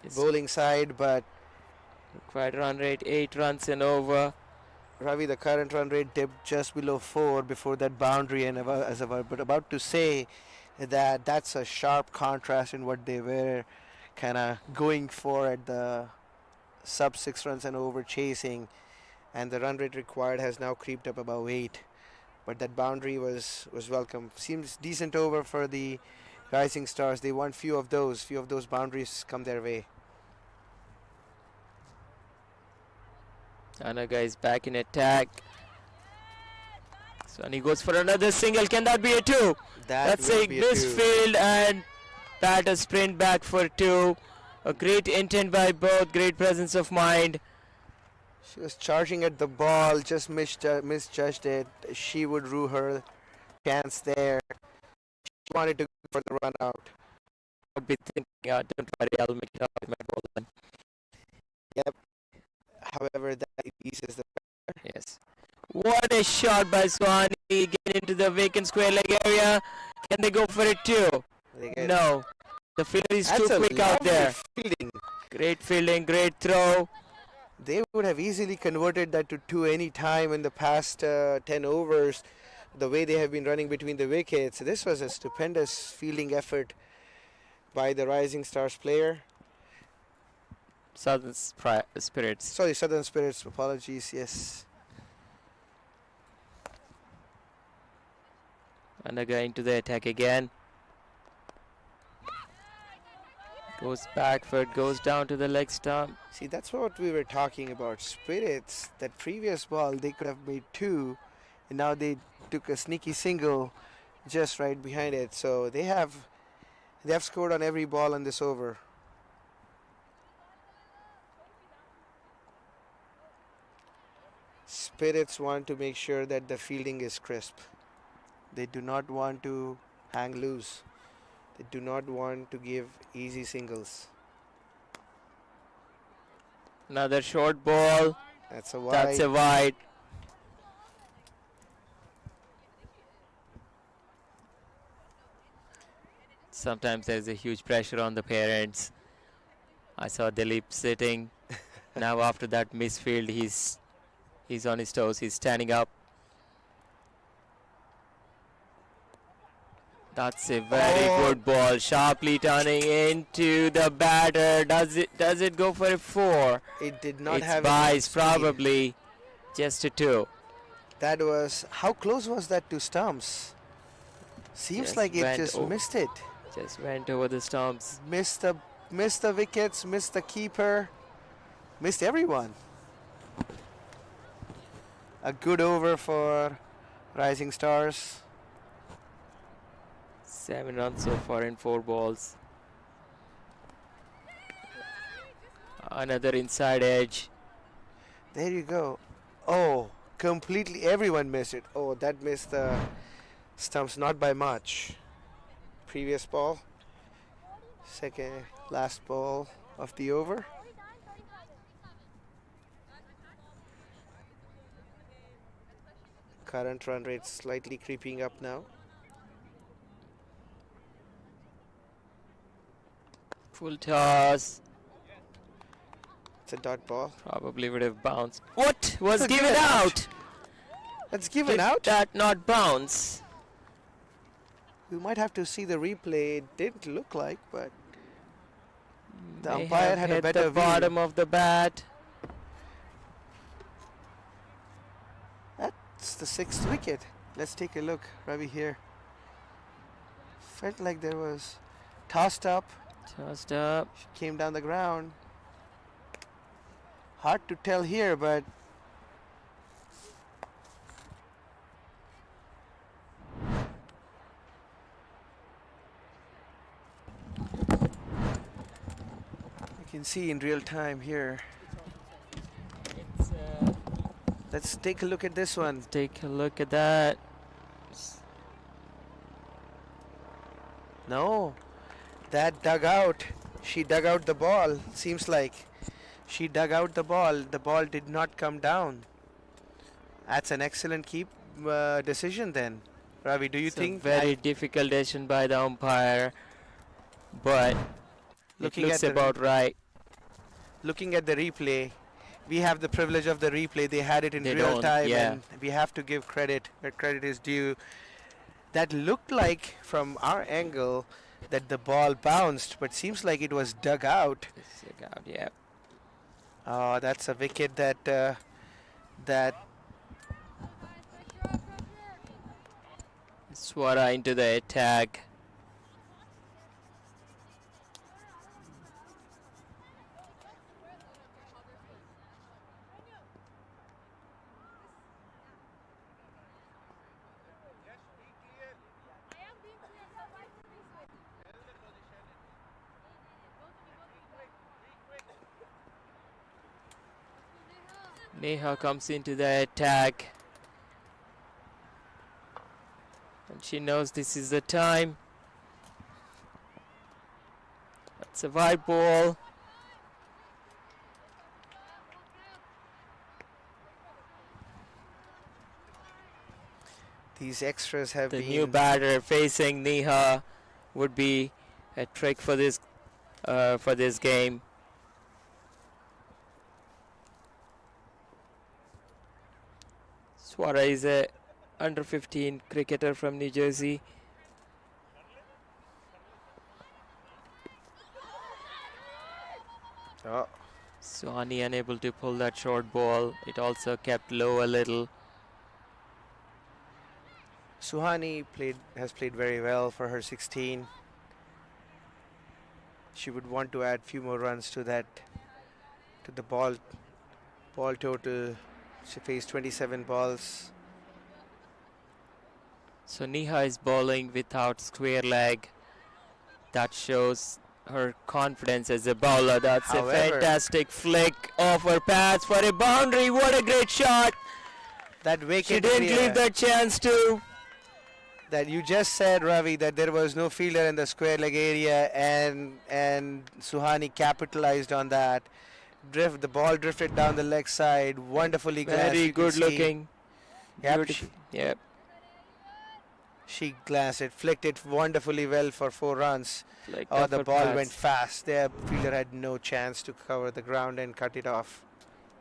It's bowling side, but required run rate 8 runs and over. Ravi, the current run rate dipped just below 4 before that boundary, and as I was about to say that that's a sharp contrast in what they were kind of going for at the sub 6 runs and over chasing, and the run rate required has now creeped up above 8. But that boundary was welcome. Seems decent over for the Rising Stars. They want few of those boundaries come their way. Anaga is back in attack. Sonny goes for another single. Can that be a 2? That's will a be misfield, and batter sprint back for 2. A great intent by both, great presence of mind. She was charging at the ball, just misjudged it. She would rue her chance there. She wanted to go for the run out. I'll be thinking, don't worry, I'll make it up with my ball then. Yep. However, that eases the Yes. What a shot by Swani. Get into the vacant square leg area. Can they go for it too? No. The fielder is too quick out there. Fielding. Great fielding, great throw. They would have easily converted that to 2 any time in the past 10 overs, the way they have been running between the wickets. This was a stupendous fielding effort by the Rising Stars player. Southern Spirits. Sorry, Southern Spirits, apologies, yes. Anaga into the attack again. Goes backward, goes down to the leg stump. See, that's what we were talking about. Spirits, that previous ball, they could have made 2, and now they took a sneaky single just right behind it. So they have scored on every ball in this over. Spirits want to make sure that the fielding is crisp. They do not want to hang loose. They do not want to give easy singles. Another short ball. That's a wide. That's a wide. Sometimes there's a huge pressure on the parents. I saw Dilip sitting. Now after that misfield, he's on his toes. He's standing up. That's a very good ball. Sharply turning into the batter. Does it go for a 4? It did not It's have by enough speed. probably just a 2. That was, how close was that to stumps? Seems Just like it went just over. missed it. Just went over the stumps. Missed the wickets, missed the keeper, missed everyone. A good over for Rising Stars. 7 runs so far in 4 balls. Another inside edge. There you go. Oh, completely everyone missed it. Oh, that missed the stumps, not by much. Previous ball. Second, last ball of the over. Current run rate slightly creeping up now. Full toss. It's a dot ball. Probably would have bounced. What was Look, given given out. out? That's given Did out. that not bounce? We might have to see the replay. It didn't look like, but the May umpire have had a hit better the view. bottom of the bat. That's the 6th wicket. Let's take a look, Ravi, here. Felt like there was tossed up, Tossed up. came down the ground. Hard to tell here, but you can see in real time here. Let's take a look at this one. Take a look at that. No, That dug out. She dug out the ball. Seems like she dug out the ball. The ball did not come down. That's an excellent keep decision then. Ravi, do you It's a think very difficult decision by the umpire, but it looking looks at the about right. looking at the replay, we have the privilege of the replay. They had it in They real don't, time, yeah. and we have to give credit where credit is due. That looked like, from our angle, that the ball bounced, but seems like it was dug out. Let's check out, yeah. Oh, that's a wicket that Swara into the attack. Neha comes into the attack. And she knows this is the time. That's a wide ball. these extras have The been new batter facing Neha would be a trick for this game. Swara is a under 15 cricketer from New Jersey. Oh, Suhani unable to pull that short ball. It also kept low a little. Suhani has played very well for her 16. She would want to add few more runs to the ball total. She faced 27 balls. So Neha is bowling without square leg. That shows her confidence as a bowler. That's a However, fantastic flick of her pass for a boundary. What a great shot. that She vacant didn't area leave that chance to. that you just said, Ravi, that there was no fielder in the square leg area, and Suhani capitalized on that. The ball drifted down the leg side, wonderfully glanced. Very you can good see. looking. Yep, Beautiful. Yep. she glanced it, flicked it wonderfully well for 4 runs. Like Oh, the upper ball pads. went fast. The fielder had no chance to cover the ground and cut it off.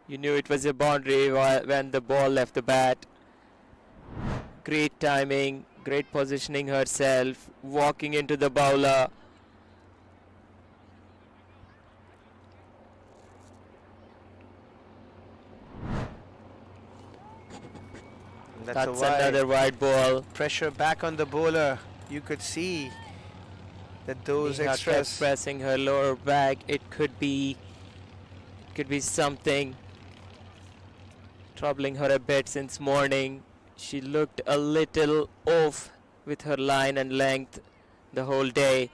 You knew it was a boundary when the ball left the bat. Great timing, great positioning herself, walking into the bowler. That's a That's wide. another wide ball. Pressure back on the bowler. You could see that those Neha kept extras. pressing her lower back. It could be something troubling her a bit since morning. She looked a little off with her line and length the whole day.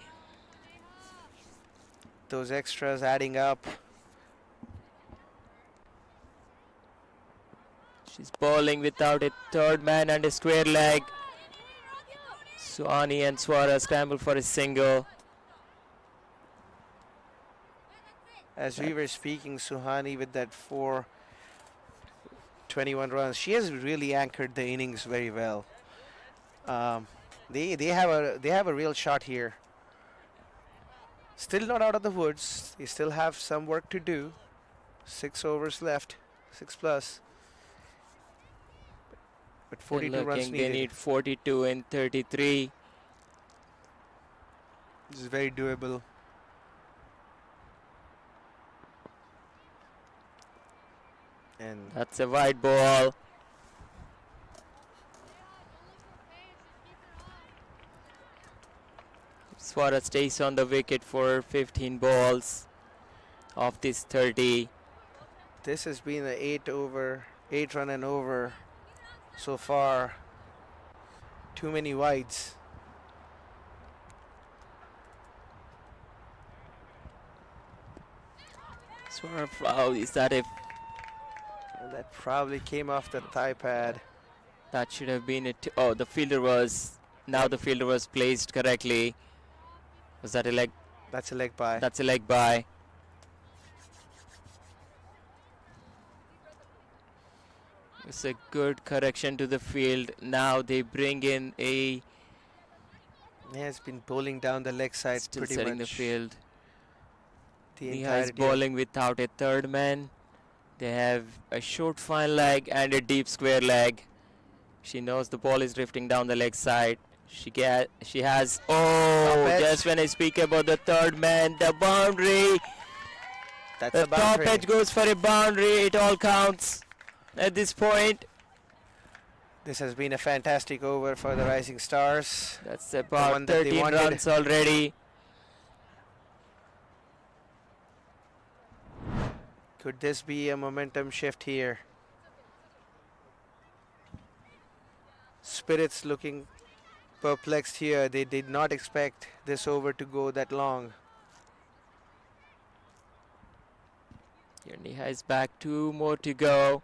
Those extras adding up. She's bowling without a third man and a square leg. Suhani and Swara scramble for a single. As we were speaking, Suhani with that 421 runs, she has really anchored the innings very well. They have a real shot here. Still not out of the woods. They still have some work to do. 6 overs left, 6 plus. But 42 runs They needed. need 42 and 33. This is very doable. And That's a wide ball. Swara stays on the wicket for 15 balls of this 30. this has been an 8 run and over so far. Too many wides. Swara, wow, is that a And that probably came off the thigh pad. that should have been it. Oh, the fielder was placed correctly. Was that a leg? That's a leg by. That's a leg by. It's a good correction to the field. Now they bring in a. He has been bowling down the leg side Still pretty setting the much field. the Neha is entirety of bowling without a third man. They have a short fine leg and a deep square leg. She knows the ball is drifting down the leg side. She has. Oh, Top edge. just when I speak about the third man, the boundary. That's The a top boundary. edge goes for a boundary. It all counts at this point. This has been a fantastic over for the Rising Stars. That's one about that they 13 wanted. runs already. Could this be a momentum shift here? Spirits looking perplexed here. They did not expect this over to go that long. Here Neha is back. 2 more to go.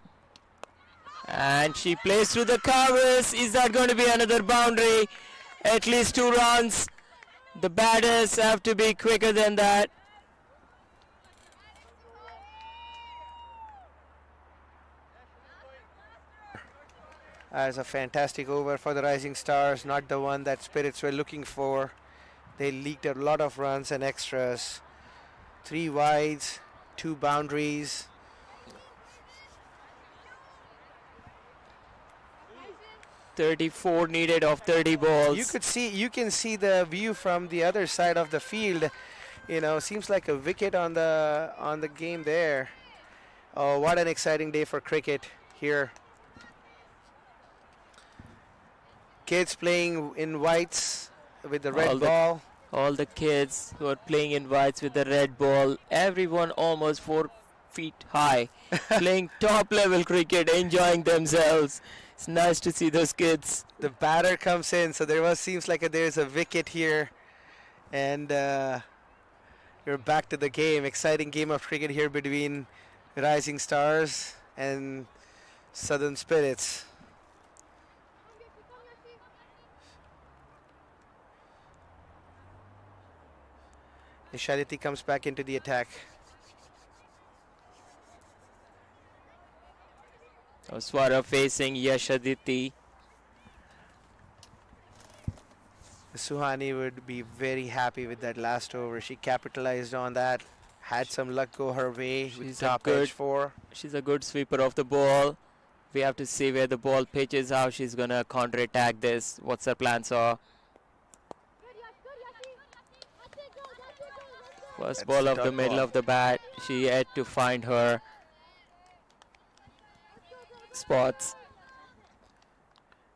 And she plays through the covers. Is that going to be another boundary? At least 2 runs. The batters have to be quicker than that. As a fantastic over for the Rising Stars, not the one that Spirits were looking for. They leaked a lot of runs and extras. 3 wides, 2 boundaries. .34 needed of 30 balls. You can see the view from the other side of the field. You know, seems like a wicket on the game there. Oh, what an exciting day for cricket here. Kids playing in whites with the red ball. All the kids who are playing in whites with the red ball, everyone almost 4 feet high, playing top level cricket, enjoying themselves. It's nice to see those kids. The batter comes in, so seems like there's a wicket here, and you're back to the game. Exciting game of cricket here between Rising Stars and Southern Spirits. Ishariti comes back into the attack. Swara facing Yashaditi. Suhani would be very happy with that last over. She capitalized on that, had some luck go her way with top edge 4. She's a good sweeper of the ball. We have to see where the ball pitches, how she's gonna counter-attack this, what's her plans are. First That's ball a of the dot middle ball. of the bat. She had to find her spots.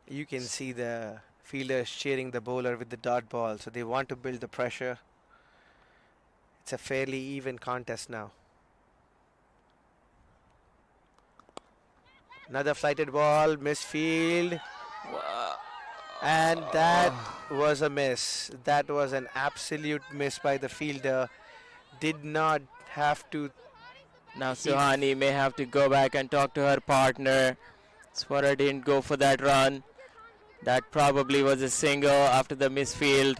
You can see the fielders cheering the bowler with the dot ball, so they want to build the pressure. It's a fairly even contest now. Another flighted ball, misfield. And that was a miss. That was an absolute miss by the fielder. Did not have to. Now Suhani may have to go back and talk to her partner. Swara didn't go for that run. That probably was a single after the misfield.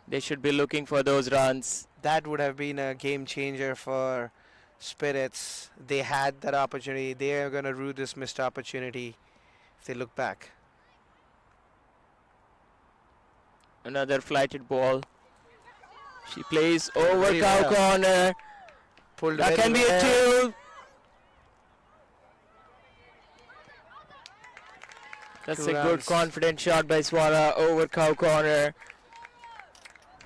They should be looking for those runs. That would have been a game changer for Spirits. They had that opportunity. They are going to rue this missed opportunity if they look back. Another flighted ball. She plays over Very cow well. corner. Pulled That very can be a well. 2. That's 2 a good runs. confident shot by Swara over cow corner.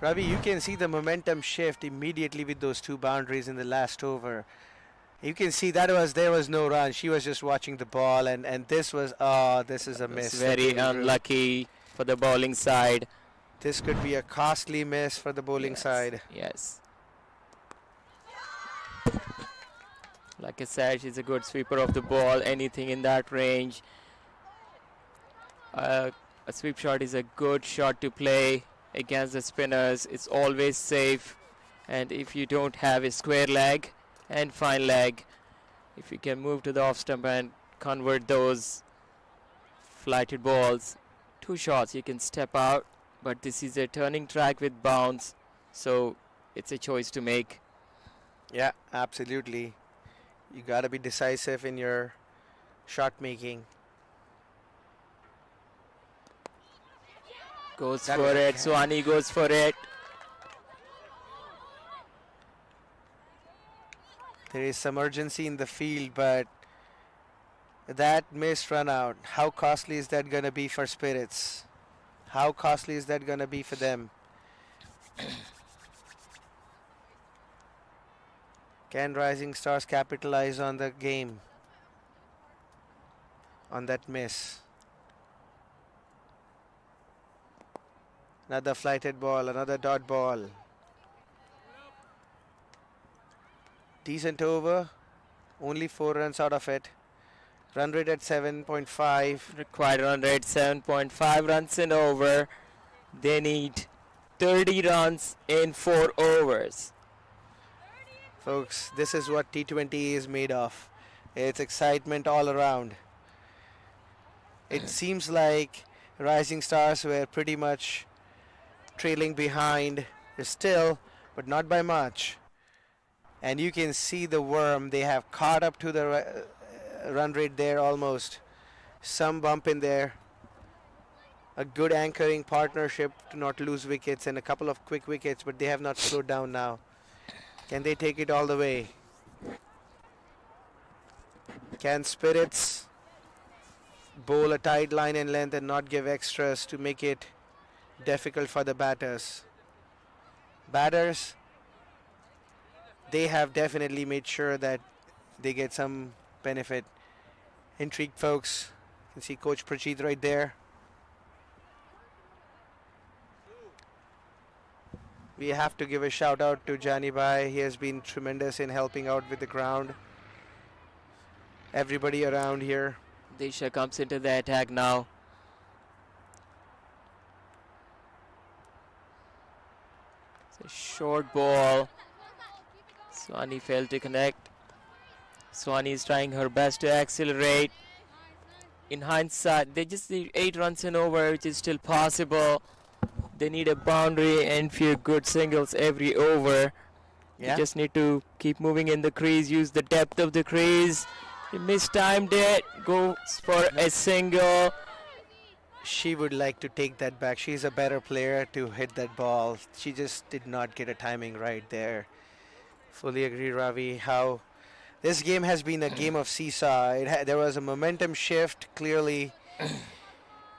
Ravi, you can see the momentum shift immediately with those 2 boundaries in the last over. You can see there was no run. She was just watching the ball, and this was this is a miss. It's very unlucky for the bowling side. This could be a costly miss for the bowling Yes, side. Yes. Like I said, she's a good sweeper of the ball. Anything in that range. A sweep shot is a good shot to play against the spinners. It's always safe. And if you don't have a square leg and fine leg, if you can move to the off stump and convert those flighted balls, 2 shots, you can step out. But this is a turning track with bounce, So it's a choice to make. Yeah, absolutely. You got to be decisive in your shot making. Goes That for was a it. Suhani goes for it. There is some urgency in the field, but that missed run out. How costly is that going to be for Spirits? How costly is that going to be for them? Can Rising Stars capitalize on the game? On that miss. Another flighted ball, another dot ball. Decent over. Only 4 runs out of it. Run rate at 7.5. Required run rate 7.5 runs in over. They need 30 runs in 4 overs. Folks, this is what T20 is made of. It's excitement all around. It seems like Rising Stars were pretty much trailing behind still, but not by much. And you can see the worm. They have caught up to the run rate there almost. Some bump in there. A good anchoring partnership to not lose wickets and a couple of quick wickets, but they have not slowed down now. Can they take it all the way? Can Spirits bowl a tight line and length and not give extras to make it difficult for the batters? Batters, they have definitely made sure that they get some benefit. Intrigued folks. You can see Coach Prajeet right there. We have to give a shout out to Jani Bhai. He has been tremendous in helping out with the ground. Everybody around here. Disha comes into the attack now. It's a short ball. Suhani failed to connect. Suhani is trying her best to accelerate. In hindsight, they just need 8 runs and over, which is still possible. They need a boundary and few good singles every over. Yeah. You just need to keep moving in the crease, use the depth of the crease. He mistimed it, goes for a single. She would like to take that back. She's a better player to hit that ball. She just did not get a timing right there. Fully agree, Ravi, how this game has been a game of seesaw. There was a momentum shift clearly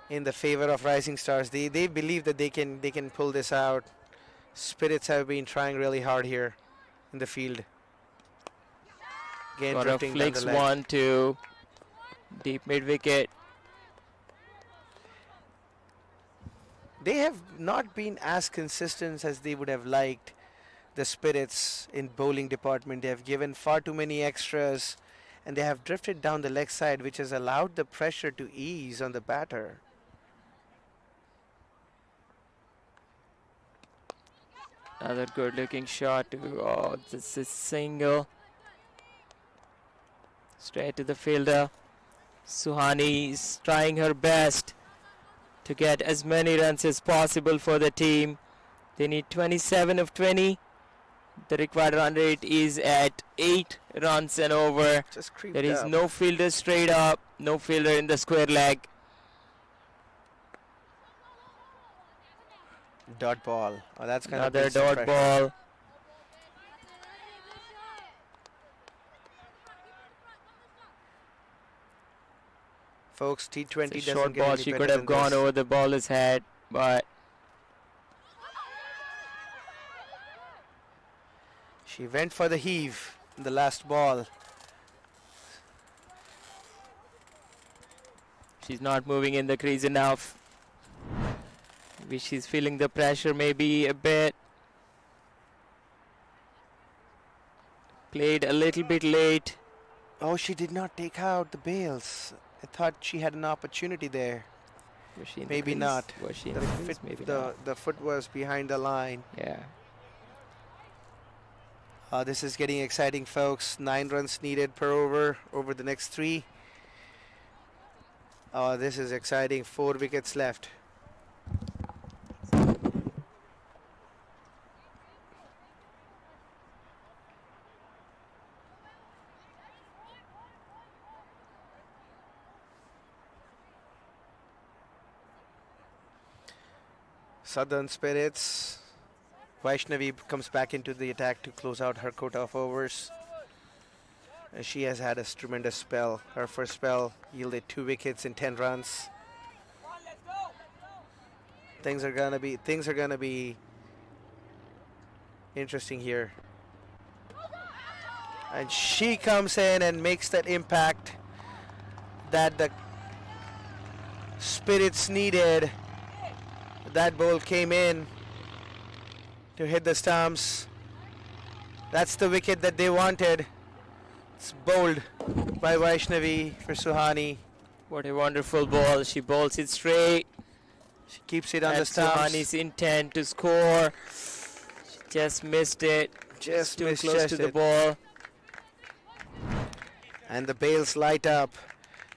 in the favor of Rising Stars. They believe that they can pull this out. Spirits have been trying really hard here in the field. Again, Got a drifting down flicks the leg. 1-2. Deep mid wicket. They have not been as consistent as they would have liked. The Spirits in bowling department, they have given far too many extras and they have drifted down the leg side, which has allowed the pressure to ease on the batter. Another good looking shot. Oh, this is single. Straight to the fielder. Suhani is trying her best to get as many runs as possible for the team. They need 27 of 20. The required run rate is at 8 runs and over. Just creeped There is up. no fielder straight up, no fielder in the square leg. Dot ball. Oh, that's going to Another dot ball. Folks, T20 It's a doesn't short get ball. any She better could have than gone this. over the baller's head, but She went for the heave in the last ball. she's not moving in the crease enough. Maybe she's feeling the pressure maybe a bit. Played a little bit late. Oh, she did not take out the bails. I thought she had an opportunity there. Was she in Maybe the crease? not. Was she in The, the crease? fit- Maybe the, not. the foot was behind the line. Yeah. This is getting exciting, folks. 9 runs needed per over the next 3. This is exciting. 4 wickets left. Southern Spirits. Vaishnavi comes back into the attack to close out her quota of overs. She has had a tremendous spell. Her first spell yielded 2 wickets in 10 runs. Things are gonna be interesting here. And she comes in and makes that impact that the Spirits needed. That ball came in to hit the stumps. That's the wicket that they wanted. It's bowled by Vaishnavi for Suhani. What a wonderful ball. She bowls it straight. She keeps it on the That's stumps. Suhani's intent to score. She just missed it. Just Too close to misjudged the it. ball. And the bails light up.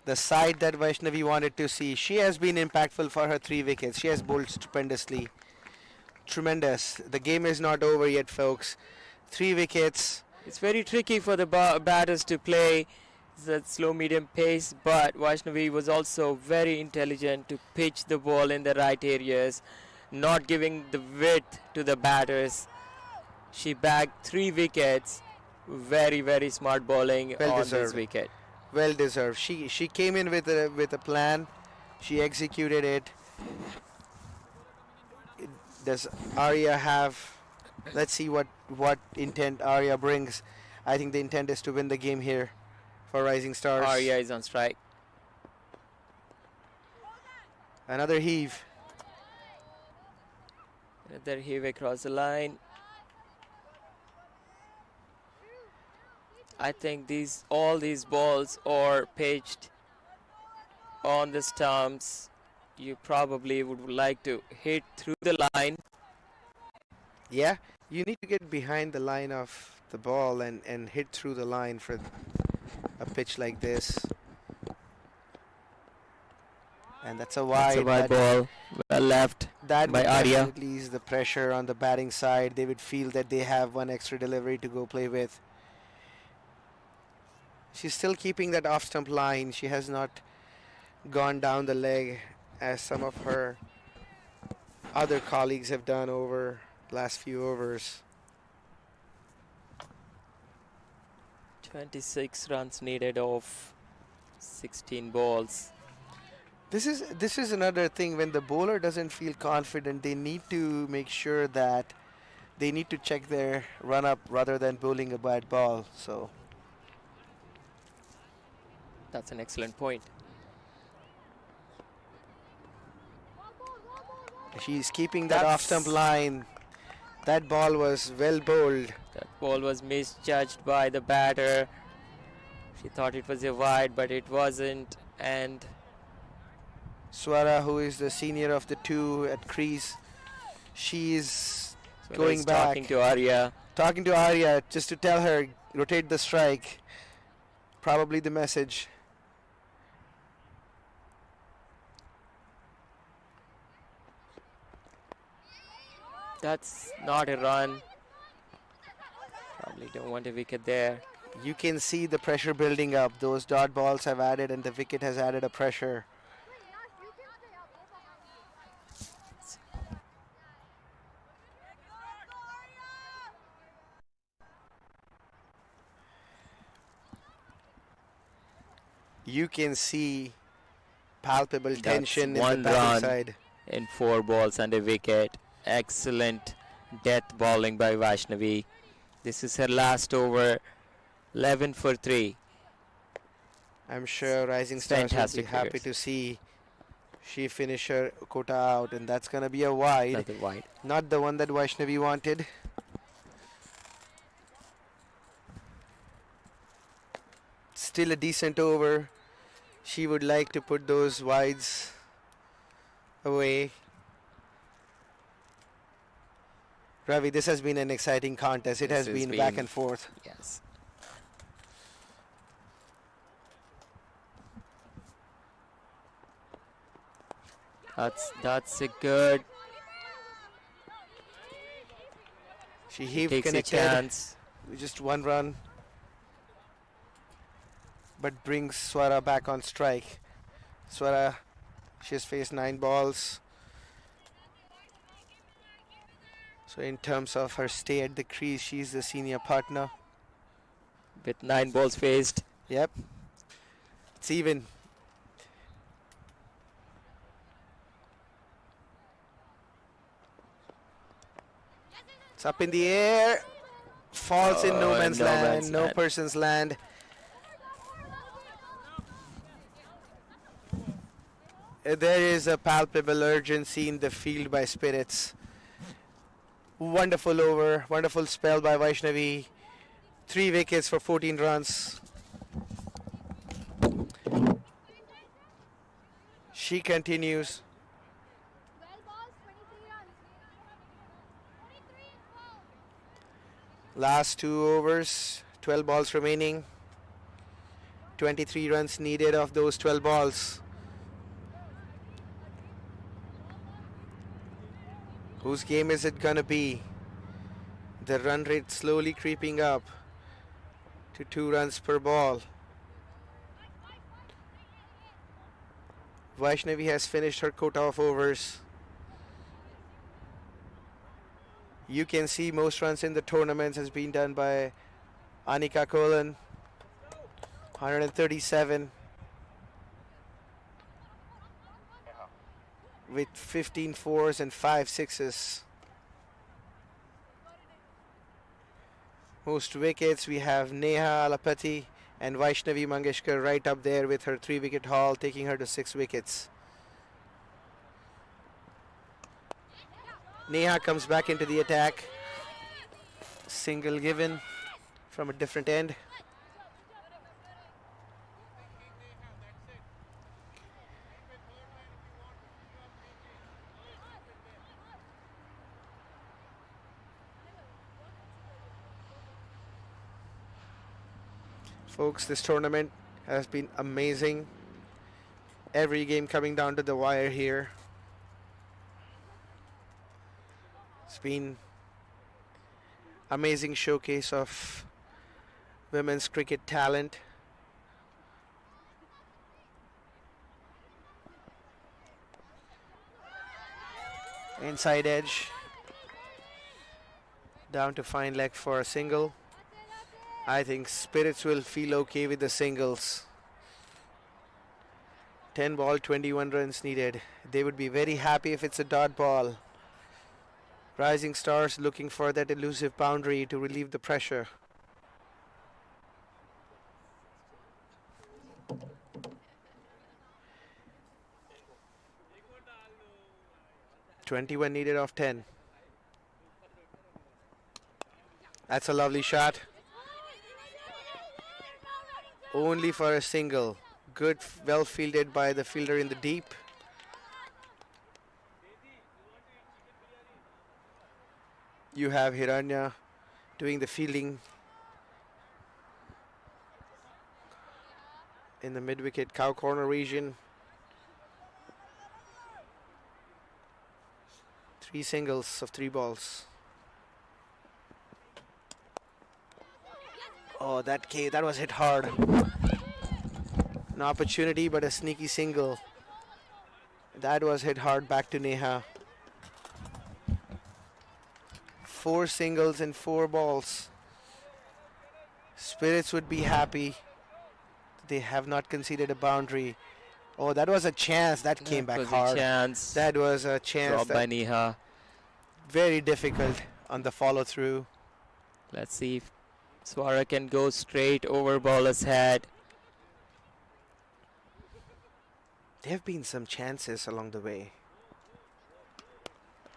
The side that Vaishnavi wanted to see. She has been impactful for her 3 wickets. She has bowled stupendously. Tremendous. The game is not over yet, folks. 3 wickets. It's very tricky for the batters to play that slow medium pace, but Vaishnavi was also very intelligent to pitch the ball in the right areas, not giving the width to the batters. She bagged 3 wickets. Very, very smart bowling Well on this deserved. wicket. Well deserved. She came in with a plan. She executed it. Does Arya have? Let's see what intent Arya brings. I think the intent is to win the game here for Rising Stars. Arya is on strike. Another heave. Another heave across the line. I think all these balls are pitched on the stumps. You probably would like to hit through the line. Yeah, you need to get behind the line of the ball and hit through the line for a pitch like this. And that's a wide. That's a wide ball. Well left. That by would Arya. definitely ease the pressure on the batting side. They would feel that they have one extra delivery to go play with. She's still keeping that off stump line. She has not gone down the leg as some of her other colleagues have done over the last few overs. 26 runs needed off 16 balls. This is another thing. When the bowler doesn't feel confident, they need to make sure that they need to check their run up rather than bowling a bad ball. So That's an excellent point. she's keeping that off stump line. That ball was well bowled. That ball was misjudged by the batter. She thought it was a wide, but it wasn't. And Swara, who is the senior of the two at crease, she's so going he's back. talking to Arya. Talking to Arya just to tell her, rotate the strike. Probably the message. That's not a run. Probably don't want a wicket there. You can see the pressure building up. Those dot balls have added and the wicket has added a pressure. You can see palpable That's tension in the one batting run. side. In 4 balls and a wicket. Excellent death bowling by Vaishnavi. This is her last over. 11 for 3. I'm sure Rising Stars will be Fantastic happy figures. to see she finish her quota out, and that's going to be a wide. Another wide. Not the one that Vaishnavi wanted. Still a decent over. She would like to put those wides away. Ravi, this has been an exciting contest. It This has has been back been- and forth. Yes. That's a good. She heaved Takes a connected. chance. Just one run. But brings Swara back on strike. Swara, she has faced 9 balls. So in terms of her stay at the crease, she's the senior partner. With 9 balls faced. Yep. It's even. It's up in the air. Falls in no man's land. No person's land. There is a palpable urgency in the field by Spirits. Wonderful over. Wonderful spell by Vaishnavi. 3 wickets for 14 runs. She continues. Last 2 overs, 12 balls remaining. 23 runs needed of those 12 balls. Whose game is it gonna be? The run rate slowly creeping up to 2 runs per ball. Vaishnavi has finished her quota of overs. You can see most runs in the tournaments has been done by Anika Kolan, 137 with 15 fours and 5 sixes. Most wickets we have Neha Alapati and Vaishnavi Mangeshkar right up there with her 3-wicket haul, taking her to 6 wickets. Neha comes back into the attack. Single given from a different end. Folks, this tournament has been amazing. Every game coming down to the wire here. It's been amazing showcase of women's cricket talent. Inside edge. Down to fine leg for a single. I think Spirits will feel okay with the singles. 10 ball, 21 runs needed. They would be very happy if it's a dot ball. Rising Stars looking for that elusive boundary to relieve the pressure. (21) needed of 10. That's a lovely shot. Only for a single. Good, well fielded by the fielder in the deep. You have Hiranya doing the fielding in the mid-wicket cow corner region. 3 singles of 3 balls. Oh, that was hit hard. An opportunity, but a sneaky single. That was hit hard back to Neha. 4 singles and 4 balls. Spirits would be happy. They have not conceded a boundary. Oh, that was a chance. That came back hard. That was a chance. Dropped by Neha. Very difficult on the follow through. Let's see if Swara can go straight over bowler's head. There have been some chances along the way.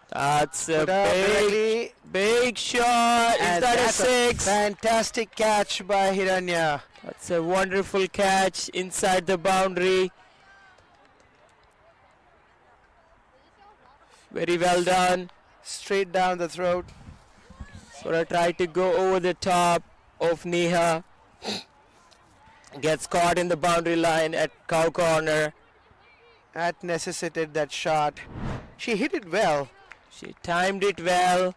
That's a big shot. Is that a 6? Fantastic catch by Hiranya. That's a wonderful catch inside the boundary. Very well done. Straight down the throat. Swara tried to go over the top of Neha. Gets caught in the boundary line at cow corner. That necessitated that shot. She hit it well. She timed it well.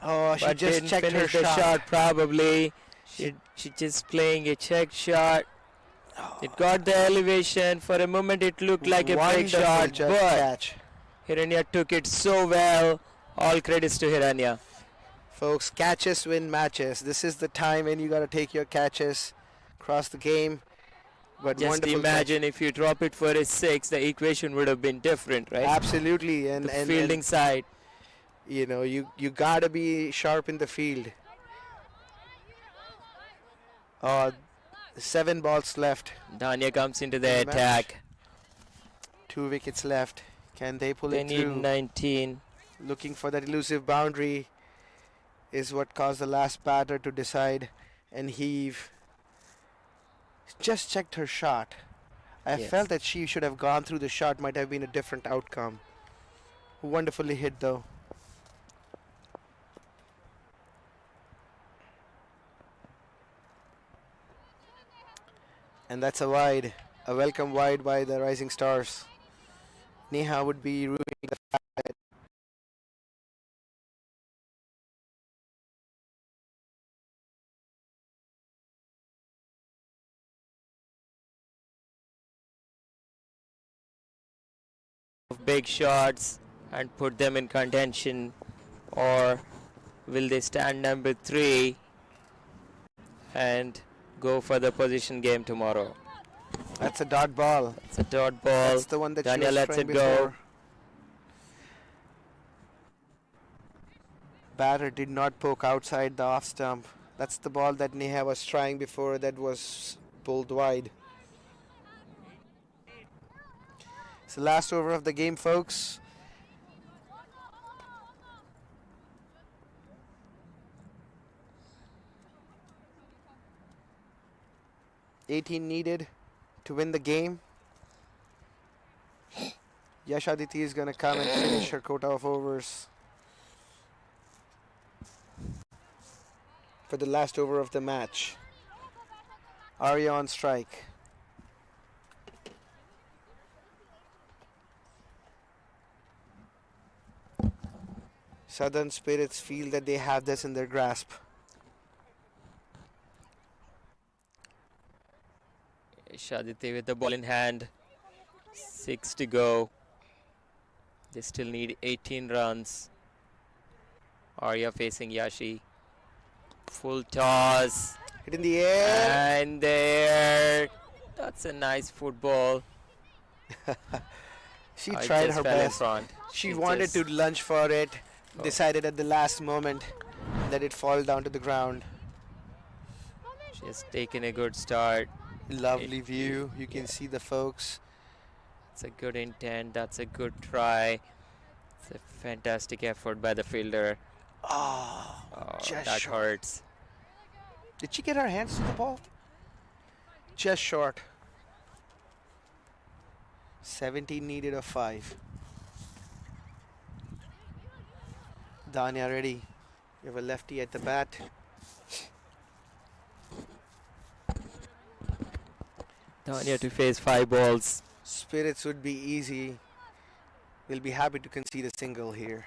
Oh, she just checked her shot probably. She just playing a check shot. It got the elevation. For a moment it looked like a break shot, but catch. Hiranya took it so well. All credits to Hiranya. Folks, catches win matches. This is the time when you got to take your catches across the game. But Just wonderful imagine catch. if you drop it for a 6, the equation would have been different, right? Absolutely, and The and, fielding and side. you know you got to be sharp in the field. 7 balls left Danya comes into the in the match. attack. 2 wickets left. Can they pull They it need through? 19. Looking for that elusive boundary is what caused the last batter to decide and heave. Just checked her shot. I Yes. felt that she should have gone through the shot, might have been a different outcome. Wonderfully hit though. And that's a wide, a welcome wide by the Rising Stars. Neha would be ruining the fact that Big shots and put them in contention, or will they stand number 3 and go for the position game tomorrow? that's a dot ball. It's a dot ball. That's the one that she Danya was lets trying it go. before. Batter did not poke outside the off stump. That's the ball that Neha was trying before that was pulled wide. It's the last over of the game, folks. $18 needed to win the game. Yashaditi is going to come and finish her quota of overs for the last over of the match. Arya on strike. Southern Spirits feel that they have this in their grasp. Shaditi with the ball in hand. 6 to go. They still need 18 runs. Arya facing Yashi. Full toss. Hit in the air. And there. That's a nice football. She I tried just her fell in best. front. She It wanted just- to lunge for it. Oh. Decided at the last moment, let it fall down to the ground. She has taken a good start. Lovely view. You can see the folks. It's a good intent. That's a good try. It's a fantastic effort by the fielder. Oh, Oh, just that short. hurts. Did she get her hands to the ball? Just short. 17 needed of 5. Danya ready. You have a lefty at the bat. Danya to face 5 balls. Spirits would be easy. We'll be happy to concede a single here.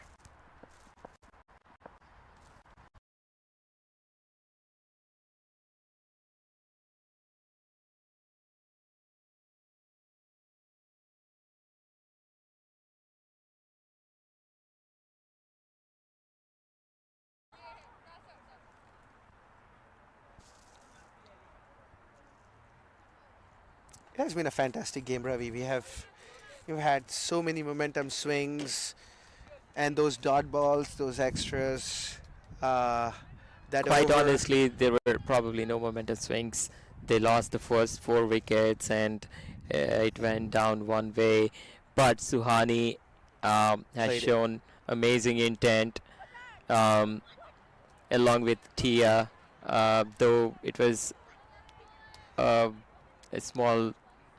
It has been a fantastic game, Ravi. We've had so many momentum swings, and those dot balls, those extras. That Quite over, honestly, there were probably no momentum swings. They lost the first 4 wickets and it went down one way. But Suhani has Played it. shown amazing intent along with Tia. Though it was a small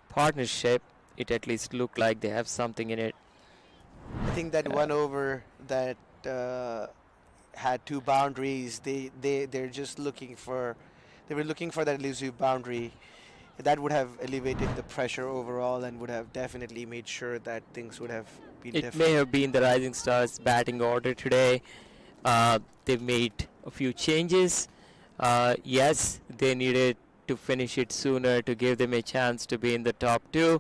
partnership, it at least looked like they have something in it. I think that one over that had 2 boundaries. They're just looking for. They were looking for that elusive boundary. That would have elevated the pressure overall and would have definitely made sure that things would have been It different. may have been the Rising Stars batting order today. They've made a few changes. Yes, they needed to finish it sooner to give them a chance to be in the top 2.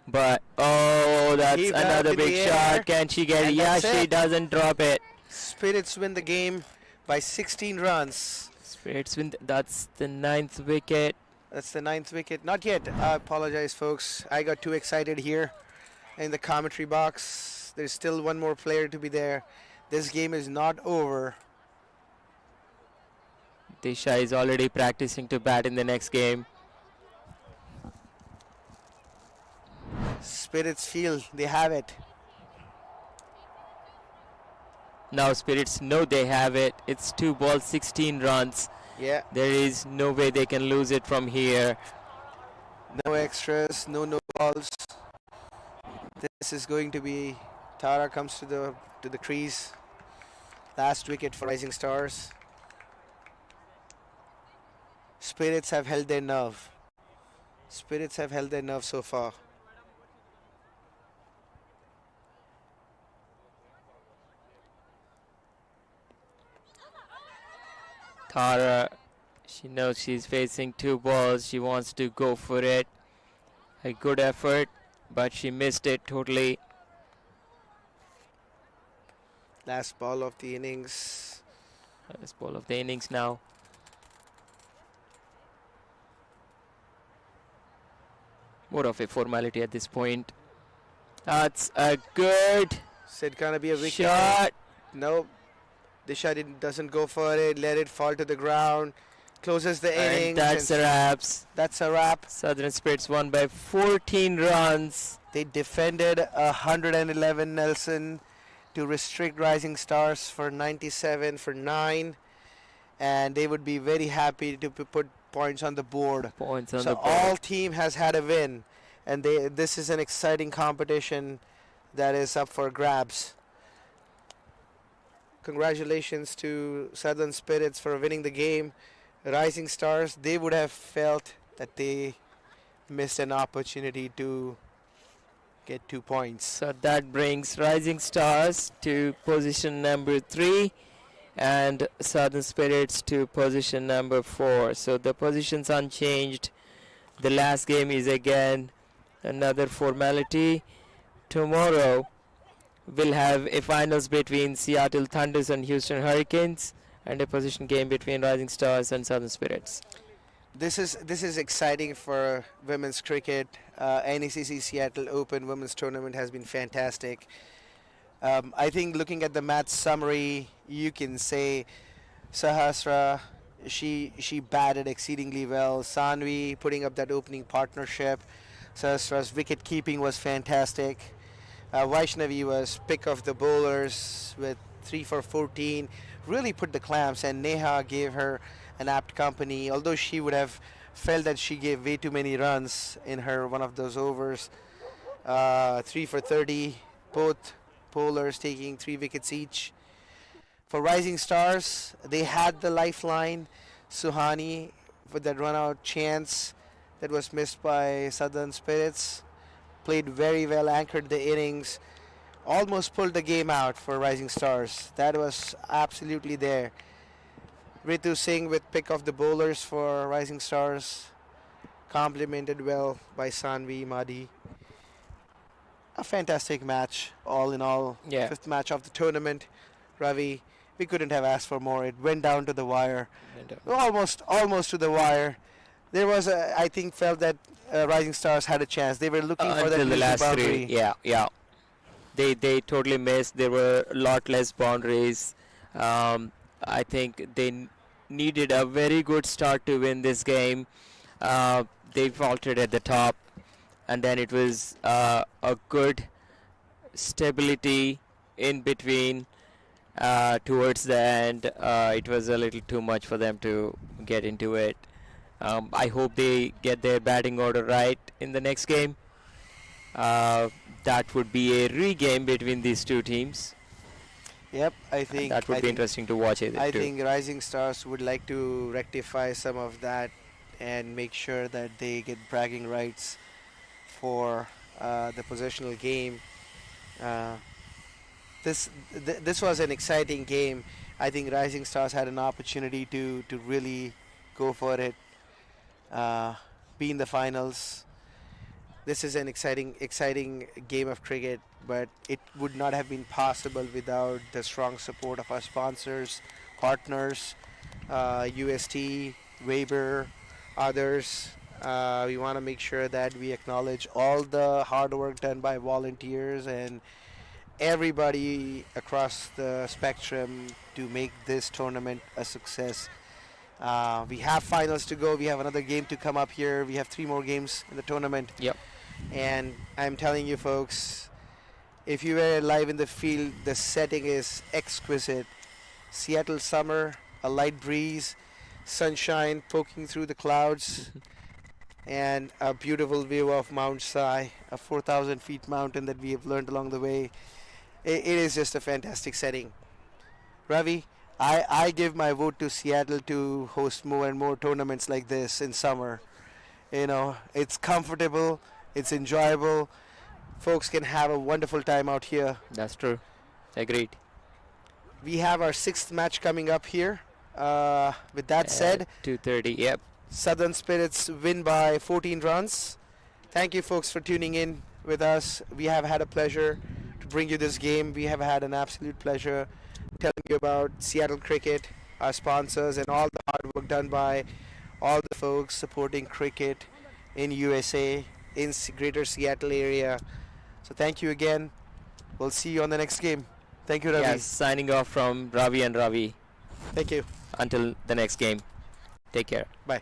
But oh, that's Heaved up another in the big air, shot. Can she get it? and Yeah, that's she it. doesn't drop it. Spirits win the game by 16 runs. Spirits win. That's the 9th wicket. That's the 9th wicket. Not yet. I apologize, folks. I got too excited here in the commentary box. There's still one more player to be there. This game is not over. Disha is already practicing to bat in the next game. Spirits feel they have it. Now Spirits know they have it. It's 2 balls, 16 runs. Yeah, There is no way they can lose it from here. no extras, no balls. This is going to be. Tara comes to the crease. Last wicket for Rising Stars. Spirits have held their nerve. Spirits have held their nerve so far. Tara, she knows she's facing 2 balls. She wants to go for it. A good effort, but she missed it totally. Last ball of the innings. Last ball of the innings now. More of a formality at this point. That's a good Is it gonna be a wicket? shot. Nope. Disha doesn't go for it. Let it fall to the ground. Closes the And innings. that's a wraps. That's a wrap. Southern Spirits won by 14 runs. They defended 111 Nelson to restrict Rising Stars for 97 for 9, and they would be very happy to put points on the board. Points on So the board. all team has had a win, and this is an exciting competition that is up for grabs. Congratulations to Southern Spirits for winning the game. Rising Stars, they would have felt that they missed an opportunity to get 2 points. So that brings Rising Stars to position number 3 and Southern Spirits to position number 4. So the positions unchanged. The last game is again another formality. Tomorrow we'll have a finals between Seattle Thunders and Houston Hurricanes and a position game between Rising Stars and Southern Spirits. This is exciting for women's cricket. NACC Seattle Open Women's Tournament has been fantastic. I think looking at the match summary, you can say Sahasra, she batted exceedingly well. Sanvi putting up that opening partnership. Sahasra's wicket keeping was fantastic. Vaishnavi was pick of the bowlers with 3 for 14. Really put the clamps, and Neha gave her an apt company, although she would have felt that she gave way too many runs in her one of those overs. 3 for 30, both bowlers taking 3 wickets each. For Rising Stars, they had the lifeline, Suhani, with that run-out chance that was missed by Southern Spirits. Played very well, anchored the innings, almost pulled the game out for Rising Stars. That was absolutely there. Ritu Singh with pick of the bowlers for Rising Stars, complemented well by Sanvi Madi. A fantastic match, all in all. Yeah. 5th match of the tournament. Ravi, we couldn't have asked for more. It went down to the wire, almost to the wire. There was I think felt that Rising Stars had a chance. They were looking for that Until the little last boundary. 3. Yeah. They totally missed. There were a lot less boundaries. I think they needed a very good start to win this game. They faltered at the top, and then it was a good stability in between towards the end. It was a little too much for them to get into it. I hope they get their batting order right in the next game. That would be a regame between these two teams. Yep, I think That would be interesting to watch it I too. think Rising Stars would like to rectify some of that and make sure that they get bragging rights for the possessional game. This was an exciting game. I think Rising Stars had an opportunity to really go for it, be in the finals. This is an exciting game of cricket, but it would not have been possible without the strong support of our sponsors, partners, UST, Weber, others. We want to make sure that we acknowledge all the hard work done by volunteers and everybody across the spectrum to make this tournament a success. We have finals to go. We have another game to come up here. We have 3 more games in the tournament. Yep. And I'm telling you, folks, if you were live in the field, the setting is exquisite. Seattle summer, a light breeze, sunshine poking through the clouds, and a beautiful view of Mount Si, a 4,000 feet mountain that we have learned along the way. It is just a fantastic setting. Ravi, I give my vote to Seattle to host more and more tournaments like this in summer. You know, it's comfortable, it's enjoyable. Folks can have a wonderful time out here. That's true. Agreed. We have our 6th match coming up here. With that said, 2:30. Yep. Southern Spirits win by 14 runs. Thank you, folks, for tuning in with us. We have had a pleasure to bring you this game. We have had an absolute pleasure telling you about Seattle Cricket, our sponsors, and all the hard work done by all the folks supporting cricket in USA, in Greater Seattle area. So thank you again. We'll see you on the next game. Thank you, Ravi. Yes, signing off from Ravi and Ravi. Thank you. Until the next game. Take care. Bye.